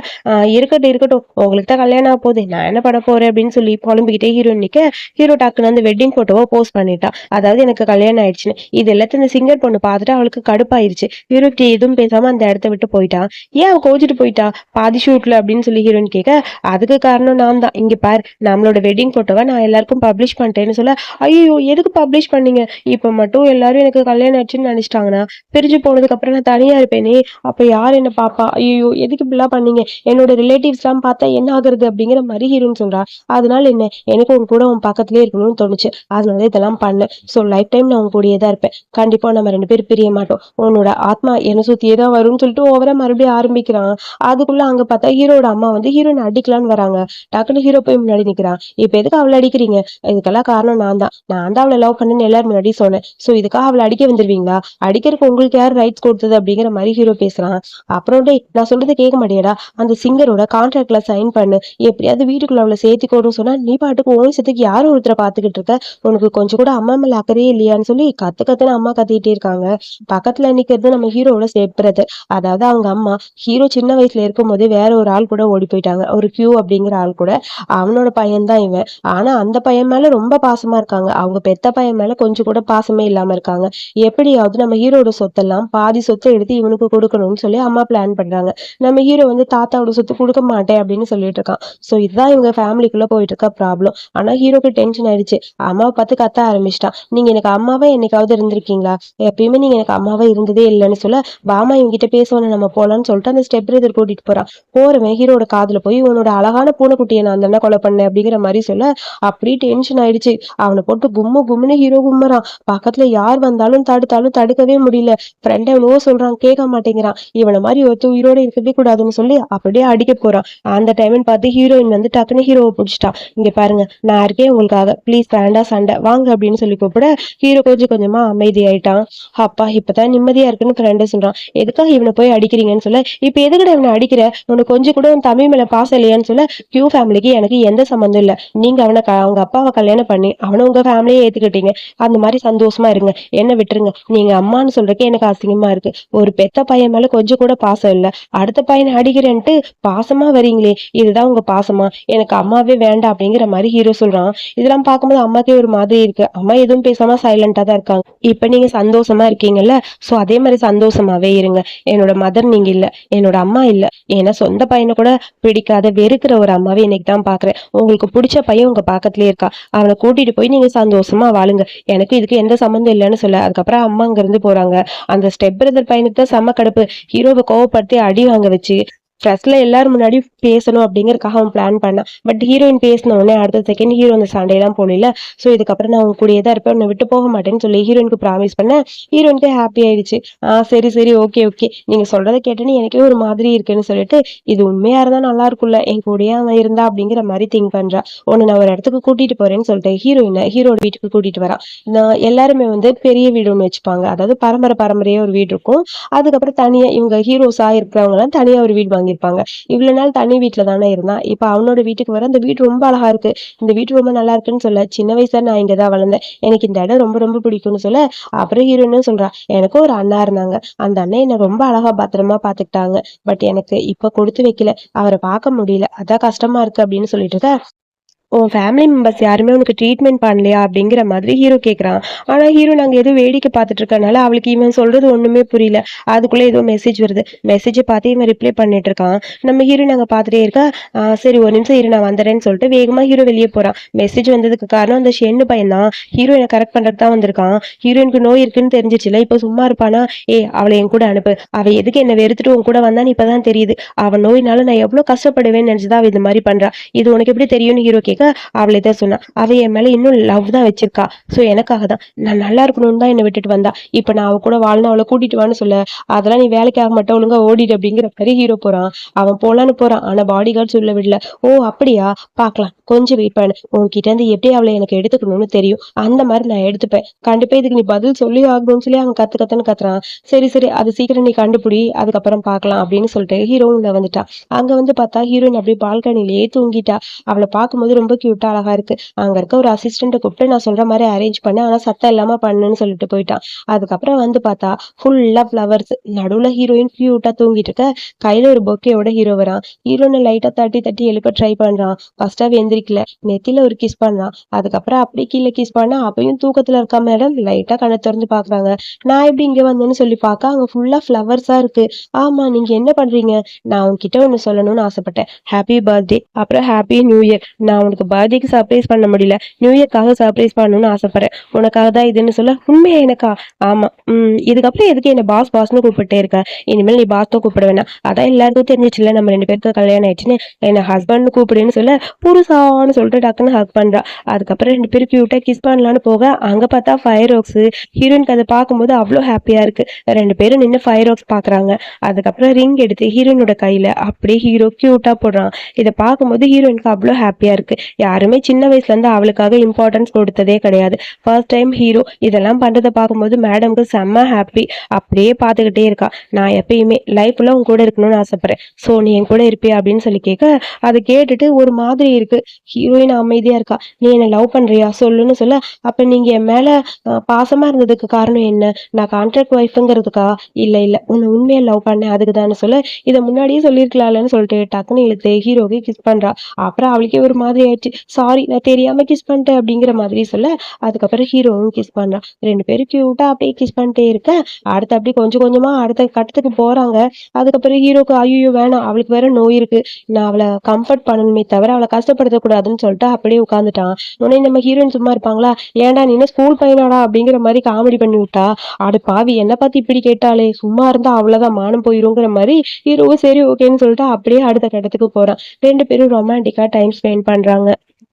இருக்கட்டும் இருக்கட்டும். உங்களுக்கு தான் கல்யாணம் ஆக போகுது. நான் என்ன பண்ண போறேன் அப்படின்னு சொல்லி புலம்பிக்கிட்டே ஹீரோயின் நிக்க, ஹீரோ டக்குன்னு அந்த வெட்டிங் போட்டோவை போஸ்ட் பண்ணிட்டா. அதாவது எனக்கு கல்யாணம் ஆயிடுச்சுன்னு. இது எல்லாத்தையும் இந்த சிங்கர் பொண்ணு பார்த்துட்டு அவளுக்கு கடுப்பாயிருச்சு. ஹீரோ கிட்ட எதுவும் பேசாம அந்த இடத்த விட்டு போயிட்டான். ஏன் அவ கோச்சிட்டு போயிட்டா பாதி ஷூட்ல அப்படின்னு சொல்லி ஹீரோயின் கேட்க, அதுக்கு காரணம் நான் தான். இங்க பாரு, நம்மளோட வெட்டிங் போட்டோவை நான் எல்லாருக்கும் பப்ளிஷ் பண்ணிட்டேன்னு சொல்ல, ஐயோ எதுக்கு பப்ளிஷ் பண்ணீங்க? இப்ப மட்டும் எல்லாரும் எனக்கு கல்யாணம் ஆயிடுச்சுன்னு நினைச்சிட்டாங்கன்னா பிரிஞ்சு போனதுக்கு அப்புறம் நான் தனியா இருப்பேனே, அப்ப யார் என்ன பாப்பா? ஐயோ எதுக்கு இப்படிலாம் பண்ணீங்க? என்னோட ரிலேட்டிவ்ஸ் எல்லாம் பார்த்தா என்ன ஆகுறது அப்படிங்கிற மாதிரி ஹீரோன்னு சொல்றா. அதனால என்ன, எனக்கு உன் கூட உன் பக்கத்துலயே இருக்கணும்னு தோணுச்சு. அதனால இதெல்லாம் பண்ணேன். ஸோ லைஃப் டைம் நான் உன் கூடயே தான் இருப்பேன். கண்டிப்பா நம்ம 2 பேரும் பிரிய மாட்டோம். உன்னோட ஆத்மா என்ன சுத்தியே தான் வரும்னு சொல்லிட்டு ஓவரா மறுபடியும் ஆரம்பிக்கிறான். அதுக்குள்ள அங்க பார்த்தா ஹீரோட அம்மா வந்து ஹீரோனை அடிக்கலான்னு வராங்க. டக்குனு ஹீரோ போய் முன்னாடி நிக்கிறான். இப்ப எதுக்கு அவளை அடிக்கிறீங்க? இதுக்கெல்லாம் காரணம் நான் தான் அவளை லவ் பண்ணேன்னு எல்லாரும் முன்னாடி சொன்னேன். சோ இதுக்காக அவளை அடிக்க வந்துருவீங்களா? அடிக்கிறதுக்கு உங்களுக்கு யார் ரைட்ஸ் கொடுத்தது அப்படிங்கிற மாதிரி ஹீரோ பேசுறான். அப்புறம் டேய் நான் சொல்றதை கேட்க மாட்டேடா, அந்த சிங்கரோட கான்ட்ராக்ட்ல சைன் பண்ணு, எப்படியாவது வீட்டுக்குள்ள அவளை சேர்த்துக்கோன்னு சொன்னா நீ பாட்டுக்கு ஓன் சத்துக்கு யாரும் ஒருத்தரை பாத்துக்கிட்டு இருக்க, உனக்கு கொஞ்சம் கூட அம்மா மேல அக்கறையே இல்லையான்னு சொல்லி கத்துன்னு அம்மா கத்திக்கிட்டே இருக்காங்க. பக்கத்துல நிக்கிறது நம்ம ஹீரோவோட ஸ்டெப் பிரதர். அதாவது அவங்க அம்மா ஹீரோ சின்ன வயசுல இருக்கும் போதே வேற ஒரு ஆள் கூட ஓடி போயிட்டாங்க, ஒரு கியூ அப்படிங்கிற ஆள் கூட. அவனோட பையன் தான் இவன். ஆனா அந்த பையன் மேல ரொம்ப பாசமா இருக்காங்க. அவங்க பெத்த பையன் மேல கொஞ்சம் கூட பாசமே இல்லாம இருக்காங்க. எப்படியாவது நம்ம ஹீரோட சொத்தெல்லாம் பாதி சொத்தை எடுத்து இவனுக்கு கொடுக்கணும்னு சொல்லி அம்மா பிளான் பண்றாங்க. நம்ம ஹீரோ வந்து தாத்தாவோட சொத்து கொடுக்க மாட்டேன் அப்படின்னு சொல்லிட்டு இருக்கான். சோ இதுதான் இவங்க ஃபேமிலிக்குள்ள போயிட்டு இருக்க ப்ராப்ளம். ஆனா ஹீரோக்கு டென்ஷன் ஆயிடுச்சு. அம்மாவை பார்த்து கத்த ஆரம்பிச்சிட்டான். நீங்க எனக்கு அம்மாவே என்னைக்காவது இருந்திருக்கீங்களா? எப்பயுமே நீங்க எனக்கு அம்மாவே இருந்ததே இல்லைன்னு சொல்ல, பாமா இவங்கிட்ட பேசுவானு நம்ம போலான்னு சொல்லிட்டு அந்த ஸ்டெப் பிரதர் கூட்டிட்டு போறான். போறவன் ஹீரோட காதுல போய் உன்னோட அழகான பூனைக்குட்டியை நான் தானே கொலை பண்ணேன் அப்படிங்கிற மாதிரி சொல்ல, அப்படியே டென்ஷன் ஆயிடுச்சு. அவனை போட்டு கும்முன்னு ஹீரோ கும்முறான். பக்கத்துல யார் வந்தாலும் தடுத்தாலும் தடுக்கவே முடியல. ஃப்ரெண்ட் எவ்வளவோ சொல்றான், கேட்க மாட்டேங்கிறான். இவனை மாதிரி ஒருத்த உயிரோட இருக்கவே கூடாதுன்னு சொல்லி அப்படியே அடிக்க போறான். அந்த டைம்னு பார்த்து ஹீரோயின் வந்து டக்குன்னு ஹீரோவை பிடிச்சிட்டான். இங்க பாருங்க, நான் இருக்கேன் உங்களுக்காக, ப்ளீஸ் வேண்டாம் சண்டை வாங்க அப்படின்னு சொல்லி கூப்பிட, ஹீரோ கொஞ்சம் கொஞ்சமா அமைதியாயிட்டான். அப்பா இப்பதான் நிம்மதியா இருக்குன்னு ஃப்ரெண்டு சொல்றான். எதுக்காக இவனை போய் அடிக்கிறீங்கன்னு சொல்ல, இப்ப எதுக்கட இவனை அடிக்கிற, உனக்கு கொஞ்சம் கூட உன் தம்பி மேல பாசம் இல்லையான்னு சொல்ல, கியூ ஃபேமிலிக்கு எனக்கு எந்த சம்மந்தம் இல்ல. நீங்க அவனை அவங்க அப்பாவை கல்யாணம் பண்ணி அவனை உங்க ஃபேமிலியே ஏத்துக்கிட்டீங்க. அந்த மாதிரி சந்தோஷமா இருங்க, என்ன விட்டுருங்க. நீங்க அம்மான்னு சொல்றதுக்கு எனக்கு அசிங்கமா இருக்கு. ஒரு பெத்த பையன் மேல கொஞ்சம் கூட பாசம் இல்ல, அடுத்த பையனை அடிக்கிறேன்ட்டு பாசமா வரீங்களே, இதுதான் உங்க பாசமா? எனக்கு அம்மாவே வேண்டாம் அப்படிங்கிற மாதிரி ஹீரோ சொல்றான். இதெல்லாம் பார்க்கும்போது அம்மாக்கே ஒரு மாதிரி இருக்கு. அம்மா எதுவும் பேசாம சைலண்டா தான் இருக்காங்க. இப்ப நீங்க சந்தோஷமா இருக்கீங்கல்ல, சோ அதே மாதிரி சந்தோஷமாவே இருங்க. என்னோட மதர் நீங்க இல்ல, என்னோட அம்மா இல்ல. ஏன்னா சொந்த பையனை கூட பிடிக்காத வெறுக்கிற ஒரு அம்மாவே இன்னைக்கு தான் பாக்குறேன். உங்களுக்கு பிடிச்ச பையன் உங்க பக்கத்துலயே இருக்கா, அவனை கூட்டிட்டு போய் நீங்க சந்தோஷமா வாழுங்க. எனக்கு இதுக்கு எந்த சம்மந்தம் இல்லைன்னு சொல்ல, அதுக்கப்புறம் அம்மா அங்க இருந்து போறாங்க. அந்த ஸ்டெப் பிரதர் பையனுக்கு தான் செம்ம கடுப்பு. ஹீரோவை கோவப்படுத்தி அடி வாங்க வச்சு ஃபர்ஸ்ட்ல எல்லாரும் முன்னாடி பேசணும் அப்படிங்கறதுக்காக அவன் பிளான் பண்ணான். பட் ஹீரோயின் பேசின உடனே அடுத்த செகண்ட் ஹீரோ அந்த சண்டையெல்லாம் போடல. சோ இதுக்கப்புறம் நான் உன் கூடயே தான் இருப்பேன், உன்னை விட்டு போக மாட்டேன்னு சொல்லி ஹீரோயினுக்கு ப்ராமிஸ் பண்ண, ஹீரோயினுக்கு ஹாப்பி ஆயிடுச்சு. சரி சரி ஓகே ஓகே, நீங்க சொல்றதை கேட்டேன்னு எனக்கே ஒரு மாதிரி இருக்குன்னு சொல்லிட்டு, இது உண்மையா இருந்தா நல்லா இருக்கும்ல, என் கூடயே அவன் இருந்தா அப்படிங்கிற மாதிரி திங்க் பண்றா. உன்னை நான் ஒரு இடத்துக்கு கூட்டிட்டு போறேன்னு சொல்லிட்டு ஹீரோட வீட்டுக்கு கூட்டிட்டு வரான். நான் எல்லாருமே வந்து பெரிய வீடு ஒண்ணு வச்சுப்பாங்க. அதாவது பரம்பரையா ஒரு வீடு இருக்கும். அதுக்கப்புறம் தனியா இவங்க ஹீரோஸா இருக்கிறவங்க எல்லாம் தனியா ஒரு வீடு வாங்கியிருப்பாங்க. இவ்வளவு நாள் தனி வீட்டுல தானே இருந்தான். இப்ப அவனோட வீட்டுக்கு வர அந்த வீடு ரொம்ப அழகா இருக்கு, இந்த வீடு ரொம்ப நல்லா இருக்குன்னு சொல்ல, சின்ன வயசுல நான் இங்கதான் வளர்ந்தேன், எனக்கு இந்த இடம் ரொம்ப ரொம்ப பிடிக்கும்னு சொல்ல, அப்புறம் ஹீரோன்னு சொல்றா, எனக்கும் ஒரு அண்ணா இருந்தாங்க, அந்த அண்ணன் என்ன ரொம்ப அழகா பத்திரமா பாத்துக்கிட்டாங்க. பட் எனக்கு இப்ப கொடுத்து வைக்கல, அவரை பார்க்க முடியல, அதான் கஷ்டமா இருக்கு அப்படின்னு சொல்லிட்டு இருக்க. உன் ஃபேமிலி மெம்பர்ஸ் யாருமே உனக்கு ட்ரீட்மெண்ட் பண்ணலையா அப்படிங்கிற மாதிரி ஹீரோ கேட்குறான். ஆனால் ஹீரோ நாங்கள் எதுவும் வேடிக்கை பார்த்துட்டு இருக்கனால அவளுக்கு இவன் சொல்றது ஒண்ணுமே புரியல. அதுக்குள்ளே ஏதோ மெசேஜ் வருது. மெசேஜை பார்த்து இவன் ரிப்ளை பண்ணிட்டு இருக்கான். நம்ம ஹீரோ நாங்கள் பார்த்துட்டே இருக்கா. சரி ஒரு நிமிஷம் இரு நான் வந்துடுறேன்னு சொல்லிட்டு வேகமாக ஹீரோ வெளியே போறான். மெசேஜ் வந்ததுக்கு காரணம் அந்த ஷென்னு பையன் தான். ஹீரோயினை கரெக்ட் பண்ணுறதுக்கு தான் வந்திருக்கான். ஹீரோயினுக்கு நோய் இருக்குன்னு தெரிஞ்சிச்சுல, இப்போ சும்மா இருப்பானா? அவளை என் கூட அனுப்பு. அவள் எதுக்கு என்னை வெறுத்துட்டு உன் கூட வந்தான்னு இப்பதான் தெரியுது. அவன் நோயினால நான் எவ்வளோ கஷ்டப்படுவேன்னு நினைச்சுதான் அவள் இது மாதிரி பண்றா. இது உனக்கு எப்படி தெரியும்னு ஹீரோ கேட்க அவளை தான் சொன்னா. அவ என் மேல இன்னும் லவ் தான் வச்சிருக்கா. சோ எனக்காக தான் நான் நல்லா இருக்கணும்னு தான் என்னை விட்டுட்டு வந்தா. இப்ப நான் அவ கூட வாழ்ந்து அவளை கூட்டிட்டு வான்னு சொல்ல, அதெல்லாம் நீ வேலைக்கு ஆக மாட்டா, ஒழுங்கா ஓடிடு அப்படிங்கிற மாதிரி ஹீரோ போறான். அவன் போலான்னு போறான். ஆனா பாடி கார்டு சொல்ல விடல. ஓ அப்படியா, பாக்கலாம், கொஞ்சம் வெயிட் பண்ணு. உன்கிட்ட இருந்து எப்படி அவளை எனக்கு எடுத்துக்கணும்னு தெரியும். அந்த மாதிரி நான் எடுத்துப்பேன். கண்டிப்பா இதுக்கு நீ பதில் சொல்லி ஆகணும்னு சொல்லி அவன் கத்துன்னு கத்துறான். சரி சரி அது சீக்கிரம் நீ கண்டுபிடி, அதுக்கப்புறம் பாக்கலாம் அப்படின்னு சொல்லிட்டு ஹீரோவும் உள்ள வந்துட்டான். அங்க வந்து பார்த்தா ஹீரோயின் அப்படியே பால்கனிலேயே தூங்கிட்டா. அவளை பார்க்கும்போது ரொம்ப கியூட்டா அழகா இருக்கு. அங்க இருக்க ஒரு அசிஸ்டண்ட்டை கூப்பிட்டு நான் சொல்ற மாதிரி அரேஞ்ச் பண்ண, ஆனா சத்தம் இல்லாம பண்ணுன்னு சொல்லிட்டு போயிட்டான். அதுக்கப்புறம் வந்து பார்த்தா ஃபுல்லா ஃப்ளவர்ஸ், நடுவுல ஹீரோயின் கியூட்டா தூங்கிட்டு இருக்க. கையில ஒரு பொக்கேயோட ஹீரோ வரான். ஹீரோனை லைட்டா தட்டி தட்டி எழுப்ப ட்ரை பண்றான். ஃபர்ஸ்ட் அவ எந்திரிக்கல. நெத்தில ஒரு கிஸ் பண்றான். அதுக்கப்புறம் அப்படியே கீழே கிஸ் பண்ணா அப்பயும் தூக்கத்துல இருக்க மேடம் லைட்டா கண்ணை திறந்து பாக்குறாங்க. நான் எப்படி இங்க வந்தேன்னு சொல்லி பார்க்க அங்க ஃபுல்லா ஃப்ளவர்ஸா இருக்கு. ஆமா நீங்க என்ன பண்றீங்க? நான் உன்கிட்ட ஒண்ணு சொல்லணும்னு ஆசைப்பட்டேன். ஹாப்பி பர்த்டே, அப்புறம் ஹாப்பி நியூ இயர். நான் உனக்கு பர்த்டேக்கு சர்ப்ரைஸ் பண்ண முடியல, நியூ இயர்க்காக சர்ப்ரைஸ் பண்ணணும்னு ஆசைப்படுறேன். உனக்காக தான் இதுன்னு சொல்ல, உண்மையா எனக்கா? ஆமா. இதுக்கப்புறம் எதுக்கு என்ன பாஸ் பாஸ்னு கூப்பிட்டே இருக்க? இனிமேல் நீ பாஸ் தான் கூப்பிட வேணாம். அதான் எல்லாருக்கும் தெரிஞ்சிச்சுல நம்ம 2 பேருக்கு கல்யாணம் ஆயிடுச்சுன்னு. என்ன ஹஸ்பண்ட் கூப்பிடுன்னு சொல்ல, புருஷான்னு சொல்லிட்டு டக்குன்னு ஹக் பண்றா. அதுக்கப்புறம் 2 பேரும் கியூட்டா கிஸ் பண்ணலான்னு போக அங்க பார்த்தா ஃபயர் ஒர்க்ஸ். ஹீரோயினுக்கு அதை பார்க்கும்போது அவ்வளோ ஹாப்பியா இருக்கு. 2 பேரும் நின்று ஃபயர் ஒர்க்ஸ் பாக்குறாங்க. அதுக்கப்புறம் ரிங் எடுத்து ஹீரோயினோட கையில அப்படியே ஹீரோ கியூட்டா போடுறான். இதை பார்க்கும்போது ஹீரோயினுக்கு அவ்வளோ ஹாப்பியா இருக்கு. யாருமே சின்ன வயசுல இருந்து அவளுக்காக இம்பார்ட்டன்ஸ் கொடுத்ததே கிடையாது. ஃபர்ஸ்ட் டைம் ஹீரோ இதெல்லாம் பண்றதை பார்க்கும்போது மேடம்க்கு செம்ம ஹாப்பி. அப்படியே பார்த்துக்கிட்டே இருக்கா. நான் எப்பயுமே லைஃப்ல உன் கூட இருக்கணும்னு ஆசைப்படுறேன். ஸோ நீ என் கூட இருப்பியா அப்படின்னு சொல்லி கேட்க, அதை கேட்டுட்டு ஒரு மாதிரி இருக்கு. ஹீரோயின் அமைதியா இருக்கா. நீ என்ன லவ் பண்றியா சொல்லுன்னு சொல்ல, அப்ப நீங்க என் மேல பாசமா இருந்ததுக்கு காரணம் என்ன? நான் கான்ட்ராக்ட் ஒய்ஃப்ங்கிறதுக்கா? இல்ல இல்ல உன்னை உண்மையா லவ் பண்ணேன் அதுக்குதான்னு சொல்ல, இதை முன்னாடியே சொல்லியிருக்கலாம்லன்னு சொல்லிட்டு டக்குன்னு இழுத்து ஹீரோக்கு கிஸ் பண்றா. அப்புறம் அவளுக்கே ஒரு மாதிரி ஆயிடுச்சு. சாரி நான் தெரியாம கிஸ் பண்ணிட்டேன் அப்படிங்கிற மாதிரி சொல்ல, அதுக்கப்புறம் ஹீரோவும் கிஸ் பண்றான். 2 பேரும் கியூட்டா அப்படியே கிஸ் பண்ணிட்டே இருக்க. அடுத்து அப்படி கொஞ்சம் கொஞ்சமா அடுத்த கட்டத்துக்கு போறாங்க. அதுக்கப்புறம் ஹீரோக்கு ஐயோ வேணாம், அவளுக்கு வேற நோய் இருக்கு, நான் அவளை கம்ஃபர்ட் பண்ணணுமே தவிர அவளை கஷ்டப்படுத்தக்கூடாதுன்னு சொல்லிட்டு அப்படியே உட்காந்துட்டான். உடனே நம்ம ஹீரோயின் சும்மா இருப்பாங்களா? ஏன்டா நீ என்ன ஸ்கூல் பையனாடா அப்படிங்கிற மாதிரி காமெடி பண்ணி விட்டா. அடு பாவி என்ன பார்த்து இப்படி கேட்டாலே, சும்மா இருந்தா அவ்வளவுதான் மானம் போயிருங்கிற மாதிரி ஹீரோவும் சரி ஓகேன்னு சொல்லிட்டு அப்படியே அடுத்த கட்டத்துக்கு போறான். 2 பேரும் ரொமான்டிக்கா டைம் ஸ்பெண்ட் பண்றாங்க.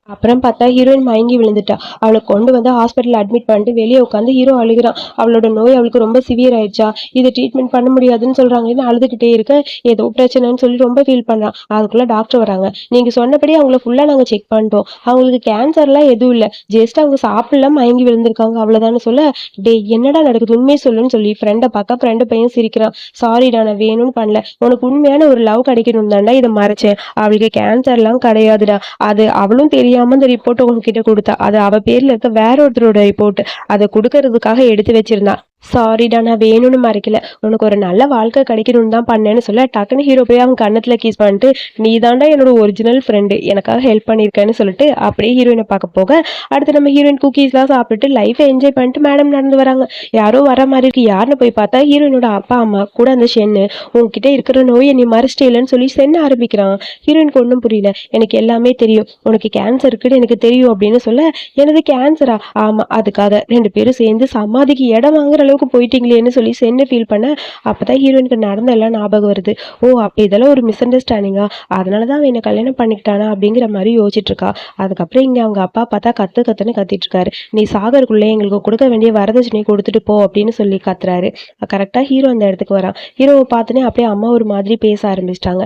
அப்புறம் பார்த்தா ஹீரோயின் மயங்கி விழுந்துட்டா. அவளை கொண்டு வந்து ஹாஸ்பிட்டல் அட்மிட் பண்ணிட்டு வெளியே உட்காந்து ஹீரோ அழுகிறான். அவளோட நோய் அவளுக்கு ரொம்ப சிவியர் ஆயிடுச்சா, இது ட்ரீட்மெண்ட் பண்ண முடியாதுன்னு சொல்றாங்கன்னு அழுதுகிட்டே இருக்க, ஏதோ பிரச்சனைன்னு சொல்லி ரொம்ப ஃபீல் பண்றான். அதுக்குள்ள டாக்டர் வராங்க. நீங்க சொன்னபடி அவங்கள ஃபுல்லா நாங்க செக் பண்ணிட்டோம், அவங்களுக்கு கேன்சர்லாம் எதுவும் இல்லை, ஜஸ்ட் அவங்க சாப்பிடலாம் மயங்கி விழுந்திருக்காங்க அவ்வளவுதான்னு சொல்ல, டே என்னடா நடக்குது உண்மையை சொல்லுன்னு சொல்லி ஃப்ரெண்டை பார்க்க ஃப்ரெண்டு பையன் சிரிக்கிறான். சாரிடா நான் வேணும்னு பண்ணல, உனக்கு உண்மையான ஒரு லவ் கிடைக்கணும் தாண்டா இதை மறைச்சேன். அவளுக்கு கேன்சர்லாம் கிடையாதுடா, அது அவளும் தெரியாம அந்த ரிப்போர்ட் உங்ககிட்ட கொடுத்தா, அது அவ பேர்ல இருக்க வேற ஒருத்தரோட ரிப்போர்ட், அதை கொடுக்கறதுக்காக எடுத்து வச்சிருந்தா. சாரிடா நான் வேணும்னு மறைக்கல, உனக்கு ஒரு நல்ல வாழ்க்கை கிடைக்கணும்னு தான் பண்ணேன்னு சொல்ல, டக்குன்னு ஹீரோ போய் அவன் கண்ணத்துல கீஸ் பண்ணிட்டு, நீ தாண்டா என்னோட ஒரிஜினல் ஃப்ரெண்டு, எனக்காக ஹெல்ப் பண்ணியிருக்கேன்னு சொல்லிட்டு அப்படியே ஹீரோயினை பார்க்க போக, அடுத்து நம்ம ஹீரோயின் குக்கீஸ்லாம் சாப்பிட்டுட்டு லைஃபை என்ஜாய் பண்ணிட்டு மேடம் நடந்து வராங்க. யாரோ வர மாதிரி இருக்கு. யாருன்னு போய் பார்த்தா ஹீரோயினோட அப்பா அம்மா கூட அந்த ஷென்னு. உன்கிட்ட இருக்கிற நோயை நீ மறைச்சிட்டேலன்னு சொல்லி சென்ன ஆரம்பிக்கிறான். ஹீரோயினுக்கு ஒன்றும் புரியல. எனக்கு எல்லாமே தெரியும், உனக்கு கேன்சர் இருக்குன்னு எனக்கு தெரியும் அப்படின்னு சொல்ல, எனது கேன்சரா? ஆமா அதுக்காக 2 பேரும் சேர்ந்து சமாதிக்கு இடம் வாங்குற அளவுக்கு போயிட்டீங்களேன்னு சொல்லி சென்னு ஃபீல் பண்ண, அப்பதான் ஹீரோயினுக்கு நடந்த எல்லாம் ஞாபகம் வருது. ஓ அப்ப இதெல்லாம் ஒரு மிஸ் அண்டர்ஸ்டாண்டிங்கா, அதனாலதான் அவன் என்ன கல்யாணம் பண்ணிக்கிட்டானா அப்படிங்கிற மாதிரி யோசிச்சுட்டு இருக்கா. அதுக்கப்புறம் இங்க அவங்க அப்பா பார்த்தா கத்து கத்துன்னு கத்திட்டு இருக்காரு. நீ சாகருக்குள்ளே எங்களுக்கு கொடுக்க வேண்டிய வரதட்சணையை கொடுத்துட்டு போ அப்படின்னு சொல்லி கத்துறாரு. கரெக்டா ஹீரோ அந்த இடத்துக்கு வரான். ஹீரோவை பார்த்துனே அப்படியே அம்மா ஒரு மாதிரி பேச ஆரம்பிச்சிட்டாங்க.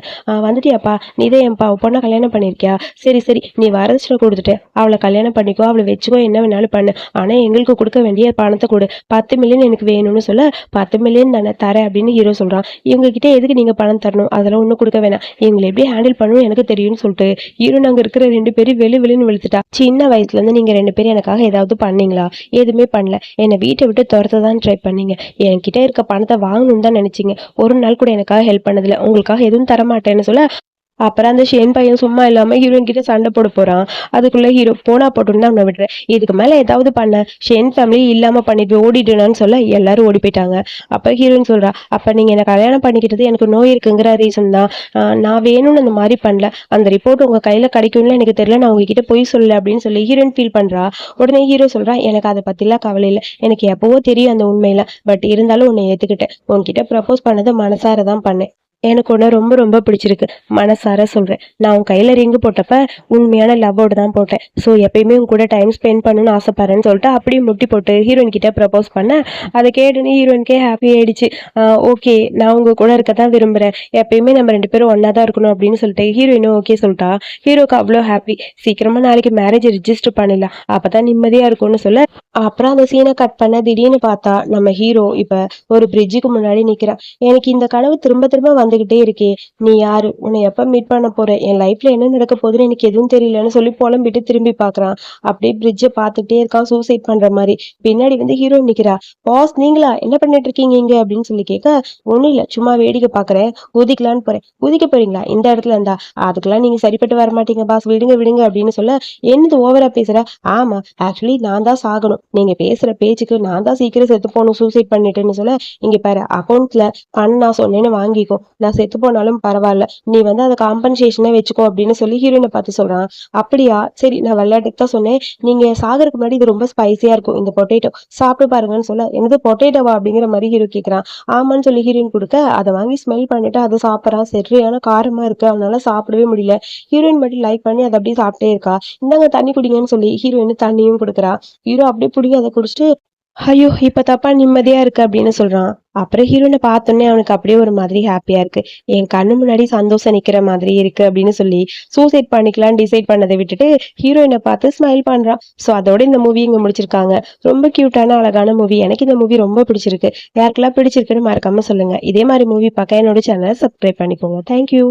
வந்துட்டியாப்பா, நீ தான் என் பொண்ணை கல்யாணம் பண்ணிருக்கியா? சரி சரி நீ வரதட்சணை கொடுத்துட்டு அவளை கல்யாணம் பண்ணிக்கோ, அவளை வச்சுக்கோ, என்ன வேணாலும் பண்ணு, ஆனா எங்களுக்கு கொடுக்க வேண்டிய பணத்தை கொடு, 10 மில்லியன் எனக்கு வேணும்னு சொல்ல, 10 மில்லியன் தானே தரேன் அப்படின்னு ஹீரோ சொல்றான். இவங்க கிட்ட எதுக்கு நீங்க பணம் தரணும், அதெல்லாம் ஒன்றும் கொடுக்க வேணாம், இவங்களை எப்படி ஹேண்டில் பண்ணணும் எனக்கு தெரியும்னு சொல்லிட்டு ஹீரோ நாங்க இருக்கிற 2 பேரும் வெளின்னு வெளுத்துட்டா. சின்ன வயசுல இருந்து நீங்க 2 பேரும் எனக்காக ஏதாவது பண்ணீங்களா? எதுவுமே பண்ணல, என்னை வீட்டை விட்டு துரத்த தான் ட்ரை பண்ணீங்க, என்கிட்ட இருக்க பணத்தை வாங்கணும்னு தான் நினைச்சீங்க, ஒரு நாள் கூட எனக்காக ஹெல்ப் பண்ணதில்லை, உங்களுக்காக எதுவும் தரமாட்டேன்னு சொல்ல, அப்புறம் அந்த ஷேன் பையன் சும்மா இல்லாம ஹீரோயின் கிட்ட சண்டை போட போறான். அதுக்குள்ள ஹீரோ போனா போட்டுன்னு தான் அவனை விடுறேன், இதுக்கு மேல ஏதாவது பண்ண ஷேன் ஃபேமிலி இல்லாம பண்ணிட்டு ஓடிடுனான்னு சொல்ல எல்லாரும் ஓடி போயிட்டாங்க. அப்ப ஹீரோயின் சொல்றா, அப்ப நீங்க என்ன கல்யாணம் பண்ணிக்கிட்டது எனக்கு நோய் இருக்குங்கிற ரீசன் தான். நான் வேணும்னு அந்த மாதிரி பண்ணல, அந்த ரிப்போர்ட் உங்க கையில கிடைக்கும்னு எனக்கு தெரியல, நான் உங்ககிட்ட பொய் சொல்லல அப்படின்னு சொல்லி ஹீரோயின் ஃபீல் பண்றா. உடனே ஹீரோ சொல்றா, எனக்கு அதை பத்திலாம் கவலை இல்லை, எனக்கு எப்பவோ தெரியும் அந்த உண்மையில, பட் இருந்தாலும் உன்னை ஏத்துக்கிட்டேன், உன்கிட்ட ப்ரப்போஸ் பண்ணதை மனசார தான் பண்ணேன், எனக்கு உன்னை ரொம்ப ரொம்ப பிடிச்சிருக்கு, மனசார சொல்றேன். நான் உன் கையில ரிங்கு போட்டப்ப உண்மையான லவ்வோட தான் போட்டேன். ஸோ எப்பயுமே உன் கூட டைம் ஸ்பெண்ட் பண்ணணும்னு ஆசைப்படுறேன்னு சொல்லிட்டு அப்படியே முட்டி போட்டு ஹீரோயின் கிட்ட ப்ரப்போஸ் பண்ண, அதை கேட்டுன்னு ஹீரோயின்கே ஹாப்பி ஆயிடுச்சு. ஓகே, நான் உங்க கூட இருக்க தான் விரும்புறேன், எப்பயுமே நம்ம 2 பேரும் ஒன்னா தான் இருக்கணும் அப்படின்னு சொல்லிட்டு ஹீரோயினும் ஓகே சொல்லிட்டா. ஹீரோக்கு அவ்வளோ ஹாப்பி, சீக்கிரமா நாளைக்கு மேரேஜ் ரிஜிஸ்டர் பண்ணிடலாம், அப்பதான் நிம்மதியா இருக்கும்னு சொல்ல. அப்புறம் அந்த சீனை கட் பண்ண திடீர்னு பார்த்தா நம்ம ஹீரோ இப்ப ஒரு பிரிட்ஜுக்கு முன்னாடி நிக்கிறான். எனக்கு இந்த கனவு திரும்ப திரும்ப வந்துகிட்டே இருக்கே, நீ யாரு, உன்னை எப்ப மீட் பண்ண போற, என் லைஃப்ல என்ன நடக்க போகுதுன்னு எனக்கு எதுவும் தெரியலன்னு சொல்லி புலம்பிட்டு திரும்பி பாக்குறான். அப்படியே பிரிட்ஜை பார்த்துட்டே இருக்கான், சூசைட் பண்ற மாதிரி. பின்னாடி வந்து ஹீரோ நிக்கிறா. பாஸ் நீங்களா, என்ன பண்ணிட்டு இருக்கீங்க இங்க அப்படின்னு சொல்லி கேட்க, ஒண்ணும் இல்ல, சும்மா வேடிக்கை பாக்குறேன், குதிக்கலான்னு போறேன். குதிக்க போறீங்களா இந்த இடத்துல இருந்தா, அதுக்கெல்லாம் நீங்க சரிப்பட்டு வர மாட்டீங்க பாஸ், விடுங்க விடுங்க அப்படின்னு சொல்ல, என்னது ஓவரா பேசுற, ஆமா ஆக்சுவலி நான் தான் சாகணும், நீங்க பேசுற பேச்சுக்கு நான் தான் சீக்கிரம் செத்து போகணும் சூசைட் பண்ணிட்டேன்னு சொல்ல, இங்க பாரு அக்கௌண்ட்ல பண் நான் சொன்னேன்னு வாங்கிக்கோ, நான் செத்து போனாலும் பரவாயில்ல, நீ வந்து அதை காம்பன்சேஷனே வச்சுக்கோ அப்படின்னு சொல்லி ஹீரோயினை பார்த்து சொல்றான். அப்படியா, சரி நான் விளையாட்டுக்கு தான் சொன்னேன், நீங்க சாகருக்கு முன்னாடி இது ரொம்ப ஸ்பைசியா இருக்கும் இந்த பொட்டேட்டோ, சாப்பிட்டு பாருங்கன்னு சொல்ல, எனது பொட்டேட்டோவா அப்படிங்கிற மாதிரி ஹீரோ கேட்கறான். ஆமான்னு சொல்லி ஹீரோயின் கொடுக்க, அதை வாங்கி ஸ்மெல் பண்ணிட்டு அதை சாப்பிட்றான். சரியான காரமா இருக்கு, அவனால சாப்பிடவே முடியல. ஹீரோயின் மட்டும் லைக் பண்ணி அதை அப்படியே சாப்பிட்டே இருக்கா. இந்தாங்க தண்ணி குடிங்கன்னு சொல்லி ஹீரோயின் தண்ணியும் கொடுக்குறா. ஹீரோ அப்படியே பிடிங்கி அதை குடிச்சிட்டு, ஐயோ இப்ப தப்பா நிம்மதியா இருக்கு அப்படின்னு சொல்றான். அப்புறம் ஹீரோனை பார்த்தோன்னே அவனுக்கு அப்படியே ஒரு மாதிரி ஹாப்பியா இருக்கு, என் கண்ணு முன்னாடி சந்தோஷம் நிக்கிற மாதிரி இருக்கு அப்படின்னு சொல்லி சூசைட் பண்ணிக்கலாம்னு டிசைட் பண்ணதை விட்டுட்டு ஹீரோயினை பார்த்து ஸ்மைல் பண்றான். ஸோ அதோட இந்த மூவி இங்க முடிச்சிருக்காங்க. ரொம்ப கியூட்டான அழகான மூவி, எனக்கு இந்த மூவி ரொம்ப பிடிச்சிருக்கு. யாருக்கெல்லாம் பிடிச்சிருக்குன்னு மறக்காம சொல்லுங்க. இதே மாதிரி மூவி பார்க்க என்னோட சேனலை சப்ஸ்கிரைப் பண்ணிக்கோங்க. தேங்க்யூ.